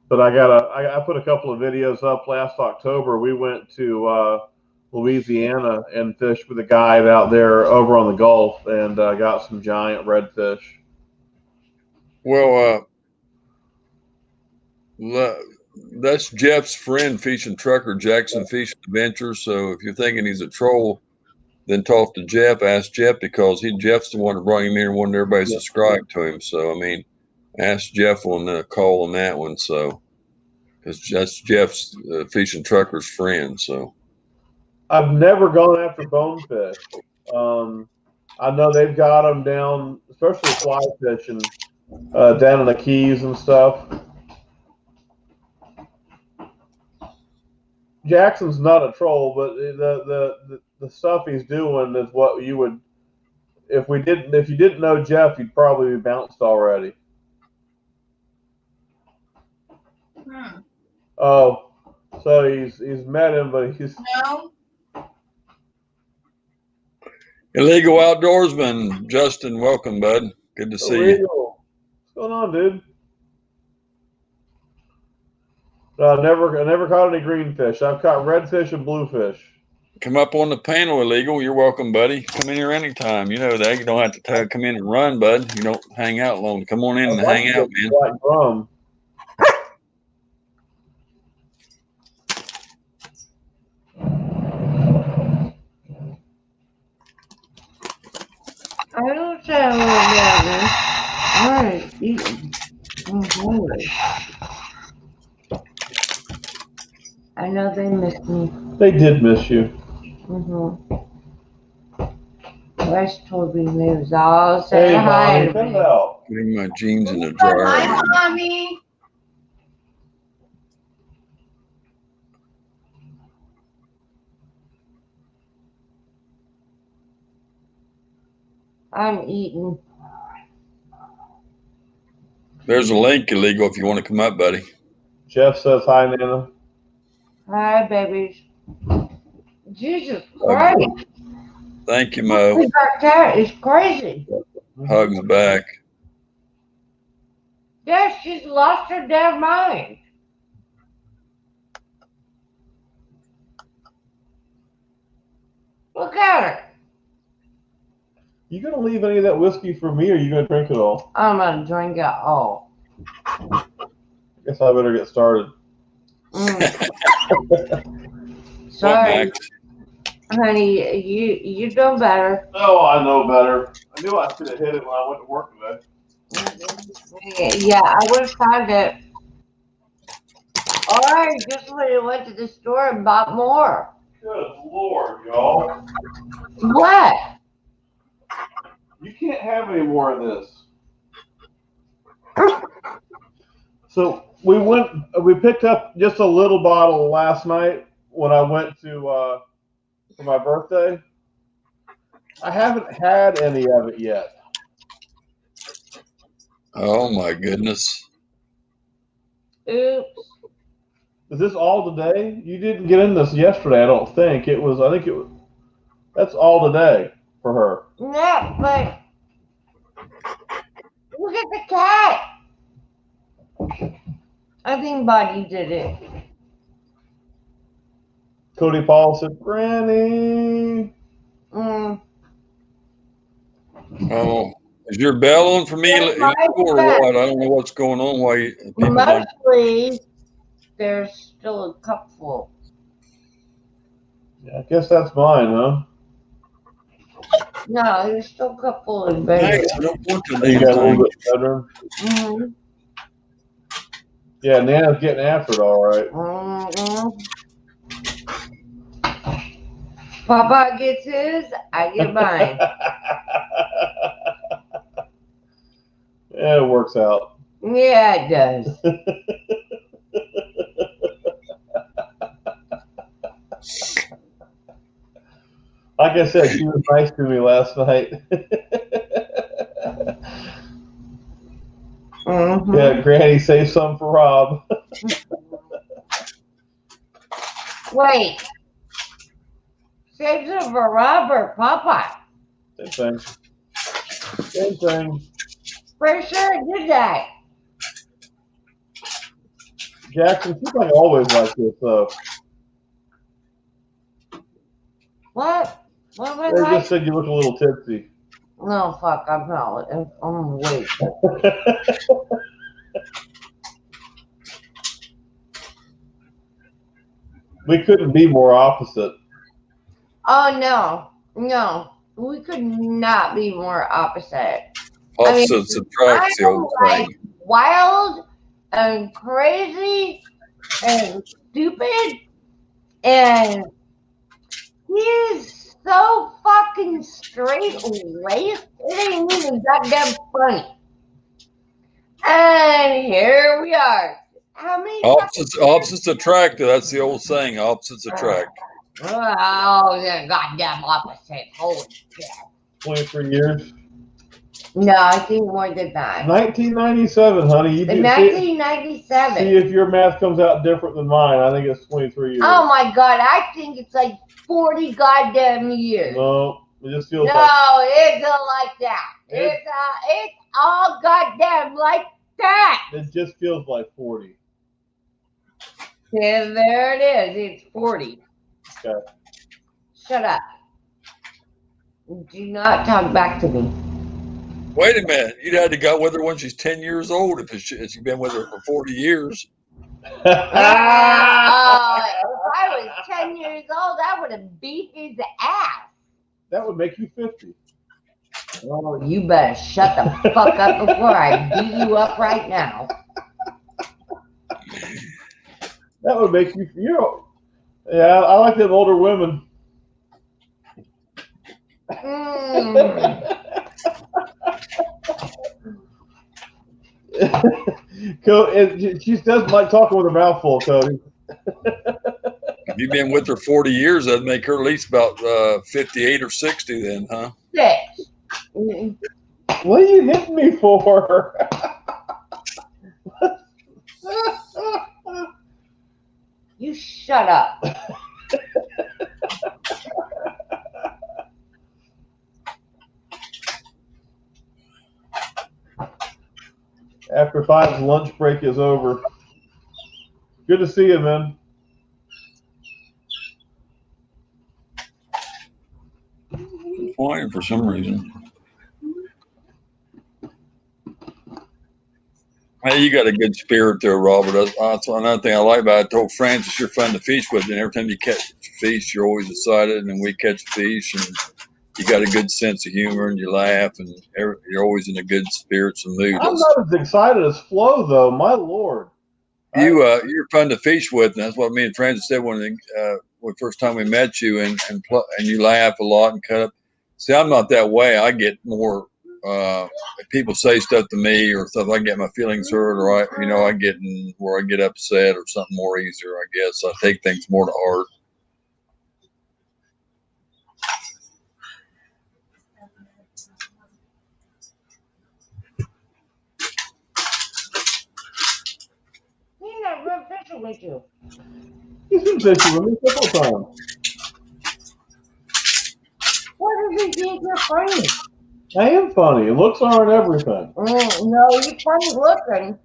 But I put a couple of videos up last October. We went to Louisiana and fished with a guide out there over on the Gulf and got some giant redfish. Well, that's Jeff's friend, Fishing Trucker, Jackson Fishing Adventures. So if you're thinking he's a troll, then talk to Jeff. Ask Jeff because Jeff's the one that brought him in and wanted everybody to subscribe to him. So I mean, ask Jeff on the call on that one. So because that's Jeff's Fishing Trucker's friend. So I've never gone after bonefish. I know they've got them down, especially fly fishing, down in the Keys and stuff. Jackson's not a troll, but the stuff he's doing is what you would. If you didn't know Jeff, you'd probably be bounced already. Oh, so he's met him, but he's No. illegal. Illegal Outdoorsman, Justin, welcome, bud. Good to see you. What's going on, dude? I never caught any greenfish. I've caught redfish and bluefish. Come up on the panel, Illegal. You're welcome, buddy. Come in here anytime. You know that. You don't have to come in and run, bud. You don't hang out long. Come on in and hang out, man. Black drum. I don't say a little bit, man. All right, eating. I'm hungry. I know they miss me. They did miss you. Wes told me they was all saying hi to come me. out. Putting my jeans in the dryer. Hi, Mommy. I'm eating. There's a link, Illegal, if you want to come up, buddy. Jeff says hi, Nana. Hi, babies. Jesus Christ. Thank you, Mo. Back there is crazy. Hugs back. Yeah, she's lost her damn mind. Look at her. You gonna leave any of that whiskey for me, or are you gonna drink it all? I'm gonna drink it all. Guess I better get started. Sorry, honey. You know better. Oh, I know better. I knew I should have hit it when I went to work today. Yeah, I would have found it. Or just when you went to the store and bought more. Good Lord, y'all. What? You can't have any more of this. So we picked up just a little bottle last night when I went to for my birthday. I haven't had any of it yet. Oh my goodness. Oops. Is this all today? You didn't get in this yesterday, I don't think. It was. I think it was. That's all today for her. Yeah, but look at the cat. I think Buddy did it. Cody Paul said, "Granny." Mm. Oh, is your bell on for me That's my or bad. what? I don't know what's going on. Why people don't. Mostly, there's still a cup full. Yeah, I guess that's mine, huh? No, there's still a cup full in bed. Thanks. I don't want the You damn got a little thing. bit bedroom. Mm-hmm. Yeah, Nana's getting after it, all right. Mm-hmm. Papa gets his, I get mine. Yeah, it works out. Yeah, it does. Like I said, she was nice to me last night. Mm-hmm. Yeah, Granny, save some for Rob. Wait. Save some for Robert, Papa. Same thing. Same thing. For sure did that. Jackson, she's like always like this, though. What? What was They I? just said you look a little tipsy. No, fuck, I'm not. I'm awake. We couldn't be more opposite. Oh, no. No. We could not be more opposite. Opposites attract, the old like saying. wild and crazy and stupid, and he's so fucking straight laced. It ain't even goddamn funny. And here we are. How many Opposites attract. That's the old saying. Opposites attract. Oh, the goddamn opposite. Holy shit. 23 years. No, I think more than that. 1997, honey. You In do 1997. see if your math comes out different than mine. I think it's 23 years. Oh my god, I think it's like 40 goddamn years. No, it just feels No, like it's not like that. It's all goddamn like that. it just feels like 40. Yeah, there it is. It's 40. Okay. Shut up. Do not talk back to me. Wait a minute. You'd had to go with her when she's 10 years old if you've been with her for 40 years. If I was 10 years old, I would have beat his ass. That would make you 50. Oh, you better shut the fuck up before I beat you up right now. That would make you. Yeah, I like them older women. She does like talking with her mouth full, Cody. If you've been with her 40 years, that'd make her at least about 58 or 60 then, huh? 6. What are you hitting me for? You shut up. After 5's lunch break is over. Good to see you, man. Fine for some reason. Hey, you got a good spirit there, Robert. That's another thing I like about it. I told Francis you're fun to fish with, and every time you catch fish, you're always excited, and we catch fish, and you got a good sense of humor, and you laugh, and you're always in a good spirits and mood. I'm not as excited as Flo, though. My lord. You're fun to fish with, and that's what me and Francis said when the first time we met you, and you laugh a lot and cut up. See, I'm not that way. I get more. If people say stuff to me or stuff, I get my feelings hurt, or I get where I get upset or something more easier. I guess I take things more to heart. fishing with you. He's been fishing with me several times. What does he think you're funny? I am funny. Looks aren't everything. No, you're funny looking.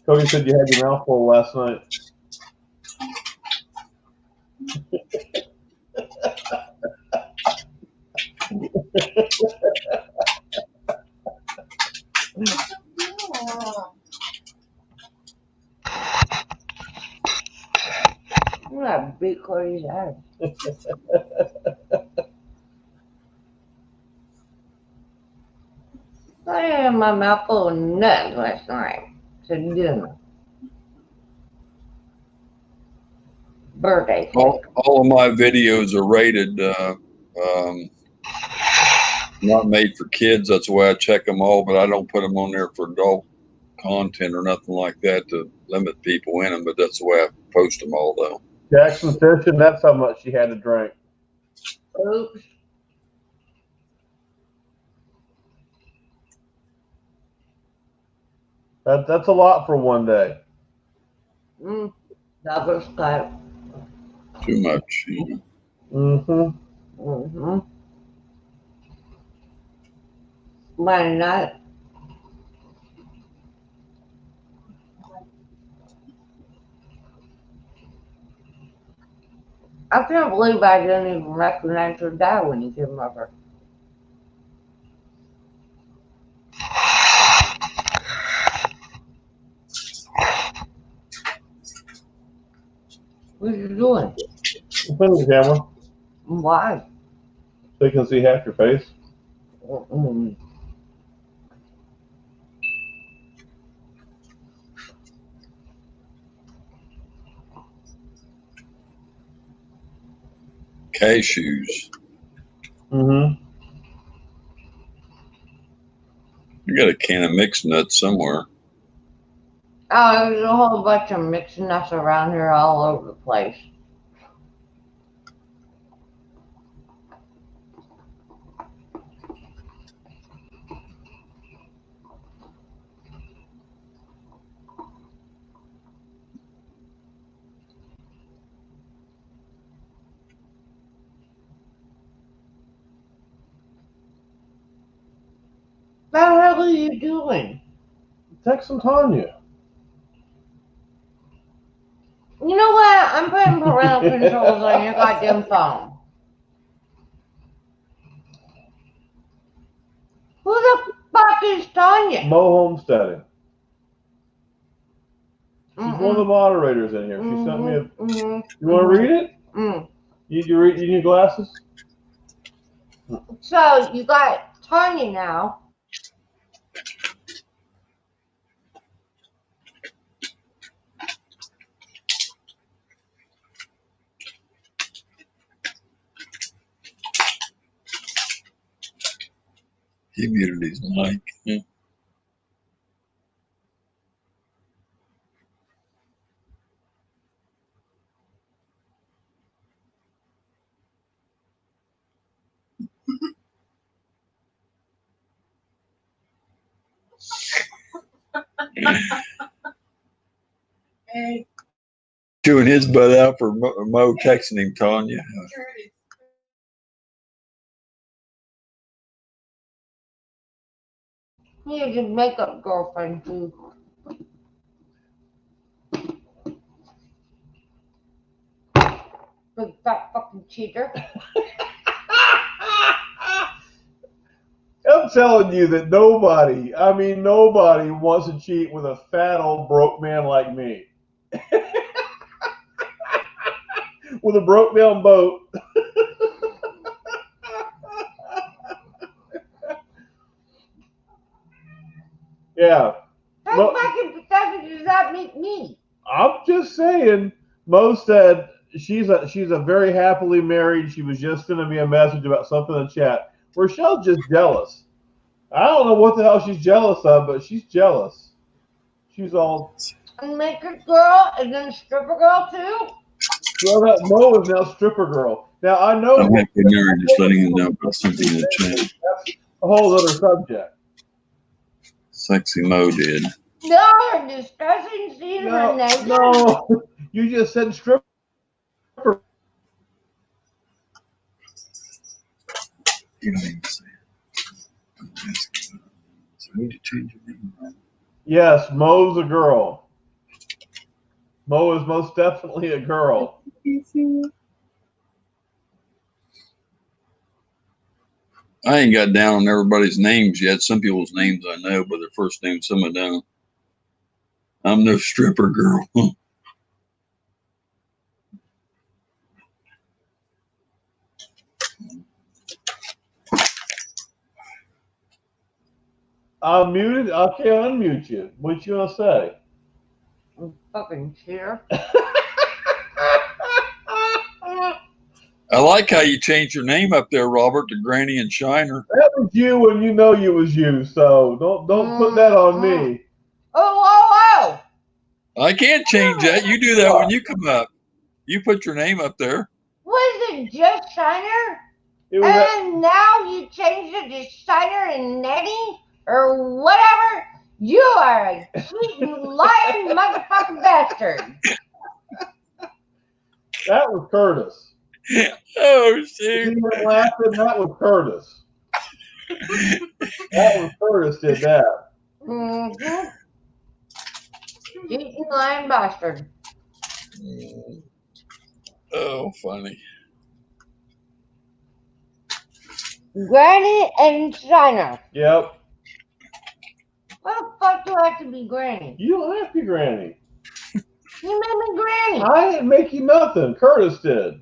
Cody said you had your mouth full last night. I'm gonna beat Cody's ass. I had my mouth full of nuts last night to dinner. Birthday cake. All of my videos are rated not made for kids. That's the way I check them all, but I don't put them on there for adult content or nothing like that to limit people in them. But that's the way I post them all, though. Jackson fishing, that's how much she had to drink. Oops. That's a lot for one day. That was good. Too much. You know. Mm-hmm. Why not? I can't believe I didn't even recognize your dad when he came over. What are you doing? Put the camera Why? so you can see half your face. Cashews. Mm-hmm. You got a can of mixed nuts somewhere. Oh, there's a whole bunch of mixed nuts around here all over the place. What the hell are you doing? Texting Tanya. You know what? I'm putting parental controls on your goddamn phone. Who the fuck is Tanya? Mo Homesteading. She's one of the moderators in here. She sent me a. You want to read it? You read? You need glasses? So you got Tanya now. He muted his mic. Chewing his butt out for Mo texting him, Tanya. He has a makeup girlfriend too. Big fat fucking cheater. I'm telling you that nobody wants to cheat with a fat old broke man like me. With a broke down boat. Yeah. How fucking pathetic does that make me? I'm just saying. Mo said she's a very happily married. She was just sending me a message about something in the chat. Rochelle's just jealous. I don't know what the hell she's jealous of, but she's jealous. She's all. And makeup girl and then stripper girl too? Well, that Mo is now stripper girl. Now I know. I'm happy married, just letting him know about something in the chat. That's a whole other subject. Sexy Mo did. No, we're discussing seeing her naked. No, you just said stripper. You don't even say it. So we need to change your name. Yes, Mo's a girl. Mo is most definitely a girl. I ain't got down on everybody's names yet. Some people's names I know, but their first name, some I don't. I'm no stripper girl. I'm muted. I can't unmute you. What you gonna say? Fucking cheater. I like how you changed your name up there, Robert, to Granny and Shiner. That was you when you know you was you. So don't put that on me. Oh, I can't change that. You do that when you come up. You put your name up there. Was it just Shiner? It was that, And now you changed it to Shiner and Nettie? Or whatever? You are a cheating, lying motherfucking bastard. that was Curtis. Oh, See shoot. him laughing? That was Curtis. That was Curtis did that. Mm-hmm. Cheating, lying bastard. Oh, funny. Granny and Shiner. Yep. What the fuck do I have to be Granny? You don't have to, Granny. You made me Granny. I didn't make you nothing. Curtis did.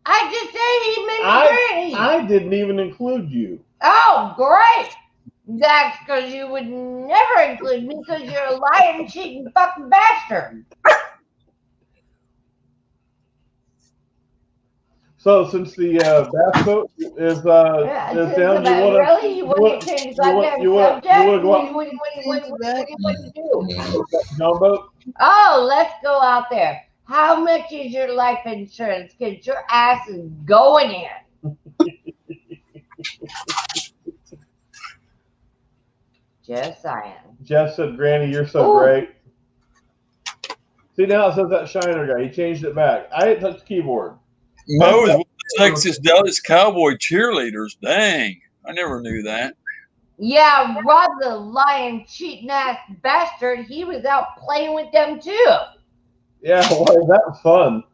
I just said he made me Granny. I didn't even include you. Oh, great. That's because you would never include me because you're a lying, cheating fucking bastard. So since the bass boat is down, You want to change the goddamn subject? What do you want to do? John boat. Oh, let's go out there. How much is your life insurance? Because your ass is going in. Just saying. Jeff said, "Granny, you're so great." See, now it says that Shiner guy. He changed it back. I didn't touch the keyboard. Mo is one of the sexiest Dallas Cowboy cheerleaders. Dang. I never knew that. Yeah, Rod the lying, cheating ass bastard, he was out playing with them too. Yeah, well, that was fun.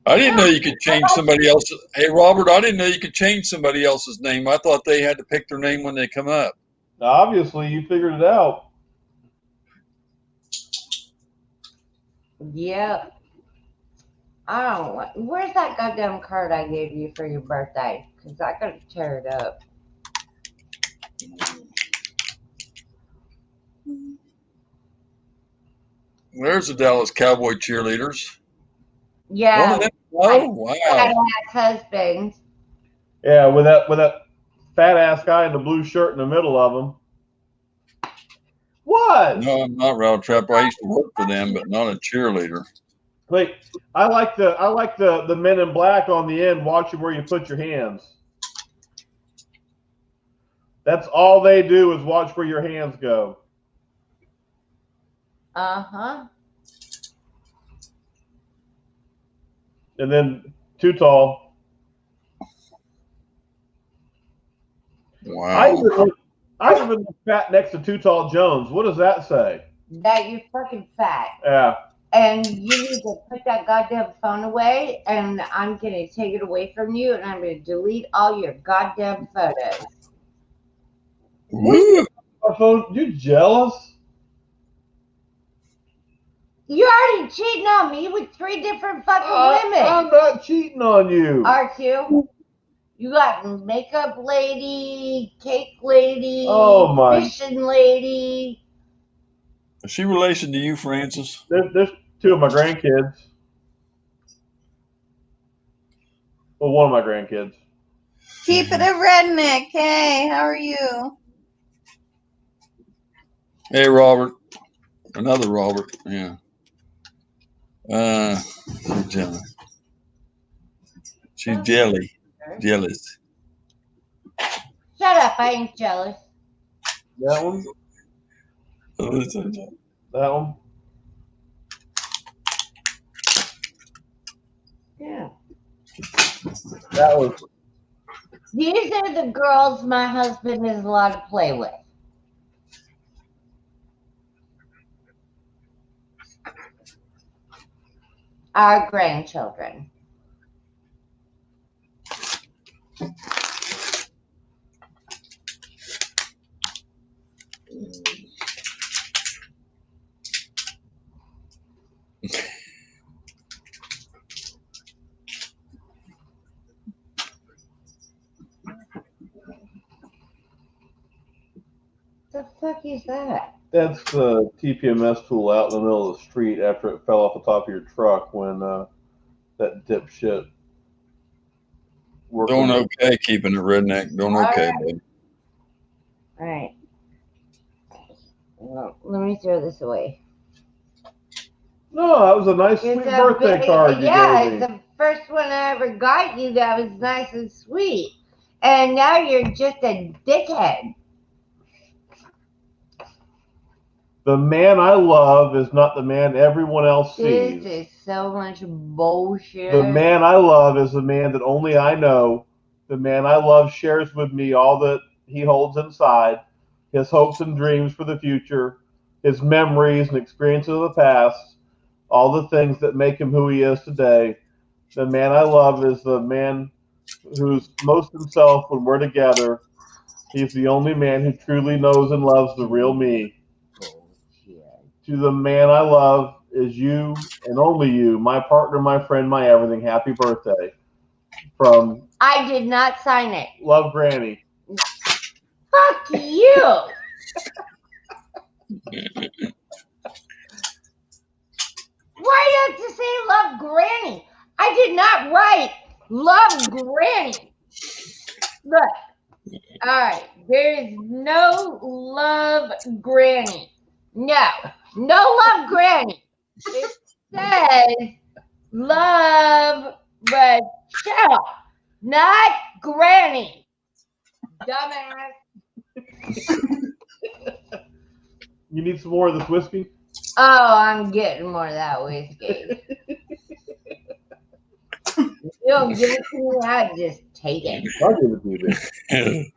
I didn't know you could change somebody else's. Hey, Robert, I didn't know you could change somebody else's name. I thought they had to pick their name when they come up. Obviously, you figured it out. Yep. I don't want. Where's that goddamn card I gave you for your birthday? Because I gotta tear it up. There's the Dallas Cowboy cheerleaders. Yeah. One of them. Oh, wow. Fat ass husband. Yeah, with that fat ass guy in the blue shirt in the middle of them. What? No, I'm not Ralph Trapper. I used to work for them, but not a cheerleader. Wait, I like the men in black on the end watching where you put your hands. That's all they do is watch where your hands go. Uh-huh. And then Too Tall. Wow. I even look fat next to Too Tall Jones. What does that say? That you're fucking fat. Yeah. And you need to put that goddamn phone away, and I'm going to take it away from you, and I'm going to delete all your goddamn photos. Woo. My phone, you jealous? You're already cheating on me with 3 different fucking women. I'm not cheating on you. Aren't you? You got makeup lady, cake lady, fishing lady. Is she relation to you, Francis? There's 2 of my grandkids. Well, one of my grandkids. Keep it a redneck. Hey, how are you? Hey, Robert. Another Robert. Yeah. She's jelly. Jealous. Shut up, I ain't jealous. That one? That one? Yeah. That was. These are the girls my husband is allowed to play with. Our grandchildren. The fuck is that? That's the TPMS tool out in the middle of the street after it fell off the top of your truck when that dipshit worked. Doing okay, keeping it redneck. Doing okay, baby. All right. Well, let me throw this away. No, that was a nice, sweet birthday card you gave me. It's the first one I ever got you that was nice and sweet. And now you're just a dickhead. The man I love is not the man everyone else sees. This is so much bullshit. The man I love is the man that only I know. The man I love shares with me all that he holds inside, his hopes and dreams for the future, his memories and experiences of the past, all the things that make him who he is today. The man I love is the man who's most himself when we're together. He's the only man who truly knows and loves the real me. To the man I love is you and only you, my partner, my friend, my everything. Happy birthday. From I did not sign it. Love, Granny. Fuck you. Why don't you say love Granny? I did not write love Granny. Look. All right. There is no love Granny. No. No love Granny. It says love Rachel, not Granny. Dumbass. You need some more of this whiskey? Oh, I'm getting more of that whiskey. You don't give it to me, I just take it. I'll give it to you, baby.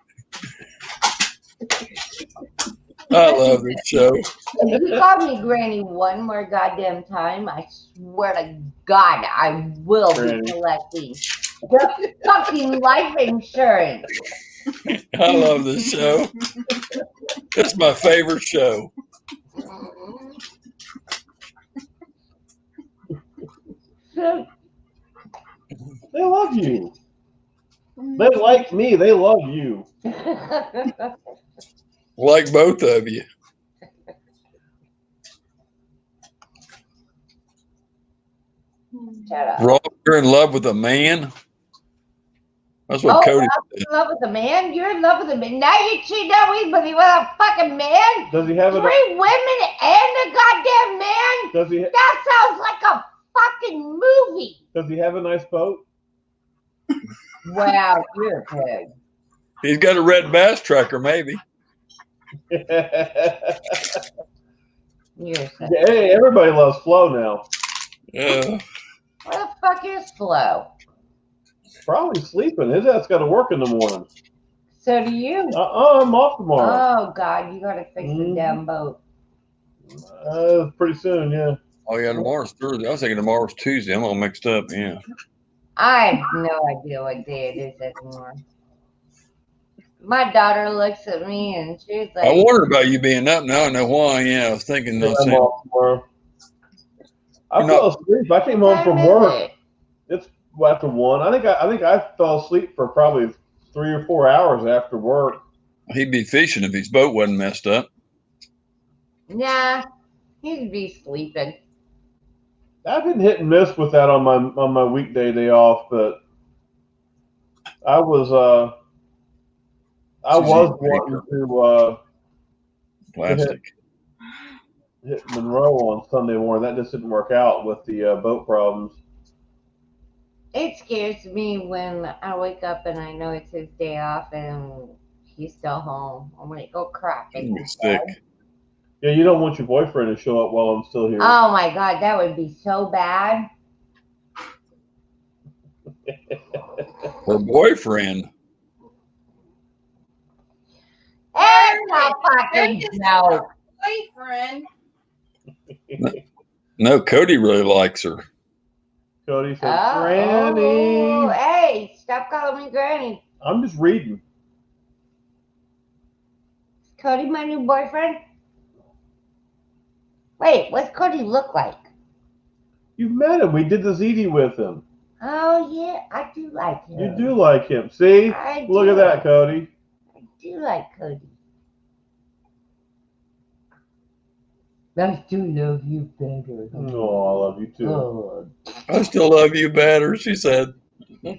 I love this show. If you call me Granny one more goddamn time, I swear to God, I will Granny. be collecting the fucking life insurance. I love this show. It's my favorite show. So, They love you. They like me. They love you. Like both of you. shut up. Rob, you're in love with a man? That's what Cody I'm said. in love with a man? You're in love with a man. Now you're cheating on me with a fucking man? Does he have 3 a? women and a goddamn man? Does he? That sounds like a fucking movie. Does he have a nice boat? Wow, you're a pig. He's got a red bass tracker, maybe. You're so... Hey, everybody loves Flo now. Yeah. Where the fuck is Flo? Probably sleeping. His ass got to work in the morning. So do you. I'm off tomorrow. Oh, God, you gotta fix the damn boat. Pretty soon, yeah. Oh, yeah, tomorrow's Thursday. I was thinking tomorrow's Tuesday. I'm all mixed up, yeah. I have no idea what day it is anymore. My daughter looks at me and she's like, I wondered about you being up. Now I know why. Yeah, I was thinking those I'm things. off tomorrow. I You're fell asleep. I came home from "Time is work. it?" It's after 1. I think I fell asleep for probably 3 or 4 hours after work. He'd be fishing if his boat wasn't messed up. Nah, he'd be sleeping. I've been hit and miss with that on my weekday day off, but I was wanting to Plastic. hit Monroe on Sunday morning. That just didn't work out with the boat problems. It scares me when I wake up and I know it's his day off and he's still home. I'm like, oh crap. I'm He's sick. dead. Yeah, you don't want your boyfriend to show up while I'm still here. Oh my god, that would be so bad. Her boyfriend. It's a fucking joke. Boyfriend. No, Cody really likes her. Cody says, Oh, Granny. hey, stop calling me Granny. I'm just reading. Is Cody my new boyfriend? Wait, what's Cody look like? You've met him. We did the ZD with him. Oh yeah, I do like him. You do like him. See? I Look do. at that, Cody. I do like Cody. I do love you better. Oh, I love you too. Oh. I still love you better, she said. I'm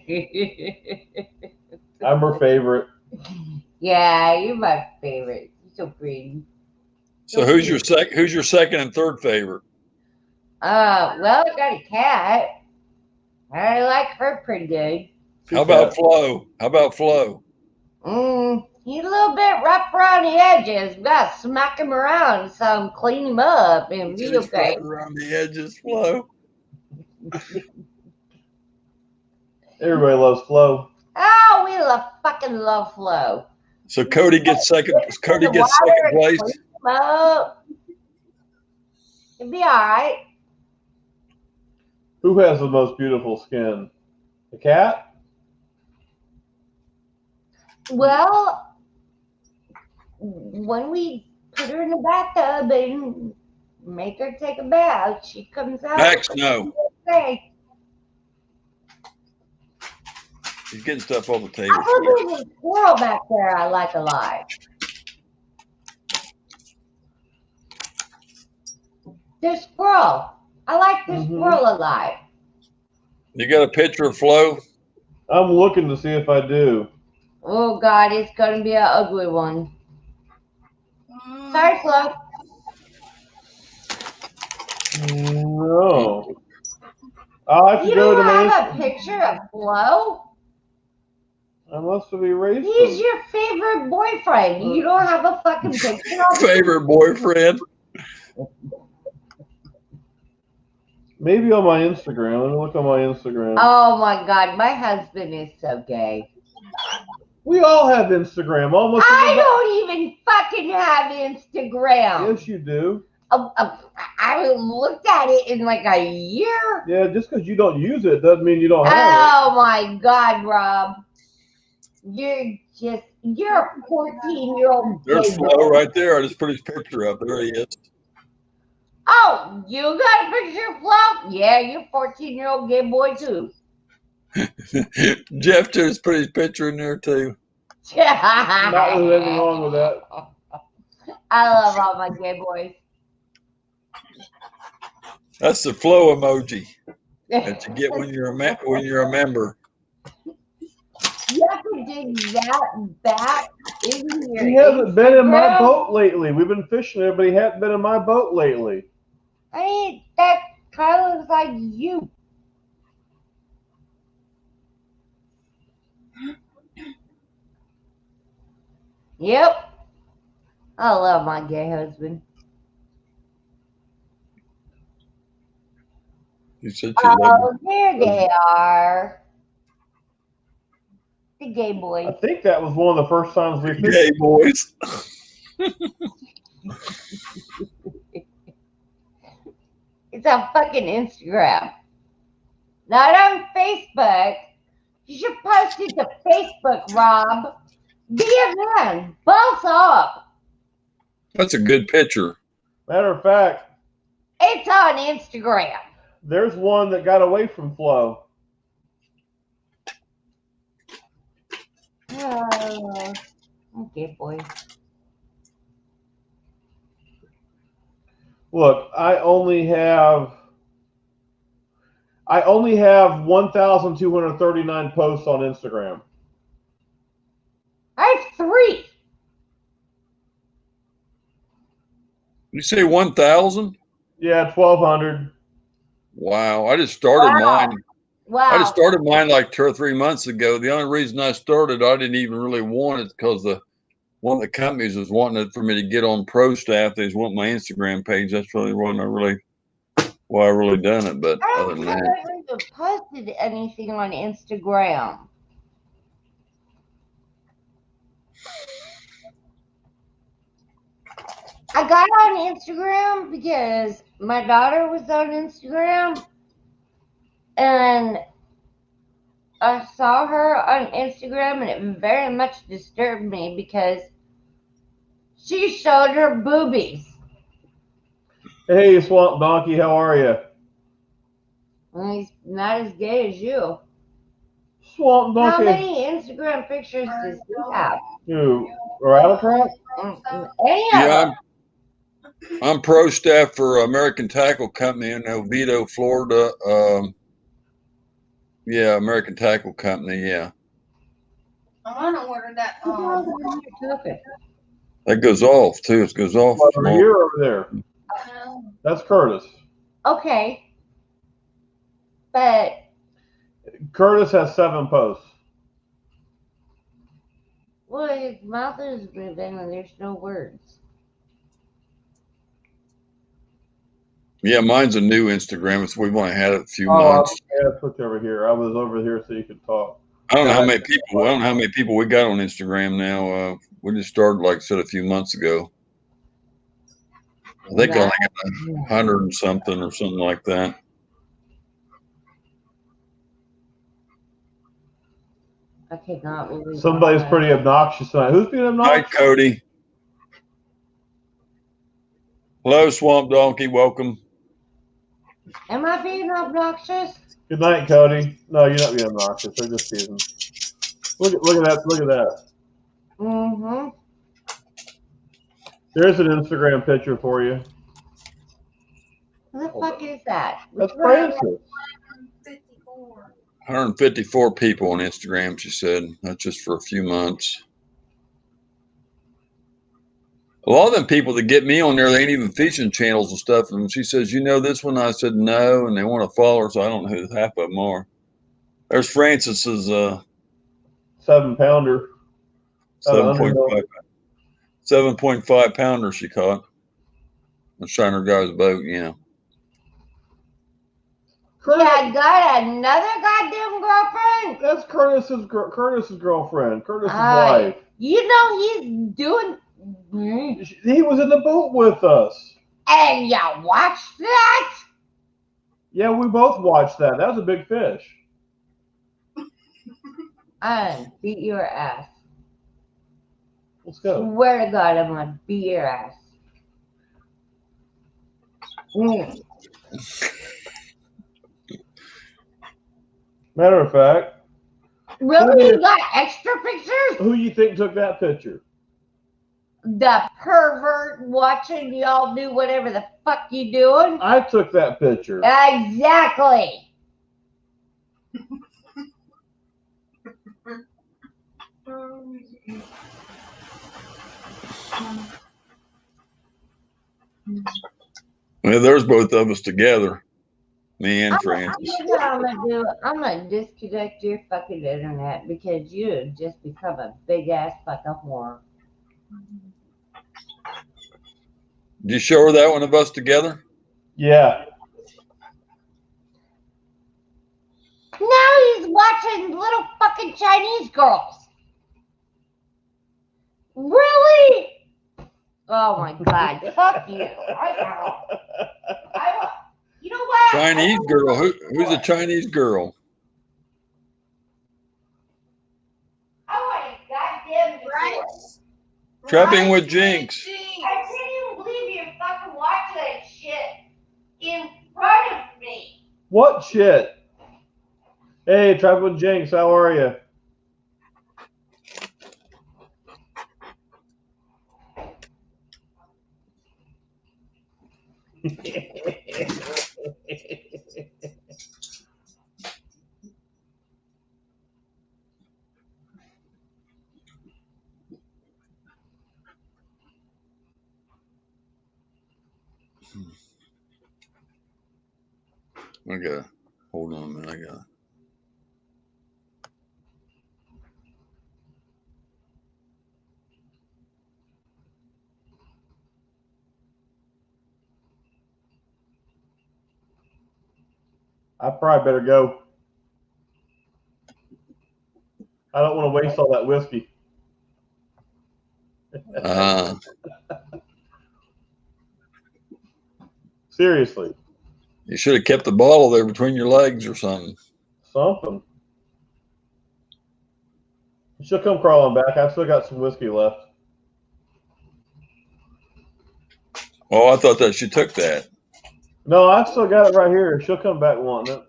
her favorite. Yeah, you're my favorite. You're so pretty. So who's your second and third favorite? Well, I got a cat. I like her pretty good. How about Flo? He's a little bit rough around the edges. We gotta smack him around some, clean him up, and be Just okay. right around the edges, Flo. Everybody loves Flo. Oh, we fucking love Flo. So Cody gets second. Cody gets second place. Well, it'll be all right. Who has the most beautiful skin? The cat? Well, when we put her in the bathtub and make her take a bath, she comes out. Max, no. Okay. He's getting stuff off the table. I think there's a squirrel back there I like a lot. There's squirrel. I like the squirrel a lot. You got a picture of Flo? I'm looking to see if I do. Oh God, it's gonna be an ugly one. Sorry, Flo. No. I'll have to You go to don't my. have a picture of Flo? I must have erased He's them. your favorite boyfriend. You don't have a fucking picture of him? Favorite boyfriend? Maybe on my Instagram. Let me look on my Instagram. Oh my God, my husband is so gay. We all have Instagram. Almost I everybody. don't even fucking have Instagram. Yes, you do. I haven't looked at it in like a year. Yeah, just because you don't use it doesn't mean you don't have Oh my God, Rob. You're a 14-year-old There's gay Flo boy. right there. I just put his picture up. There he is. Oh, you got a picture of Flo? Yeah, you're a 14-year-old gay boy too. Jeff just put his picture in there too. it. Not that there's anything wrong with that. I love all my gay boys. That's the Flo emoji that you get when you're a member. You have to dig that back in your He hasn't been in my Instagram. boat lately. We've been fishing there, but he hasn't been in my boat lately. I mean, that kind of looks like you. Yep. I love my gay husband. You said you love Oh, there they are. The gay I boys. think that was one of the first times we fished. gay boys. It's on fucking Instagram. Not on Facebook. You should post it to Facebook, Rob. Be a man. Boss up. That's a good picture. Matter of fact, It's on Instagram. there's one that got away from Flo. Okay, boy. Look, I only have 1,239 posts on Instagram. I have 3. You say 1,000? Yeah, 1,200. Wow. I just started mine. Wow. I just started mine like 2 or 3 months ago. The only reason I started, I didn't even really want it because one of the companies was wanting for me to get on pro staff. They just want my Instagram page. That's really why I really done it. But I other don't than think that, I've ever posted anything on Instagram. I got on Instagram because my daughter was on Instagram and I saw her on Instagram and it very much disturbed me because she showed her boobies. Hey, Swamp Donkey, how are you? And he's not as gay as you. Swamp How Donkey. many Instagram pictures does he have? Who? Rattletrap? Any of yeah, them. I'm pro staff for American Tackle Company in Oviedo, Florida. Yeah, American Tackle Company. Yeah, I want to order that. that goes off too. It goes off. Over here or over there? That's Curtis. Okay. But Curtis has 7 posts. well, his mouth is moving and there's no words. Yeah, mine's a new Instagram. We've only had it a few Oh, months. yeah, switch over here. I was over here so you could talk. I don't know how many people. I don't know how many people we got on Instagram now. We just started, like I said, a few months ago. I think I only got 100 and something or something like that. I cannot believe Somebody's pretty obnoxious tonight. Who's being Hi, obnoxious? Cody. Hello, Swamp Donkey. Welcome. Am I being obnoxious? Good night, Cody. No, you're not being obnoxious. They're just teasing. Look at that. Look at that. Mm-hmm. There's an Instagram picture for you. Who the fuck is that? That's Which one is Francis. 154 people on Instagram, she said. That's just for a few months. A lot of them people that get me on there, they ain't even fishing channels and stuff. And she says, you know this one? I said, no. And they want to follow her, so I don't know who half of them are. There's Francis's 7-pounder. 7.5 pounder she caught. On Shiner Guy's boat, yeah. Yeah, got another goddamn girlfriend? That's Curtis's girlfriend. Curtis's Hi. wife. You know he's doing. He was in the boat with us. And you watched that? Yeah, we both watched that. That was a big fish. I beat your ass. Let's go. Swear to God, I'm gonna beat your ass. Matter of fact, Really? You got extra pictures? who you think took that picture? The pervert watching y'all do whatever the fuck you doing? I took that picture. Exactly. Well, there's both of us together. Me and Francis. You know what I'm gonna do? I'm gonna disconnect your fucking internet because you have just become a big ass fucking whore. Did you show her that one of us together? Yeah. Now he's watching little fucking Chinese girls. Really? Oh my God. Fuck you. You know what? Chinese girl. Who's a Chinese girl? I want a goddamn divorce. Trapping with Jinx. I can't even believe you're fucking watching that shit in front of me. What shit? Hey, Travel with Jinx, how are you? I gotta hold on a minute. I gotta. I probably better go. I don't want to waste all that whiskey. Seriously. You should have kept the bottle there between your legs or something. Something. She'll come crawling back. I've still got some whiskey left. Oh, I thought that she took that. No, I've still got it right here. She'll come back wanting it.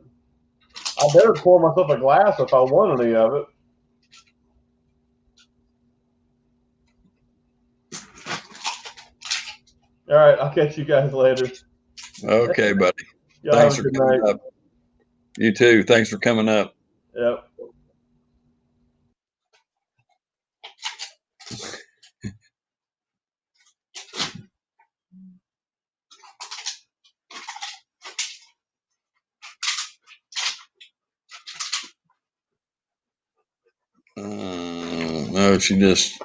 I better pour myself a glass if I want any of it. All right, I'll catch you guys later. Okay, buddy. Y'all Thanks have a for good coming night. up. You too. Thanks for coming up. Yep. No, she just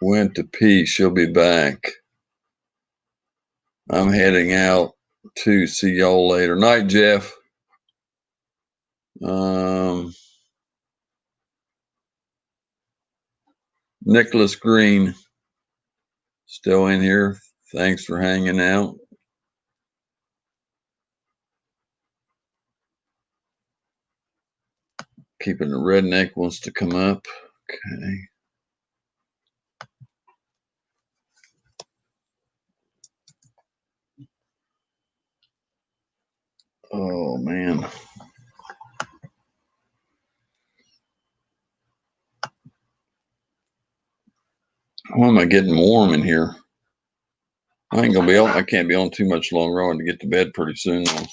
went to pee. She'll be back. I'm heading out to see y'all later. Night, Jeff. Nicholas Green still in here. Thanks for hanging out. Keeping the redneck wants to come up. Okay. Oh man. Why am I getting warm in here? I ain't gonna be on. I can't be on too much longer. I want to get to bed pretty soon though.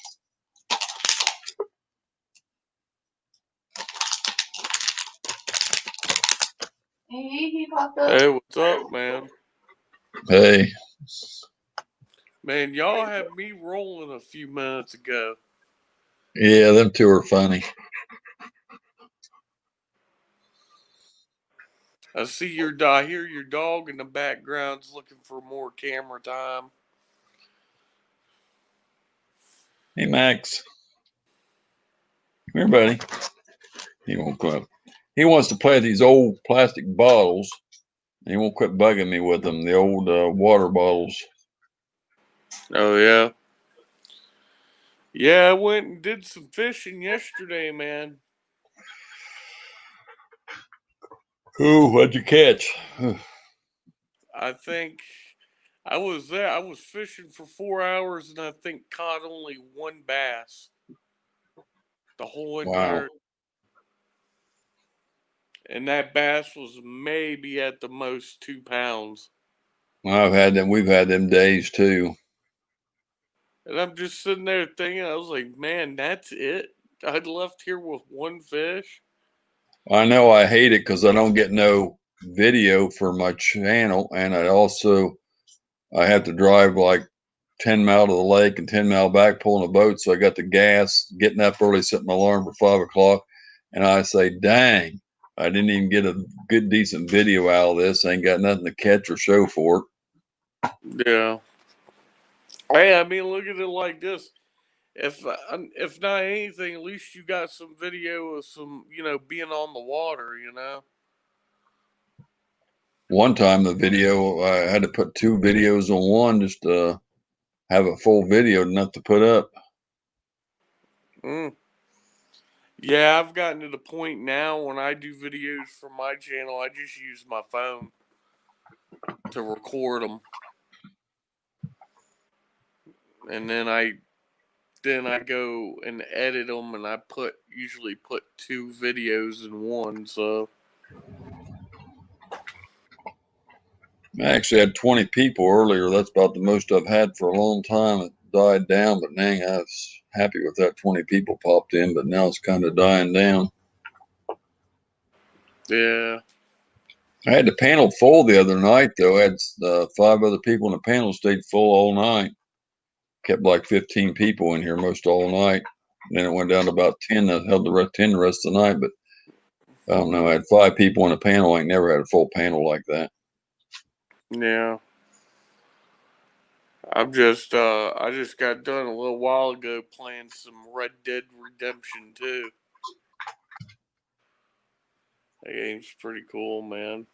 Hey, what's up, man? Hey. Man, y'all had me rolling a few minutes ago. Yeah, them two are funny. I hear your dog in the background's looking for more camera time. Hey, Max. Come here, buddy. He won't come up. He wants to play with these old plastic bottles. He won't quit bugging me with them, the old water bottles. Oh, yeah? Yeah, I went and did some fishing yesterday, man. Ooh, what'd you catch? I think I was there. I was fishing for 4 hours and I think caught only one bass. The whole entire. Wow. And that bass was maybe at the most 2 pounds. I've had them. We've had them days too. And I'm just sitting there thinking, I was like, man, that's it? I'd left here with one fish. I know I hate it because I don't get no video for my channel, and I have to drive like 10 mile to the lake and 10 mile back pulling a boat. So I got the gas, getting up early, setting my alarm for 5 o'clock. And I say, dang, I didn't even get a good, decent video out of this. I ain't got nothing to catch or show for it. Yeah. Hey, I mean, look at it like this. If not anything, at least you got some video of some, being on the water, One time the video, I had to put 2 videos on one just to have a full video enough to put up. Yeah, I've gotten to the point now when I do videos for my channel, I just use my phone to record them. And then I go and edit them, and I usually put 2 videos in one. So I actually had 20 people earlier. That's about the most I've had for a long time. It died down, but dang, I was happy with that. 20 people popped in, but now it's kind of dying down. yeah, I had the panel full the other night, though. I had 5 other people in the panel, stayed full all night. Kept like 15 people in here most all night. Then it went down to about 10. I held the rest 10 the rest of the night, but I don't know. I had 5 people in a panel. I ain't never had a full panel like that. yeah. I just got done a little while ago playing some Red Dead Redemption 2. That game's pretty cool, man.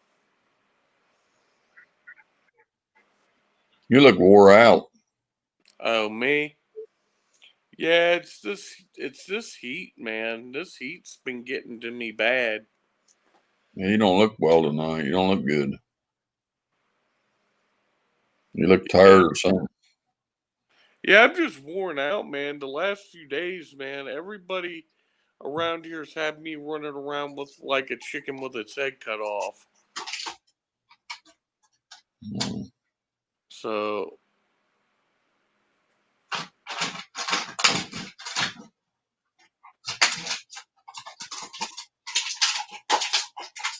You look wore out. Oh, me? Yeah, it's this heat, man. This heat's been getting to me bad. Yeah, you don't look well tonight. You don't look good. You look tired or something. Yeah, I'm just worn out, man. The last few days, man, everybody around here's had me running around with like a chicken with its head cut off. Mm. So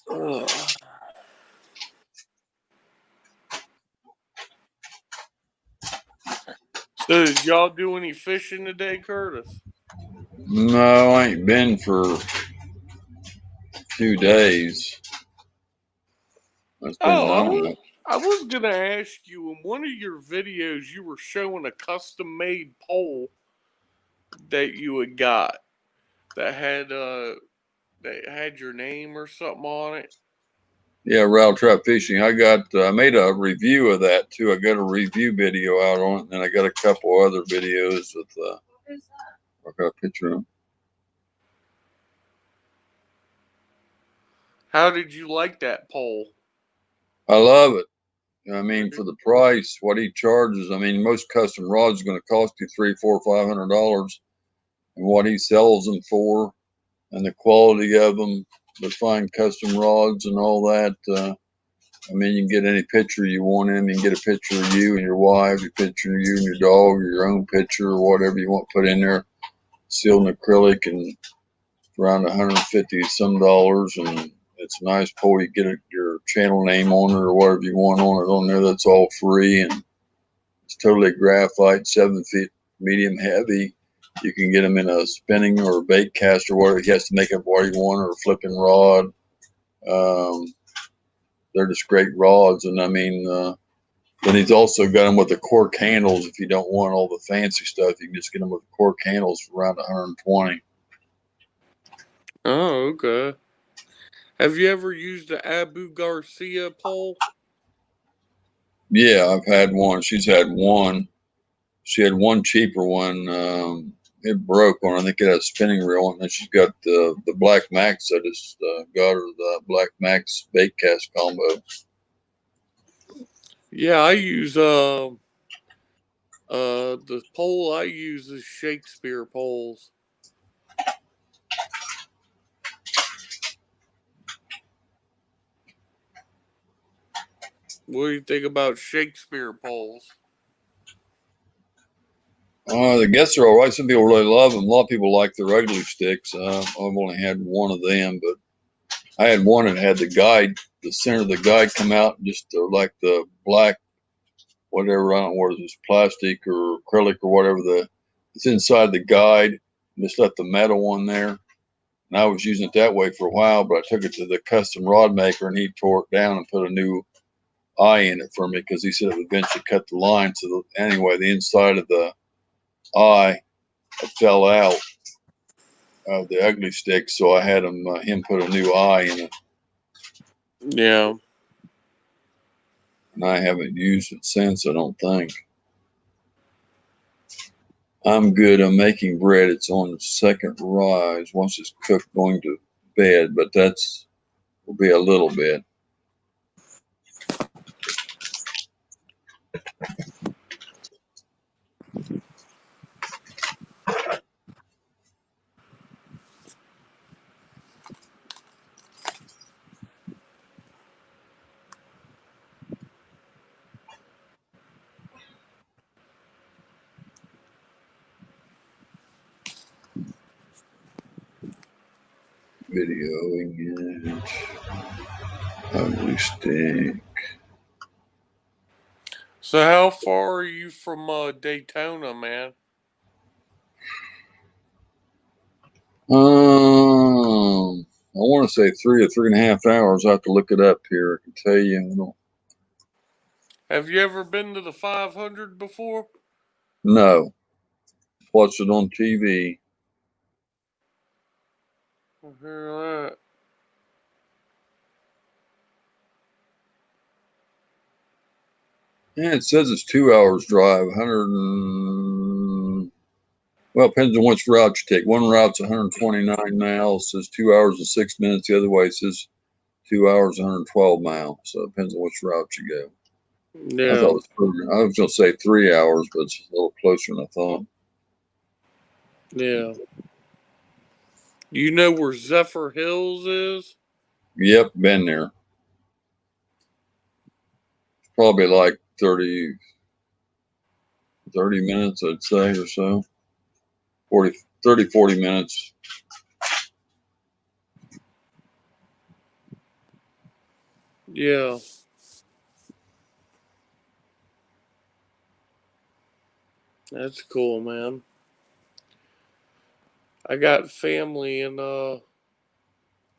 ugh. So did y'all do any fishing today, Curtis? No, I ain't been for a few days. It's been warm. I was gonna ask you, in one of your videos you were showing a custom made pole that you had got that had your name or something on it. Yeah, Rattle Trap Fishing. I made a review of that too. I got a review video out on it, and I got a couple other videos with I got a picture of them. How did you like that pole? I love it. I mean, for the price, what he charges. I mean, most custom rods are going to cost you $300, $400, $500, and what he sells them for, and the quality of them, the fine custom rods and all that. I mean, you can get any picture you want in. You can get a picture of you and your wife, a picture of you and your dog, or your own picture, or whatever you want put in there, sealed in acrylic, and around $150 some dollars. And it's a nice pole. You get your channel name on it or whatever you want on it on there. That's all free, and it's totally graphite, 7 feet, medium heavy. You can get them in a spinning or a bait cast or whatever. He has to make up what he wants, or a flipping rod. They're just great rods, and I mean, then he's also got them with the cork handles. If you don't want all the fancy stuff, you can just get them with the cork handles for around 120. Oh, okay. Have you ever used the Abu Garcia pole? Yeah, I've had one. She's had one. She had one cheaper one. It broke on. I think it had a spinning reel, and then she's got the Black Max. I just got her the Black Max bait cast combo. Yeah, I use the pole I use is Shakespeare poles. What do you think about Shakespeare poles? I guess they're all right. Some people really love them. A lot of people like the ugly sticks. I've only had one of them, but I had one that had the guide, the center of the guide come out, just like the black, whatever, I don't know what it is, plastic or acrylic or whatever, it's inside the guide. Just let the metal on there. And I was using it that way for a while, but I took it to the custom rod maker, and he tore it down and put a new eye in it for me, because he said it would eventually cut the line. So anyway, the inside of the eye fell out of the ugly stick, so I had him put a new eye in it, Yeah. and I haven't used it since, I don't think. I'm good. I'm making bread. It's on the second rise. Once it's cooked, going to bed, but that's will be a little bit. Videoing it. Ugly stick. So how far are you from Daytona, man? I want to say 3 or 3.5 hours. I have to look it up here. I can tell you. Have you ever been to the 500 before? No. Watched it on TV. I hear that. Yeah, it says it's 2 hours drive, 100 and, well, it depends on which route you take. One route's 129 miles, says 2 hours and 6 minutes. The other way says 2 hours, 112 miles. So it depends on which route you go. I thought Yeah. it was further. I was going to say 3 hours, but it's a little closer than I thought. Yeah. You know where Zephyr Hills is? Yep, been there. Probably like 30 minutes, I'd say, or so. 40 minutes. Yeah. That's cool, man. I got family in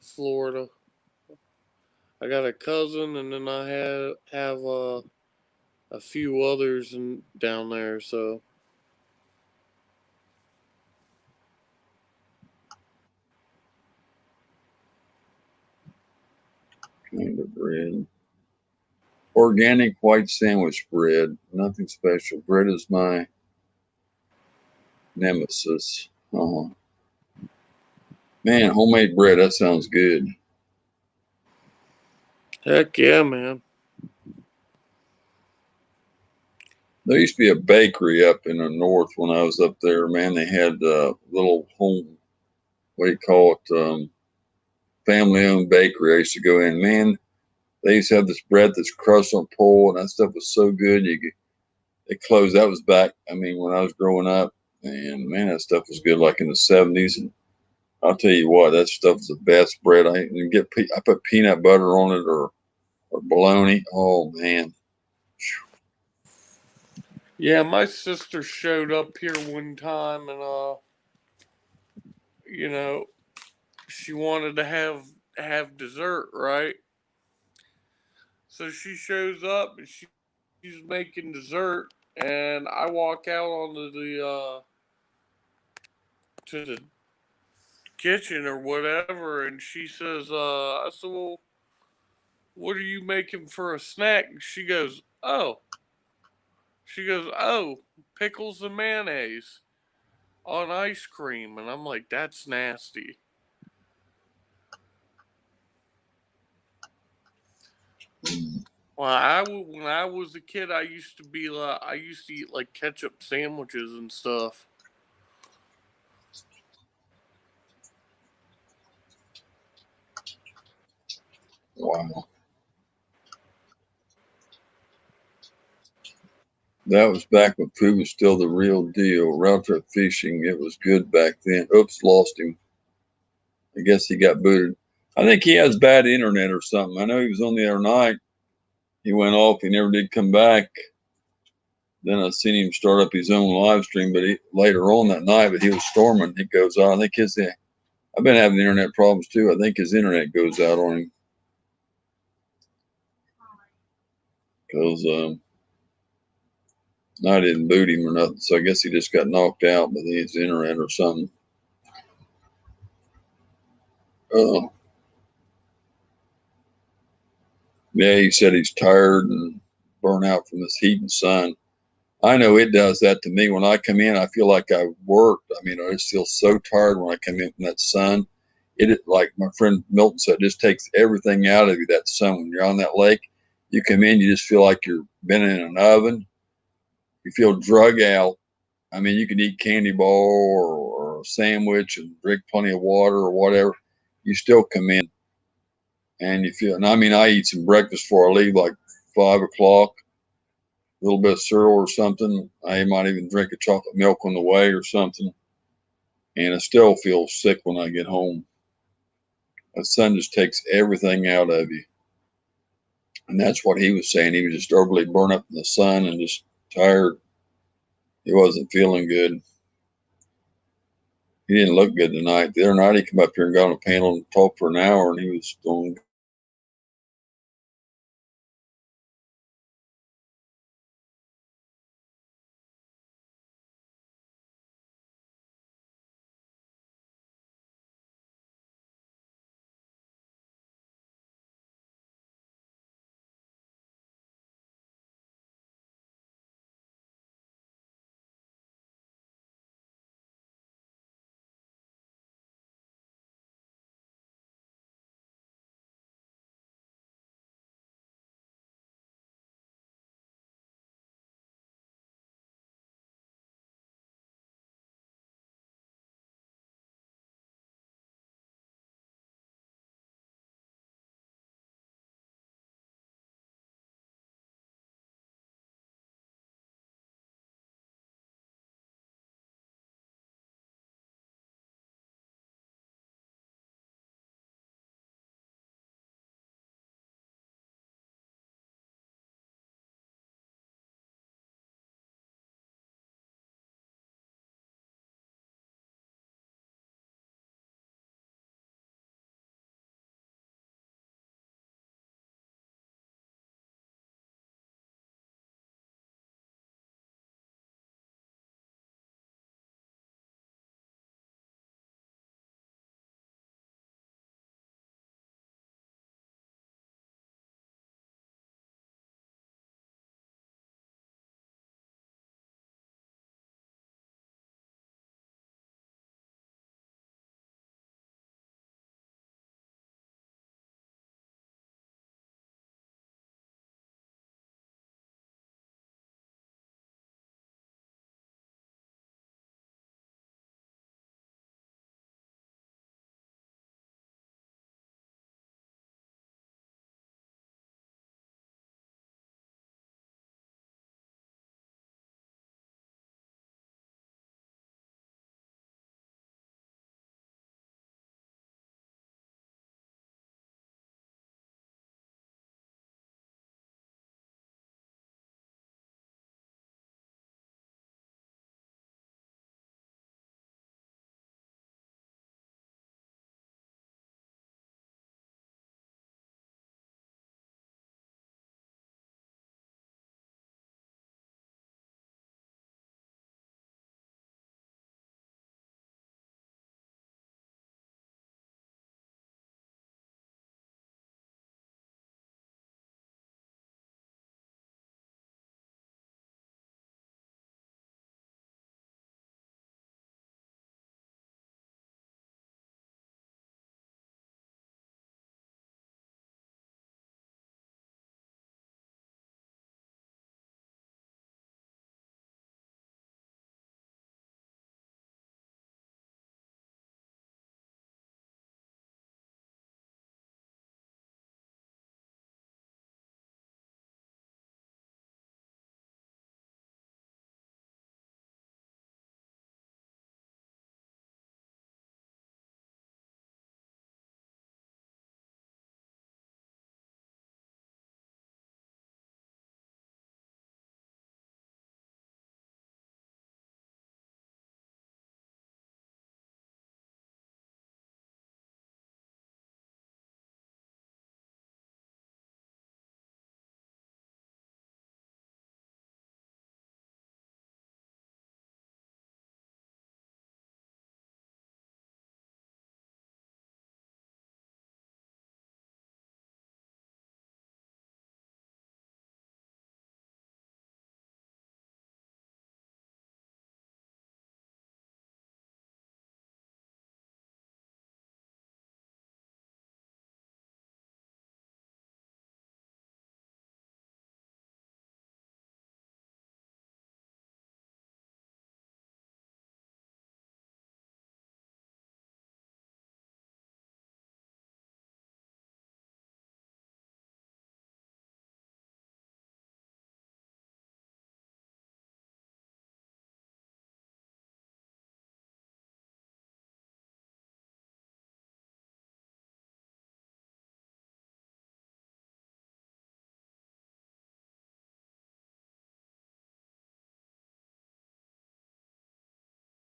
Florida. I got a cousin, and then I have a few others down there. So Kind of bread. Organic white sandwich bread. Nothing special. Bread is my nemesis. Man, homemade bread, that sounds good. heck yeah, man. There used to be a bakery up in the north when I was up there. Man, they had a little home, what do you call it, family-owned bakery. I used to go in. Man, they used to have this bread that's crushed on pole, and that stuff was so good. It closed. That was back, I mean, when I was growing up. And man, that stuff was good, like in the 70s. And I'll tell you what, that stuff's the best bread. I put peanut butter on it or bologna. Oh man. Yeah, my sister showed up here one time, and you know, she wanted to have dessert, right? So she shows up and she's making dessert, and I walk out onto the to the kitchen or whatever, and she says, I said, well, what are you making for a snack? And she goes, oh, pickles and mayonnaise on ice cream. And I'm like, that's nasty. Well, when I was a kid, I used to eat like ketchup sandwiches and stuff. Wow. That was back when food was still the real deal. Round trip fishing, it was good back then. Oops, lost him. I guess he got booted. I think he has bad internet or something. I know he was on the other night. He went off. He never did come back. Then I seen him start up his own live stream, but later on that night, but he was storming. He goes out. I think I've been having internet problems too. I think his internet goes out on him because I didn't boot him or nothing. So I guess he just got knocked out by his internet or something. Uh, yeah, he said he's tired and burnt out from this heat and sun. I know it does that to me. When I come in, I feel like I worked. I mean, I just feel so tired when I come in from that sun. Like my friend Milton said, it just takes everything out of you, that sun. When you're on that lake, you come in, you just feel like you've been in an oven. You feel drug out. I mean, you can eat candy bar or a sandwich and drink plenty of water or whatever. You still come in and you feel, and I mean, I eat some breakfast before I leave, like 5 o'clock, a little bit of cereal or something. I might even drink a chocolate milk on the way or something. And I still feel sick when I get home. The sun just takes everything out of you. And that's what he was saying. He was just overly burnt up in the sun and just tired. He wasn't feeling good. He didn't look good tonight. The other night he came up here and got on a panel and talked for an hour, and he was doing